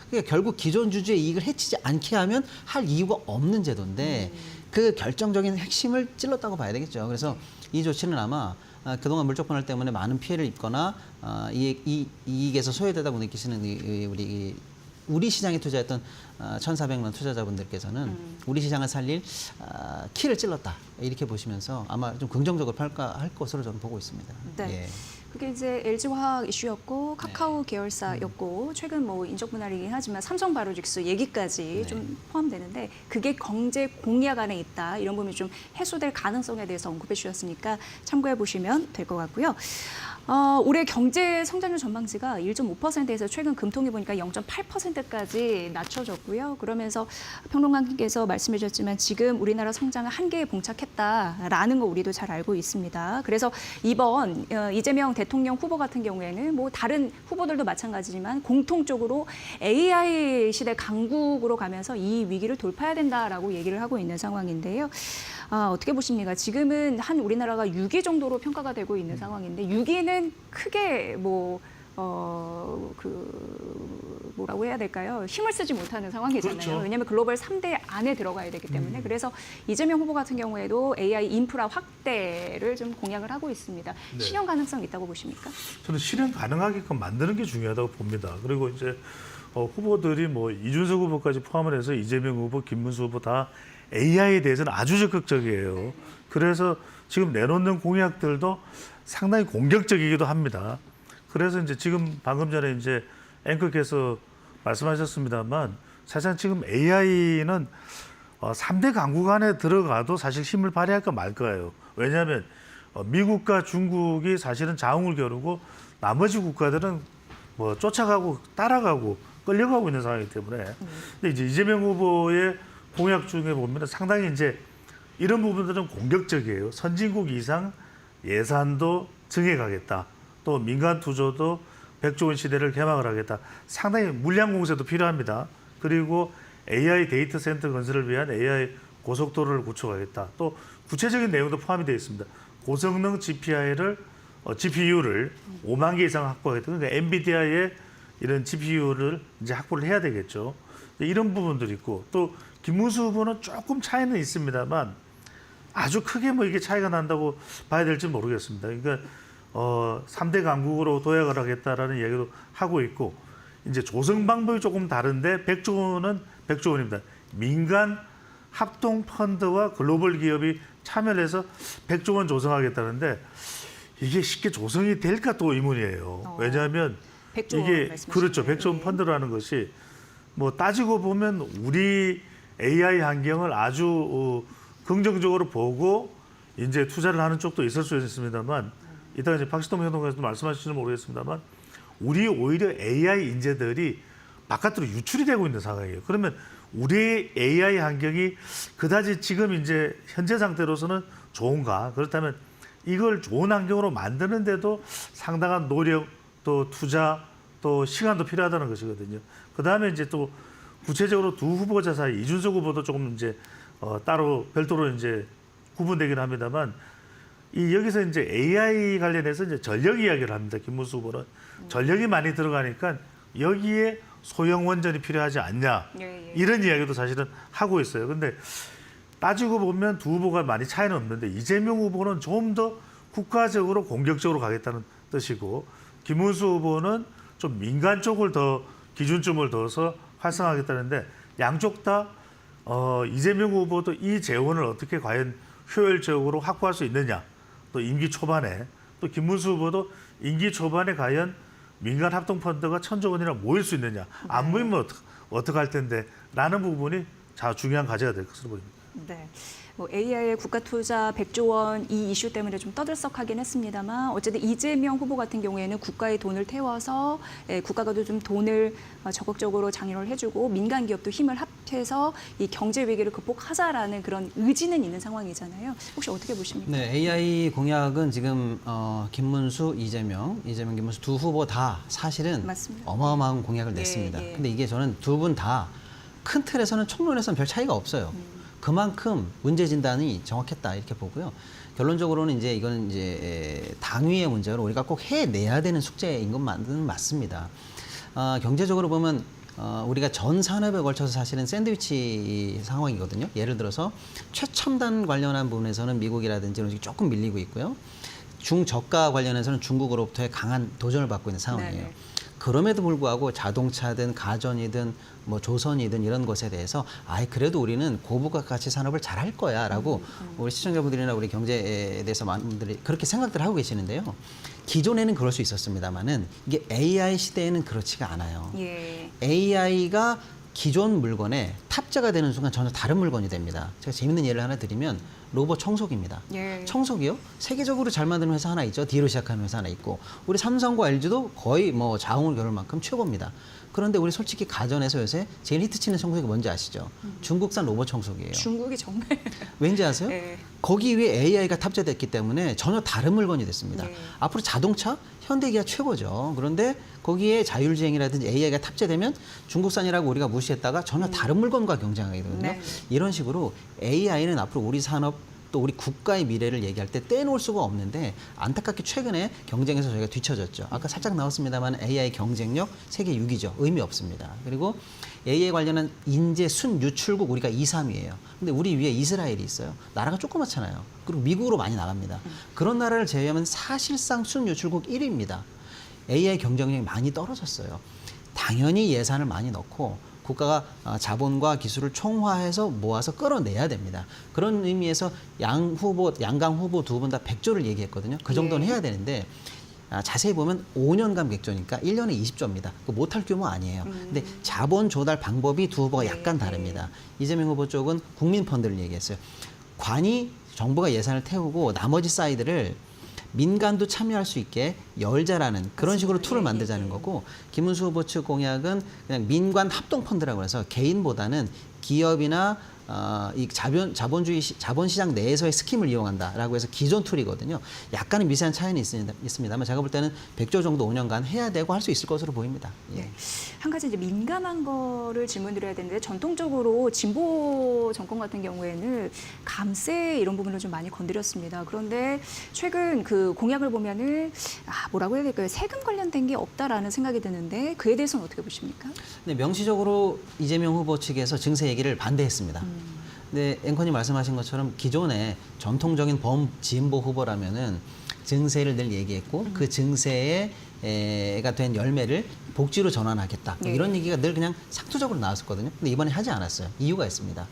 K: 그러니까 결국 기존 주주의 이익을 해치지 않게 하면 할 이유가 없는 제도인데 그 결정적인 핵심을 찔렀다고 봐야 되겠죠. 그래서 이 조치는 아마 그동안 물적 분할 때문에 많은 피해를 입거나 이익에서 소외되다고 느끼시는 우리 시장에 투자했던 1,400만 투자자분들께서는 우리 시장을 살릴 키를 찔렀다 이렇게 보시면서 아마 좀 긍정적으로 평가할 것으로 저는 보고 있습니다.
B: 네.
K: 예.
B: 그게 이제 LG화학 이슈였고 카카오 계열사였고 최근 뭐 인적 분할이긴 하지만 삼성바이오로직스 얘기까지 좀 포함되는데 그게 경제 공약 안에 있다 이런 부분이 좀 해소될 가능성에 대해서 언급해 주셨으니까 참고해 보시면 될 것 같고요. 올해 경제 성장률 전망치가 1.5%에서 최근 금통위 보니까 0.8%까지 낮춰졌고요. 그러면서 평론가님께서 말씀해 주셨지만 지금 우리나라 성장은 한계에 봉착했다라는 거 우리도 잘 알고 있습니다. 그래서 이번 이재명 대통령 후보 같은 경우에는 뭐 다른 후보들도 마찬가지지만 공통적으로 AI 시대 강국으로 가면서 이 위기를 돌파해야 된다라고 얘기를 하고 있는 상황인데요. 어떻게 보십니까? 지금은 한 우리나라가 6위 정도로 평가가 되고 있는 상황인데 6위는 크게 뭐라고 해야 될까요? 힘을 쓰지 못하는 상황이잖아요.
L: 그렇죠.
B: 왜냐하면 글로벌 3대 안에 들어가야 되기 때문에 그래서 이재명 후보 같은 경우에도 AI 인프라 확대를 좀 공약을 하고 있습니다. 실현 가능성 있다고 보십니까?
L: 저는 실현 가능하게끔 만드는 게 중요하다고 봅니다. 그리고 이제 후보들이 뭐 이준석 후보까지 포함을 해서 이재명 후보, 김문수 후보 다 AI에 대해서는 아주 적극적이에요. 그래서 지금 내놓는 공약들도 상당히 공격적이기도 합니다. 그래서 이제 지금 방금 전에 이제 앵커께서 말씀하셨습니다만 사실 지금 AI는 3대 강국 안에 들어가도 사실 힘을 발휘할까 말까요. 왜냐하면 미국과 중국이 사실은 자웅을 겨루고 나머지 국가들은 뭐 쫓아가고 따라가고 끌려가고 있는 상황이기 때문에 근데 이제 이재명 후보의 공약 중에 보면 상당히 이제 이런 부분들은 공격적이에요. 선진국 이상 예산도 증액하겠다. 또 민간 투자도 100조 원 시대를 개막을 하겠다. 상당히 물량 공세도 필요합니다. 그리고 AI 데이터 센터 건설을 위한 AI 고속도로를 구축하겠다. 또 구체적인 내용도 포함이 되어 있습니다. 고성능 GPU를 5만 개 이상 확보하겠다. 그러니까 엔비디아의 이런 GPU를 이제 확보를 해야 되겠죠. 이런 부분들이 있고 또 김문수 후보는 조금 차이는 있습니다만 아주 크게 뭐 이게 차이가 난다고 봐야 될지 모르겠습니다. 그러니까 삼대 강국으로 도약을 하겠다라는 이야기도 하고 있고 이제 조성 방법이 조금 다른데 100조 원입니다. 민간 합동 펀드와 글로벌 기업이 참여를 해서 100조 원 조성하겠다는데 이게 쉽게 조성이 될까 또 의문이에요. 왜냐하면
B: 100조 원
L: 이게
B: 말씀하시는
L: 그렇죠.
B: 거예요.
L: 100조 원 펀드라는 것이 뭐 따지고 보면 우리 AI 환경을 아주 긍정적으로 보고 이제 투자를 하는 쪽도 있을 수 있습니다만 이따가 이제 박시동 평론가께서 말씀하실지는 모르겠습니다만 우리 오히려 AI 인재들이 바깥으로 유출이 되고 있는 상황이에요. 그러면 우리의 AI 환경이 그다지 지금 이제 현재 상태로서는 좋은가? 그렇다면 이걸 좋은 환경으로 만드는데도 상당한 노력, 또 투자, 또 시간도 필요하다는 것이거든요. 그 다음에 이제 또 구체적으로 두 후보자 사이 이준석 후보도 조금 이제 따로 별도로 이제 구분되긴 합니다만 여기서 이제 AI 관련해서 이제 전력 이야기를 합니다. 김문수 후보는 전력이 많이 들어가니까 여기에 소형 원전이 필요하지 않냐 이런 이야기도 사실은 하고 있어요. 근데 따지고 보면 두 후보가 많이 차이는 없는데 이재명 후보는 좀 더 국가적으로 공격적으로 가겠다는 뜻이고 김문수 후보는 좀 민간 쪽을 더 기준점을 둬서 활성화하겠다는데 양쪽 다 이재명 후보도 이 재원을 어떻게 과연 효율적으로 확보할 수 있느냐 또 임기 초반에 또 김문수 후보도 임기 초반에 과연 민간 합동펀드가 1,000조 원이나 모일 수 있느냐 안 모이면 어떡할 텐데 라는 부분이 중요한 과제가 될 것으로 보입니다.
B: 네. 뭐 AI의 국가 투자 100조 원 이 이슈 때문에 좀 떠들썩하긴 했습니다만 어쨌든 이재명 후보 같은 경우에는 국가의 돈을 태워서 국가가도 좀 돈을 적극적으로 장려를 해주고 민간 기업도 힘을 합해서 이 경제 위기를 극복하자라는 그런 의지는 있는 상황이잖아요. 혹시 어떻게 보십니까?
K: 네, AI 공약은 지금 김문수, 이재명, 김문수 두 후보 다 사실은
B: 맞습니다.
K: 어마어마한 공약을 냈습니다.
B: 예.
K: 근데 이게 저는 두 분 다 큰 틀에서는 총론에서는 별 차이가 없어요. 그만큼 문제 진단이 정확했다 이렇게 보고요. 결론적으로는 이제 이거는 이제 당위의 문제로 우리가 꼭 해내야 되는 숙제인 것만은 맞습니다. 경제적으로 보면 우리가 전 산업에 걸쳐서 사실은 샌드위치 상황이거든요. 예를 들어서 최첨단 관련한 부분에서는 미국이라든지 이런 식이 조금 밀리고 있고요. 중저가 관련해서는 중국으로부터의 강한 도전을 받고 있는 상황이에요.
B: 네네.
K: 그럼에도 불구하고 자동차든 가전이든 뭐 조선이든 이런 것에 대해서 그래도 우리는 고부가 가치 산업을 잘 할 거야라고 우리 시청자분들이나 우리 경제에 대해서 많은 분들이 그렇게 생각들 하고 계시는데요. 기존에는 그럴 수 있었습니다만은 이게 AI 시대에는 그렇지가 않아요.
B: 예.
K: AI가 기존 물건에 탑재가 되는 순간 전혀 다른 물건이 됩니다. 제가 재밌는 예를 하나 드리면 로봇 청소기입니다.
B: 예.
K: 청소기요? 세계적으로 잘 만드는 회사 하나 있죠. D로 시작하는 회사 하나 있고 우리 삼성과 LG도 거의 뭐 자웅을 겨룰 만큼 최고입니다. 그런데 우리 솔직히 가전에서 요새 제일 히트치는 청소기가 뭔지 아시죠? 중국산 로봇 청소기예요.
B: 중국이 정말
K: 왠지 아세요?
B: 예.
K: 거기 위에 AI가 탑재됐기 때문에 전혀 다른 물건이 됐습니다.
B: 네.
K: 앞으로 자동차 현대기아 최고죠. 그런데 거기에 자율주행이라든지 AI가 탑재되면 중국산이라고 우리가 무시했다가 전혀 다른 물건과 경쟁하게 되거든요.
B: 네.
K: 이런 식으로 AI는 앞으로 우리 산업 또 우리 국가의 미래를 얘기할 때 떼놓을 수가 없는데 안타깝게 최근에 경쟁에서 저희가 뒤처졌죠. 아까 살짝 나왔습니다만 AI 경쟁력 세계 6위죠. 의미 없습니다. 그리고 AI 관련한 인재 순유출국 우리가 2, 3위예요. 근데 우리 위에 이스라엘이 있어요. 나라가 조그맣잖아요. 그리고 미국으로 많이 나갑니다. 그런 나라를 제외하면 사실상 순유출국 1위입니다. AI 경쟁력이 많이 떨어졌어요. 당연히 예산을 많이 넣고 국가가 자본과 기술을 총화해서 모아서 끌어내야 됩니다. 그런 의미에서 양강 후보 두 분 다 100조를 얘기했거든요. 그 정도는 해야 되는데 자세히 보면 5년간 100조니까 1년에 20조입니다. 못할 규모 아니에요. 근데 자본 조달 방법이 두 후보가 약간 다릅니다. 이재명 후보 쪽은 국민펀드를 얘기했어요. 정부가 예산을 태우고 나머지 사이드를 민간도 참여할 수 있게 열자라는 그런 식으로 툴을 만들자는 거고 김문수 후보 측 공약은 그냥 민관 합동펀드라고 해서 개인보다는 기업이나 이 자본시장 내에서의 스킴을 이용한다라고 해서 기존 툴이거든요. 약간의 미세한 차이는 있습니다만 제가 볼 때는 100조 정도 5년간 해야 되고 할 수 있을 것으로 보입니다. 예.
B: 네. 한 가지 이제 민감한 거를 질문드려야 되는데 전통적으로 진보 정권 같은 경우에는 감세 이런 부분을 좀 많이 건드렸습니다. 그런데 최근 그 공약을 보면은 뭐라고 해야 될까요? 세금 관련된 게 없다라는 생각이 드는데 그에 대해서는 어떻게 보십니까?
K: 네, 명시적으로 이재명 후보 측에서 증세 얘기를 반대했습니다. 근데 앵커님 말씀하신 것처럼 기존에 전통적인 범진보 후보라면은 증세를 늘 얘기했고 그 증세가 된 열매를 복지로 전환하겠다. 뭐 이런 얘기가 늘 그냥 상투적으로 나왔었거든요. 근데 이번에 하지 않았어요. 이유가 있습니다.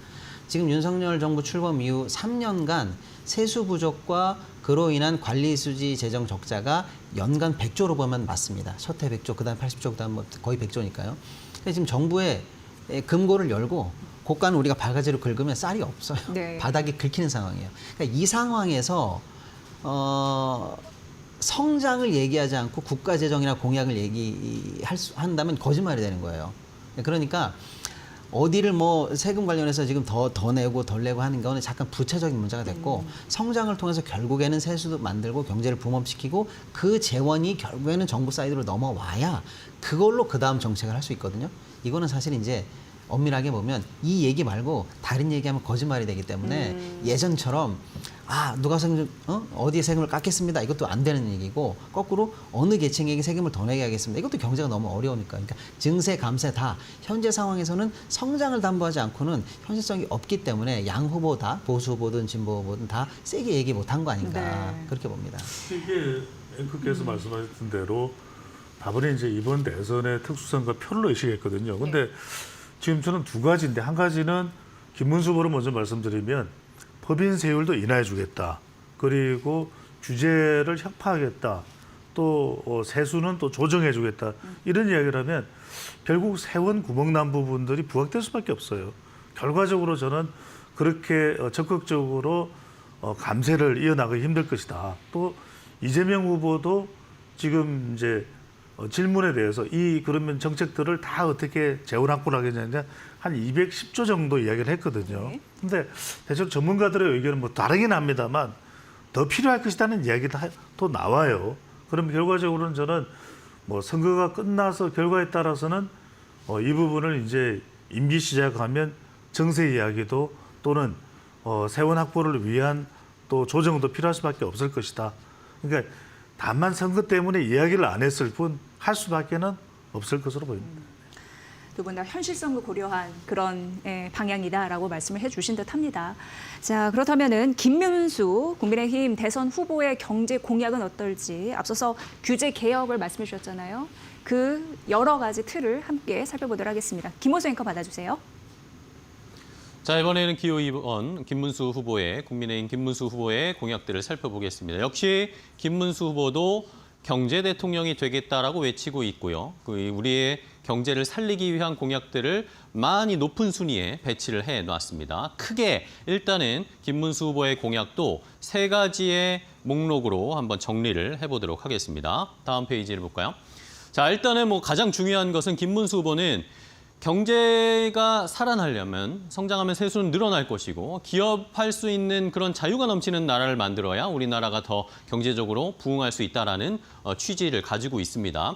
K: 지금 윤석열 정부 출범 이후 3년간 세수 부족과 그로 인한 관리 수지 재정 적자가 연간 100조로 보면 맞습니다. 첫해 100조, 그다음 80조, 그다음 뭐 거의 100조니까요. 근데 지금 정부의 금고를 열고 고가는 우리가 바가지로 긁으면 쌀이 없어요.
B: 네.
K: 바닥이 긁히는 상황이에요. 그러니까 이 상황에서 성장을 얘기하지 않고 국가 재정이나 공약을 한다면 거짓말이 되는 거예요. 그러니까 어디를 뭐 세금 관련해서 지금 더 내고 덜 내고 하는 거는 잠깐 부채적인 문제가 됐고 성장을 통해서 결국에는 세수도 만들고 경제를 붐업시키고 그 재원이 결국에는 정부 사이드로 넘어와야 그걸로 그 다음 정책을 할 수 있거든요. 이거는 사실 이제 엄밀하게 보면 이 얘기 말고 다른 얘기하면 거짓말이 되기 때문에 예전처럼 누가 어디에 세금을 깎겠습니다. 이것도 안 되는 얘기고 거꾸로 어느 계층에게 세금을 더 내게 하겠습니다. 이것도 경제가 너무 어려우니까. 그러니까 증세, 감세 다 현재 상황에서는 성장을 담보하지 않고는 현실성이 없기 때문에 양 후보 다 보수 후보든 진보 후보든 다 세게 얘기 못한 거 아닌가 그렇게 봅니다.
L: 이게 앵커께서 말씀하셨던 대로 다분히 이제 이번 대선의 특수성과 표를 의식했거든요. 근데 지금 저는 두 가지인데 한 가지는 김문수 후보를 먼저 말씀드리면 법인 세율도 인하해 주겠다. 그리고 규제를 혁파하겠다. 또 세수는 또 조정해 주겠다. 이런 이야기를 하면 결국 세원 구멍 난 부분들이 부각될 수밖에 없어요. 결과적으로 저는 그렇게 적극적으로 감세를 이어나가기 힘들 것이다. 또 이재명 후보도 지금 이제 질문에 대해서 그러면 정책들을 다 어떻게 재원 확보를 하겠냐는데 한 210조 정도 이야기를 했거든요. 근데 대충 전문가들의 의견은 뭐 다르긴 합니다만 더 필요할 것이라는 이야기도 또 나와요. 그럼 결과적으로는 저는 뭐 선거가 끝나서 결과에 따라서는 이 부분을 이제 임기 시작하면 정세 이야기도 또는 세원 확보를 위한 또 조정도 필요할 수밖에 없을 것이다. 그러니까 다만 선거 때문에 이야기를 안 했을 뿐 할 수밖에는 없을 것으로 보입니다.
B: 두 분 다 현실성을 고려한 그런 방향이다라고 말씀을 해주신 듯합니다. 자, 그렇다면은 김문수 국민의힘 대선 후보의 경제 공약은 어떨지 앞서서 규제 개혁을 말씀해 주셨잖아요. 그 여러 가지 틀을 함께 살펴보도록 하겠습니다. 김호수 앵커 받아주세요.
A: 자, 이번에는 기호 2번 김문수 후보의 국민의힘 김문수 후보의 공약들을 살펴보겠습니다. 역시 김문수 후보도 경제 대통령이 되겠다라고 외치고 있고요. 우리의 경제를 살리기 위한 공약들을 많이 높은 순위에 배치를 해놨습니다. 크게 일단은 김문수 후보의 공약도 3가지의 목록으로 한번 정리를 해보도록 하겠습니다. 다음 페이지를 볼까요? 자, 일단은 가장 중요한 것은 김문수 후보는 경제가 살아나려면 성장하면 세수는 늘어날 것이고 기업할 수 있는 그런 자유가 넘치는 나라를 만들어야 우리나라가 더 경제적으로 부흥할 수 있다라는 취지를 가지고 있습니다.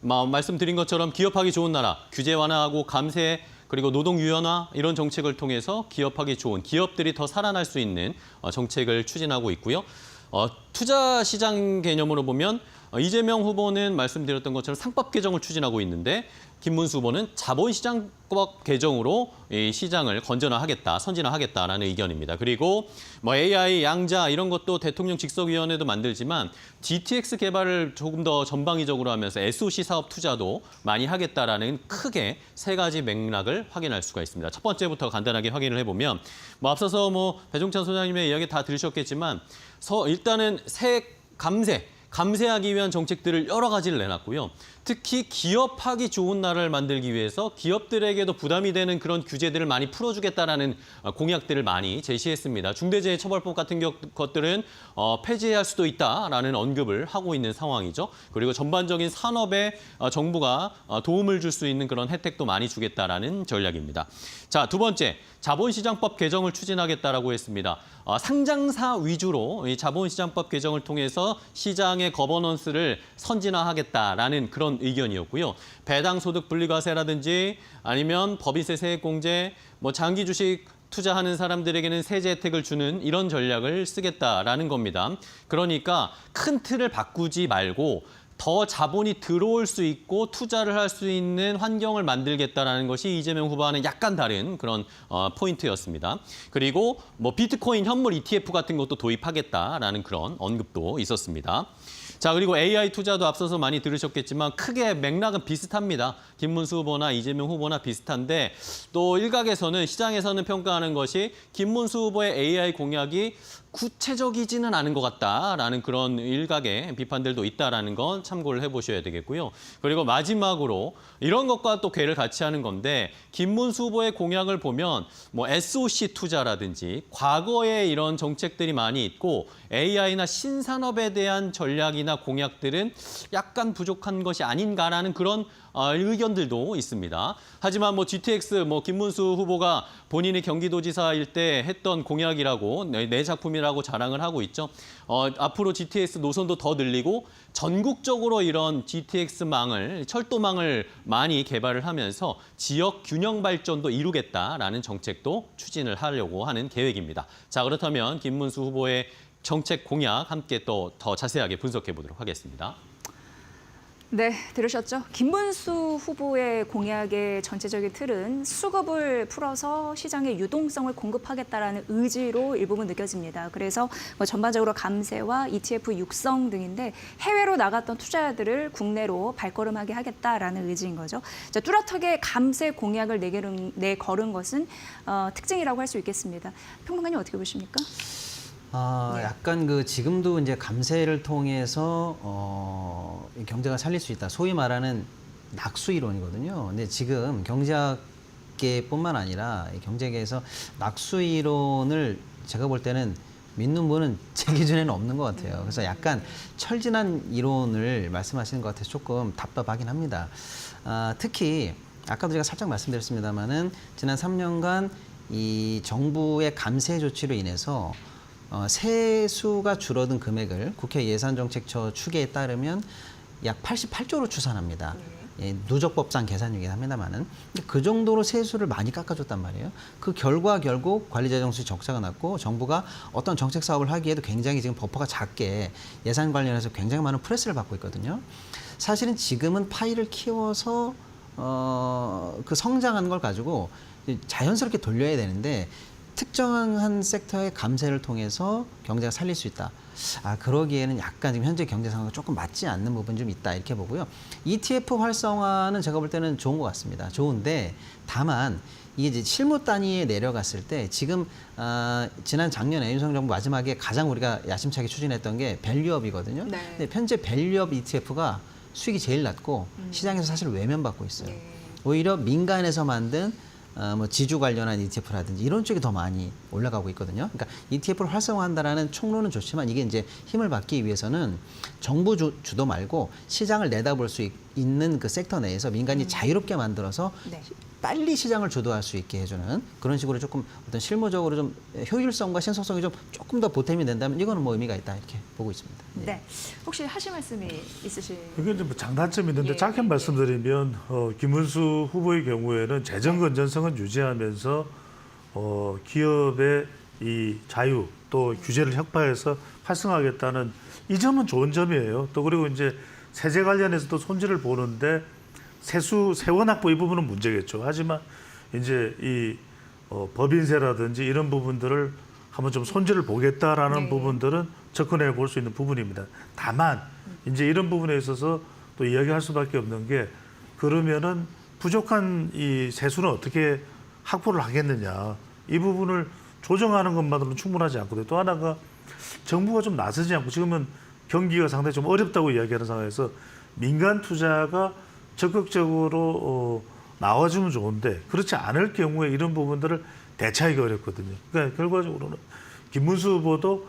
A: 말씀드린 것처럼 기업하기 좋은 나라, 규제 완화하고 감세 그리고 노동 유연화 이런 정책을 통해서 기업하기 좋은 기업들이 더 살아날 수 있는 정책을 추진하고 있고요. 투자 시장 개념으로 보면 이재명 후보는 말씀드렸던 것처럼 상법 개정을 추진하고 있는데 김문수 후보는 자본시장법 개정으로 이 시장을 건전화하겠다, 선진화하겠다라는 의견입니다. 그리고 AI, 양자 이런 것도 대통령 직속위원회도 만들지만 GTX 개발을 조금 더 전방위적으로 하면서 SOC 사업 투자도 많이 하겠다라는 크게 3가지 맥락을 확인할 수가 있습니다. 첫 번째부터 간단하게 확인을 해보면 앞서서 배종찬 소장님의 이야기 다 들으셨겠지만 일단은 감세하기 위한 정책들을 여러 가지를 내놨고요. 특히 기업하기 좋은 나라를 만들기 위해서 기업들에게도 부담이 되는 그런 규제들을 많이 풀어주겠다라는 공약들을 많이 제시했습니다. 중대재해처벌법 같은 것들은 폐지할 수도 있다라는 언급을 하고 있는 상황이죠. 그리고 전반적인 산업에 정부가 도움을 줄 수 있는 그런 혜택도 많이 주겠다라는 전략입니다. 자, 두 번째, 자본시장법 개정을 추진하겠다라고 했습니다. 상장사 위주로 이 자본시장법 개정을 통해서 시장의 거버넌스를 선진화하겠다라는 그런 의견이었고요. 배당소득 분리과세라든지 아니면 법인세 세액공제, 장기 주식 투자하는 사람들에게는 세제 혜택을 주는 이런 전략을 쓰겠다라는 겁니다. 그러니까 큰 틀을 바꾸지 말고 더 자본이 들어올 수 있고 투자를 할 수 있는 환경을 만들겠다라는 것이 이재명 후보와는 약간 다른 그런 포인트였습니다. 그리고 뭐 비트코인 현물 ETF 같은 것도 도입하겠다라는 그런 언급도 있었습니다. 자, 그리고 AI 투자도 앞서서 많이 들으셨겠지만 크게 맥락은 비슷합니다. 김문수 후보나 이재명 후보나 비슷한데 또 일각에서는 시장에서는 평가하는 것이 김문수 후보의 AI 공약이 구체적이지는 않은 것 같다라는 그런 일각의 비판들도 있다라는 건 참고를 해보셔야 되겠고요. 그리고 마지막으로 이런 것과 또 궤를 같이 하는 건데 김문수 후보의 공약을 보면 뭐 SOC 투자라든지 과거에 이런 정책들이 많이 있고 AI나 신산업에 대한 전략이나 공약들은 약간 부족한 것이 아닌가라는 그런 의견들도 있습니다. 하지만 뭐 GTX 김문수 후보가 본인이 경기도지사일 때 했던 공약이라고 내 작품이라고 자랑을 하고 있죠. 앞으로 GTX 노선도 더 늘리고 전국적으로 이런 GTX망을 철도망을 많이 개발을 하면서 지역 균형 발전도 이루겠다라는 정책도 추진을 하려고 하는 계획입니다. 자, 그렇다면 김문수 후보의 정책 공약 함께 또 더 자세하게 분석해 보도록 하겠습니다.
B: 네, 들으셨죠? 김문수 후보의 공약의 전체적인 틀은 수급을 풀어서 시장의 유동성을 공급하겠다라는 의지로 일부분 느껴집니다. 그래서 전반적으로 감세와 ETF 육성 등인데 해외로 나갔던 투자자들을 국내로 발걸음하게 하겠다라는 의지인 거죠. 자, 뚜렷하게 감세 공약을 내걸은 것은 특징이라고 할 수 있겠습니다. 평론가님 어떻게 보십니까?
K: 약간 지금도 이제 감세를 통해서 경제가 살릴 수 있다. 소위 말하는 낙수 이론이거든요. 근데 지금 경제학계뿐만 아니라 경제계에서 낙수 이론을 제가 볼 때는 믿는 분은 제 기준에는 없는 것 같아요. 그래서 약간 철진한 이론을 말씀하시는 것 같아서 조금 답답하긴 합니다. 특히 아까도 제가 살짝 말씀드렸습니다마는 지난 3년간 이 정부의 감세 조치로 인해서 세수가 줄어든 금액을 국회 예산정책처 추계에 따르면 약 88조로 추산합니다. 누적법상 계산이긴 합니다만은 그 정도로 세수를 많이 깎아줬단 말이에요. 그 결과 결국 관리재정수지 적자가 났고 정부가 어떤 정책 사업을 하기에도 굉장히 지금 버퍼가 작게 예산 관련해서 굉장히 많은 프레스를 받고 있거든요. 사실은 지금은 파이를 키워서 그 성장한 걸 가지고 자연스럽게 돌려야 되는데 특정한 섹터의 감세를 통해서 경제가 살릴 수 있다. 그러기에는 약간 지금 현재 경제 상황과 조금 맞지 않는 부분이 좀 있다 이렇게 보고요. ETF 활성화는 제가 볼 때는 좋은 것 같습니다. 좋은데 다만 이게 이제 실무 단위에 내려갔을 때 지금 지난 작년에 윤석열 정부 마지막에 가장 우리가 야심차게 추진했던 게 밸류업이거든요.
B: 네.
K: 근데 현재 밸류업 ETF가 수익이 제일 낮고 시장에서 사실 외면받고 있어요. 오히려 민간에서 만든 지주 관련한 ETF라든지 이런 쪽이 더 많이 올라가고 있거든요. 그러니까 ETF를 활성화한다라는 총론은 좋지만 이게 이제 힘을 받기 위해서는 정부 주도 말고 시장을 내다볼 수 있는 그 섹터 내에서 민간이 자유롭게 만들어서
B: 네.
K: 빨리 시장을 주도할 수 있게 해주는 그런 식으로 조금 어떤 실무적으로 좀 효율성과 신속성이 좀 조금 더 보탬이 된다면 이거는 의미가 있다 이렇게 보고 있습니다.
B: 네. 혹시 하실 말씀이 있으실?
L: 이게 뭐 장단점이 있는데
B: 예,
L: 짧게 말씀드리면 김문수 후보의 경우에는 재정 건전성은 유지하면서 기업의 이 자유 또 규제를 혁파해서 활성화하겠다는 이 점은 좋은 점이에요. 또 그리고 이제 세제 관련해서도 손질을 보는데 세원 확보 이 부분은 문제겠죠. 하지만 이제 이 법인세라든지 이런 부분들을 한번 좀 손질을 보겠다라는 부분들은 접근해 볼 수 있는 부분입니다. 다만 이제 이런 부분에 있어서 또 이야기할 수밖에 없는 게 그러면은 부족한 이 세수는 어떻게 확보를 하겠느냐. 이 부분을 조정하는 것만으로는 충분하지 않거든요. 또 하나가 정부가 좀 나서지 않고 지금은 경기가 상당히 좀 어렵다고 이야기하는 상황에서 민간 투자가 적극적으로 나와주면 좋은데 그렇지 않을 경우에 이런 부분들을 대처하기가 어렵거든요. 그러니까 결과적으로는 김문수 후보도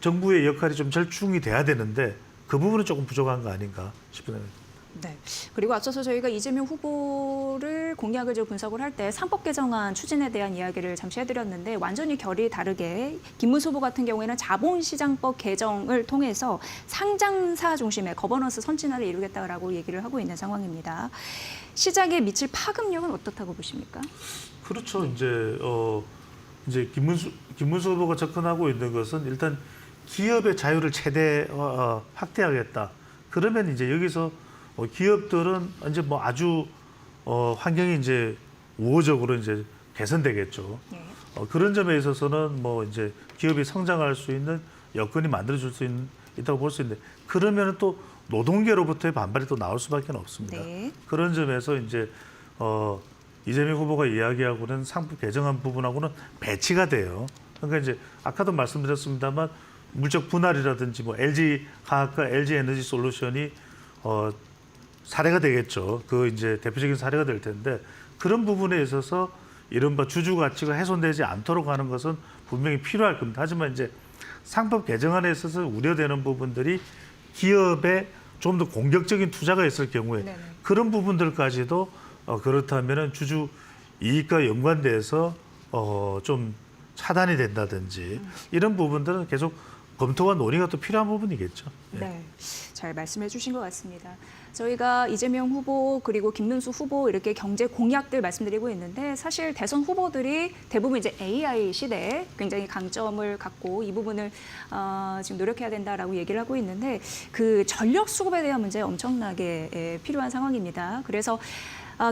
L: 정부의 역할이 좀 절충이 돼야 되는데 그 부분은 조금 부족한 거 아닌가 싶은 생각입니다.
B: 네. 그리고 앞서서 저희가 이재명 후보를 공약을 좀 분석을 할 때 상법 개정안 추진에 대한 이야기를 잠시 해드렸는데 완전히 결이 다르게 김문수 후보 같은 경우에는 자본시장법 개정을 통해서 상장사 중심의 거버넌스 선진화를 이루겠다라고 얘기를 하고 있는 상황입니다. 시장에 미칠 파급력은 어떻다고 보십니까?
L: 그렇죠. 이제 김문수 후보가 접근하고 있는 것은 일단 기업의 자유를 최대 확대하겠다. 그러면 이제 여기서 기업들은 이제 뭐 아주 환경이 이제 우호적으로 이제 개선되겠죠.
B: 네.
L: 그런 점에 있어서는 뭐 이제 기업이 성장할 수 있는 여건이 만들어질 수 있다고 볼 수 있는데 그러면 또 노동계로부터의 반발이 또 나올 수밖에 없습니다.
B: 네.
L: 그런 점에서 이제 이재명 후보가 이야기하고는 상법 개정안 부분하고는 배치가 돼요. 그러니까 이제 아까도 말씀드렸습니다만 물적 분할이라든지 뭐 LG 화학과 LG 에너지 솔루션이 사례가 되겠죠. 그 이제 대표적인 사례가 될 텐데 그런 부분에 있어서 이른바 주주 가치가 훼손되지 않도록 하는 것은 분명히 필요할 겁니다. 하지만 이제 상법 개정안에 있어서 우려되는 부분들이 기업에 좀 더 공격적인 투자가 있을 경우에
B: 네네.
L: 그런 부분들까지도 그렇다면은 주주 이익과 연관돼서 좀 차단이 된다든지 이런 부분들은 계속 검토와 논의가 또 필요한 부분이겠죠.
B: 네, 잘 말씀해 주신 것 같습니다. 저희가 이재명 후보 그리고 김문수 후보 이렇게 경제 공약들 말씀드리고 있는데 사실 대선 후보들이 대부분 이제 AI 시대에 굉장히 강점을 갖고 이 부분을 지금 노력해야 된다라고 얘기를 하고 있는데 그 전력 수급에 대한 문제 엄청나게 필요한 상황입니다. 그래서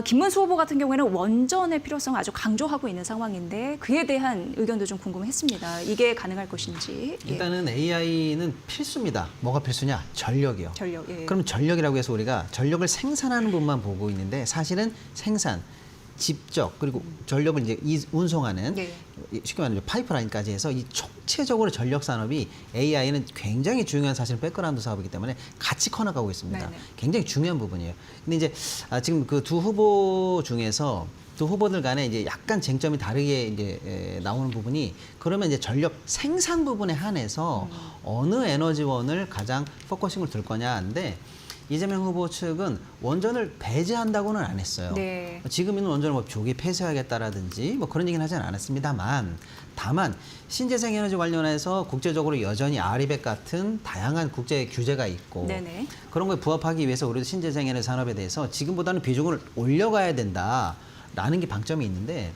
B: 김문수 후보 같은 경우에는 원전의 필요성을 아주 강조하고 있는 상황인데 그에 대한 의견도 좀 궁금했습니다. 이게 가능할 것인지.
K: 일단은 AI는 필수입니다. 뭐가 필수냐? 전력이요.
B: 전력. 예.
K: 그럼 전력이라고 해서 우리가 전력을 생산하는 부분만 보고 있는데 사실은 생산, 집적 그리고 전력을 이제 운송하는
B: 네.
K: 쉽게 말하면 파이프라인까지 해서 이 총체적으로 전력 산업이 AI는 굉장히 중요한 사실은 백그라운드 사업이기 때문에 같이 커나가고 있습니다.
B: 네네.
K: 굉장히 중요한 부분이에요. 근데 이제 지금 그 두 후보 중에서 두 후보들 간에 이제 약간 쟁점이 다르게 이제 나오는 부분이 그러면 이제 전력 생산 부분에 한해서 어느 에너지원을 가장 포커싱을 둘 거냐 하는데 이재명 후보 측은 원전을 배제한다고는 안 했어요.
B: 네.
K: 지금 있는 원전을 뭐 조기 폐쇄하겠다라든지 뭐 그런 얘기는 하지는 않았습니다만 다만 신재생 에너지 관련해서 국제적으로 여전히 아리백 같은 다양한 국제 규제가 있고
B: 네네.
K: 그런 거에 부합하기 위해서 우리도 신재생 에너지 산업에 대해서 지금보다는 비중을 올려가야 된다라는 게 방점이 있는데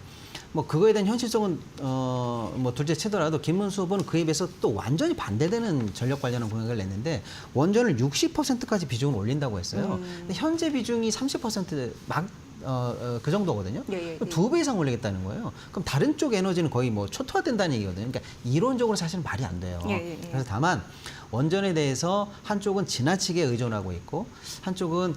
K: 뭐 그거에 대한 현실적인 뭐 둘째 치더라도 김문수 후보는 그에 비해서 또 완전히 반대되는 전력 관련한 공약을 냈는데 원전을 60%까지 비중을 올린다고 했어요. 근데 현재 비중이 30% 그 정도거든요.
B: 예.
K: 그럼 2배 이상 올리겠다는 거예요. 그럼 다른 쪽 에너지는 거의 뭐 초토화된다는 얘기거든요. 그러니까 이론적으로 사실은 말이 안 돼요.
B: 예.
K: 그래서 다만 원전에 대해서 한쪽은 지나치게 의존하고 있고 한쪽은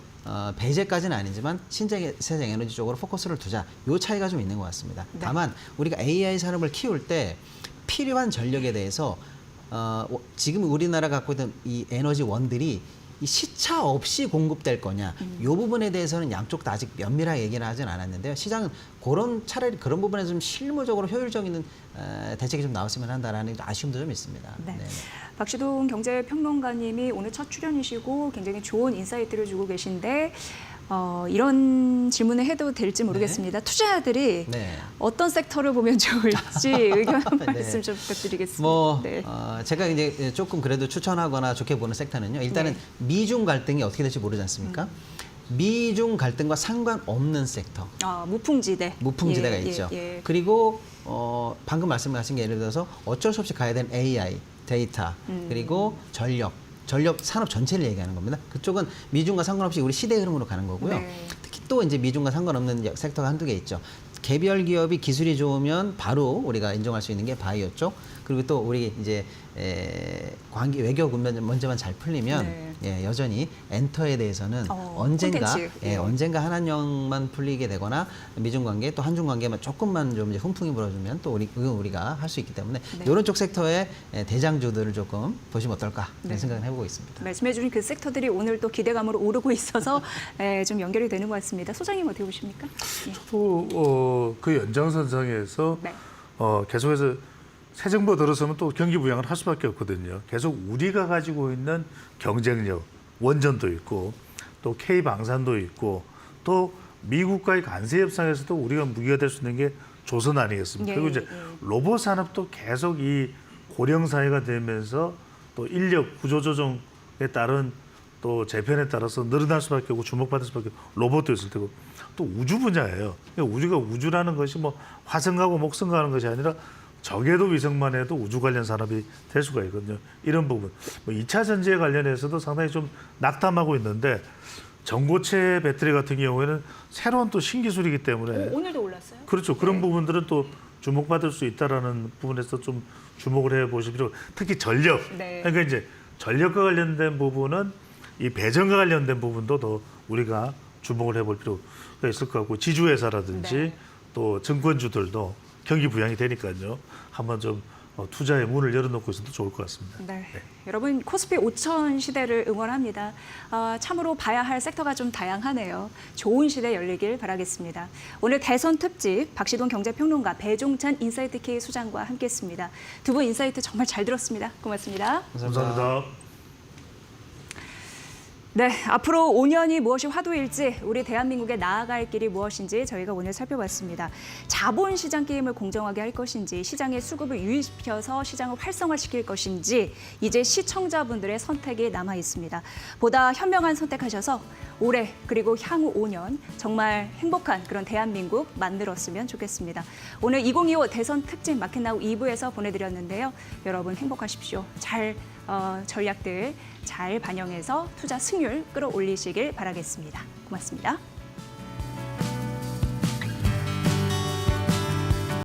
K: 배제까지는 아니지만 신재생 에너지 쪽으로 포커스를 두자. 요 차이가 좀 있는 것 같습니다.
B: 네.
K: 다만 우리가 AI 산업을 키울 때 필요한 전력에 대해서 지금 우리나라 갖고 있는 이 에너지원들이 이 시차 없이 공급될 거냐 이 부분에 대해서는 양쪽 다 아직 면밀하게 얘기는 하진 않았는데요. 시장은 차라리 그런 부분에서 좀 실무적으로 효율적 있는 대책이 좀 나왔으면 한다라는 아쉬움도 좀 있습니다.
B: 네.
K: 네.
B: 박시동 경제평론가님이 오늘 첫 출연이시고 굉장히 좋은 인사이트를 주고 계신데 이런 질문을 해도 될지 모르겠습니다. 투자자들이
K: 네.
B: 어떤 섹터를 보면 좋을지 의견 한
K: 네.
B: 말씀 좀 부탁드리겠습니다.
K: 뭐
B: 네.
K: 제가 이제 조금 그래도 추천하거나 좋게 보는 섹터는요. 일단은
B: 네.
K: 미중 갈등이 어떻게 될지 모르지 않습니까? 미중 갈등과 상관없는 sek터.
B: 무풍지대.
K: 무풍지대가
B: 예,
K: 있죠.
B: 예.
K: 그리고 방금 말씀하신 게 예를 들어서 어쩔 수 없이 가야 되는 AI, 데이터, 그리고 전력 산업 전체를 얘기하는 겁니다. 그쪽은 미중과 상관없이 우리 시대 흐름으로 가는 거고요.
B: 네.
K: 특히 또 이제 미중과 상관없는 섹터가 한두 개 있죠. 개별 기업이 기술이 좋으면 바로 우리가 인정할 수 있는 게 바이오 쪽. 그리고 또 우리 이제 관계 외교 문제만 잘 풀리면
B: 네.
K: 예, 여전히 엔터에 대해서는 언젠가
B: 콘텐츠. 예.
K: 언젠가 한한령만 풀리게 되거나 미중 관계 또 한중 관계만 조금만 좀 이제 훈풍이 불어주면 또 우리가 할 수 있기 때문에
B: 네.
K: 이런 쪽 섹터의 대장주들을 조금 보시면 어떨까
B: 네.
K: 이런 생각을 해보고 있습니다.
B: 말씀해주신 그 섹터들이 오늘 또 기대감으로 오르고 있어서 좀 연결이 되는 것 같습니다. 소장님 어떻게 보십니까? 예.
L: 또 그 연장선상에서
B: 네.
L: 계속해서 새 정부 들어서면 또 경기 부양을 할 수밖에 없거든요. 계속 우리가 가지고 있는 경쟁력, 원전도 있고 또 K 방산도 있고 또 미국과의 관세 협상에서도 우리가 무기가 될 수 있는 게 조선 아니겠습니까?
B: 예,
L: 그리고 이제 로봇 산업도 계속 이 고령 사회가 되면서 또 인력 구조 조정에 따른 또 재편에 따라서 늘어날 수밖에 없고 주목받을 수밖에 없고 로봇도 있을 테고 또 우주 분야예요. 그러니까 우리가 우주라는 것이 뭐 화성 가고 목성 가는 것이 아니라 저궤도 위성만 해도 우주 관련 산업이 될 수가 있거든요. 이런 부분. 뭐 2차 전지에 관련해서도 상당히 좀 낙담하고 있는데 전고체 배터리 같은 경우에는 새로운 또 신기술이기 때문에
B: 오늘도 올랐어요?
L: 그렇죠. 그런 부분들은 또 주목받을 수 있다라는 부분에서 좀 주목을 해보실 필요. 특히 전력.
B: 네.
L: 그러니까 이제 전력과 관련된 부분은 이 배전과 관련된 부분도 더 우리가 주목을 해볼 필요가 있을 것 같고 지주회사라든지
B: 네.
L: 또 증권주들도 경기 부양이 되니까요. 한번 좀 투자의 문을 열어놓고 있어도 좋을 것 같습니다.
B: 네. 여러분 코스피 5천 시대를 응원합니다. 참으로 봐야 할 섹터가 좀 다양하네요. 좋은 시대 열리길 바라겠습니다. 오늘 대선 특집 박시동 경제평론가 배종찬 인사이트K 소장과 함께했습니다. 두 분 인사이트 정말 잘 들었습니다. 고맙습니다.
L: 감사합니다.
B: 네, 앞으로 5년이 무엇이 화두일지, 우리 대한민국의 나아갈 길이 무엇인지 저희가 오늘 살펴봤습니다. 자본시장 게임을 공정하게 할 것인지, 시장의 수급을 유입시켜서 시장을 활성화시킬 것인지 이제 시청자분들의 선택이 남아 있습니다. 보다 현명한 선택하셔서 올해 그리고 향후 5년 정말 행복한 그런 대한민국 만들었으면 좋겠습니다. 오늘 2025 대선 특집 마켓나우 2부에서 보내드렸는데요. 여러분 행복하십시오. 전략들 잘 반영해서 투자 승률 끌어올리시길 바라겠습니다. 고맙습니다.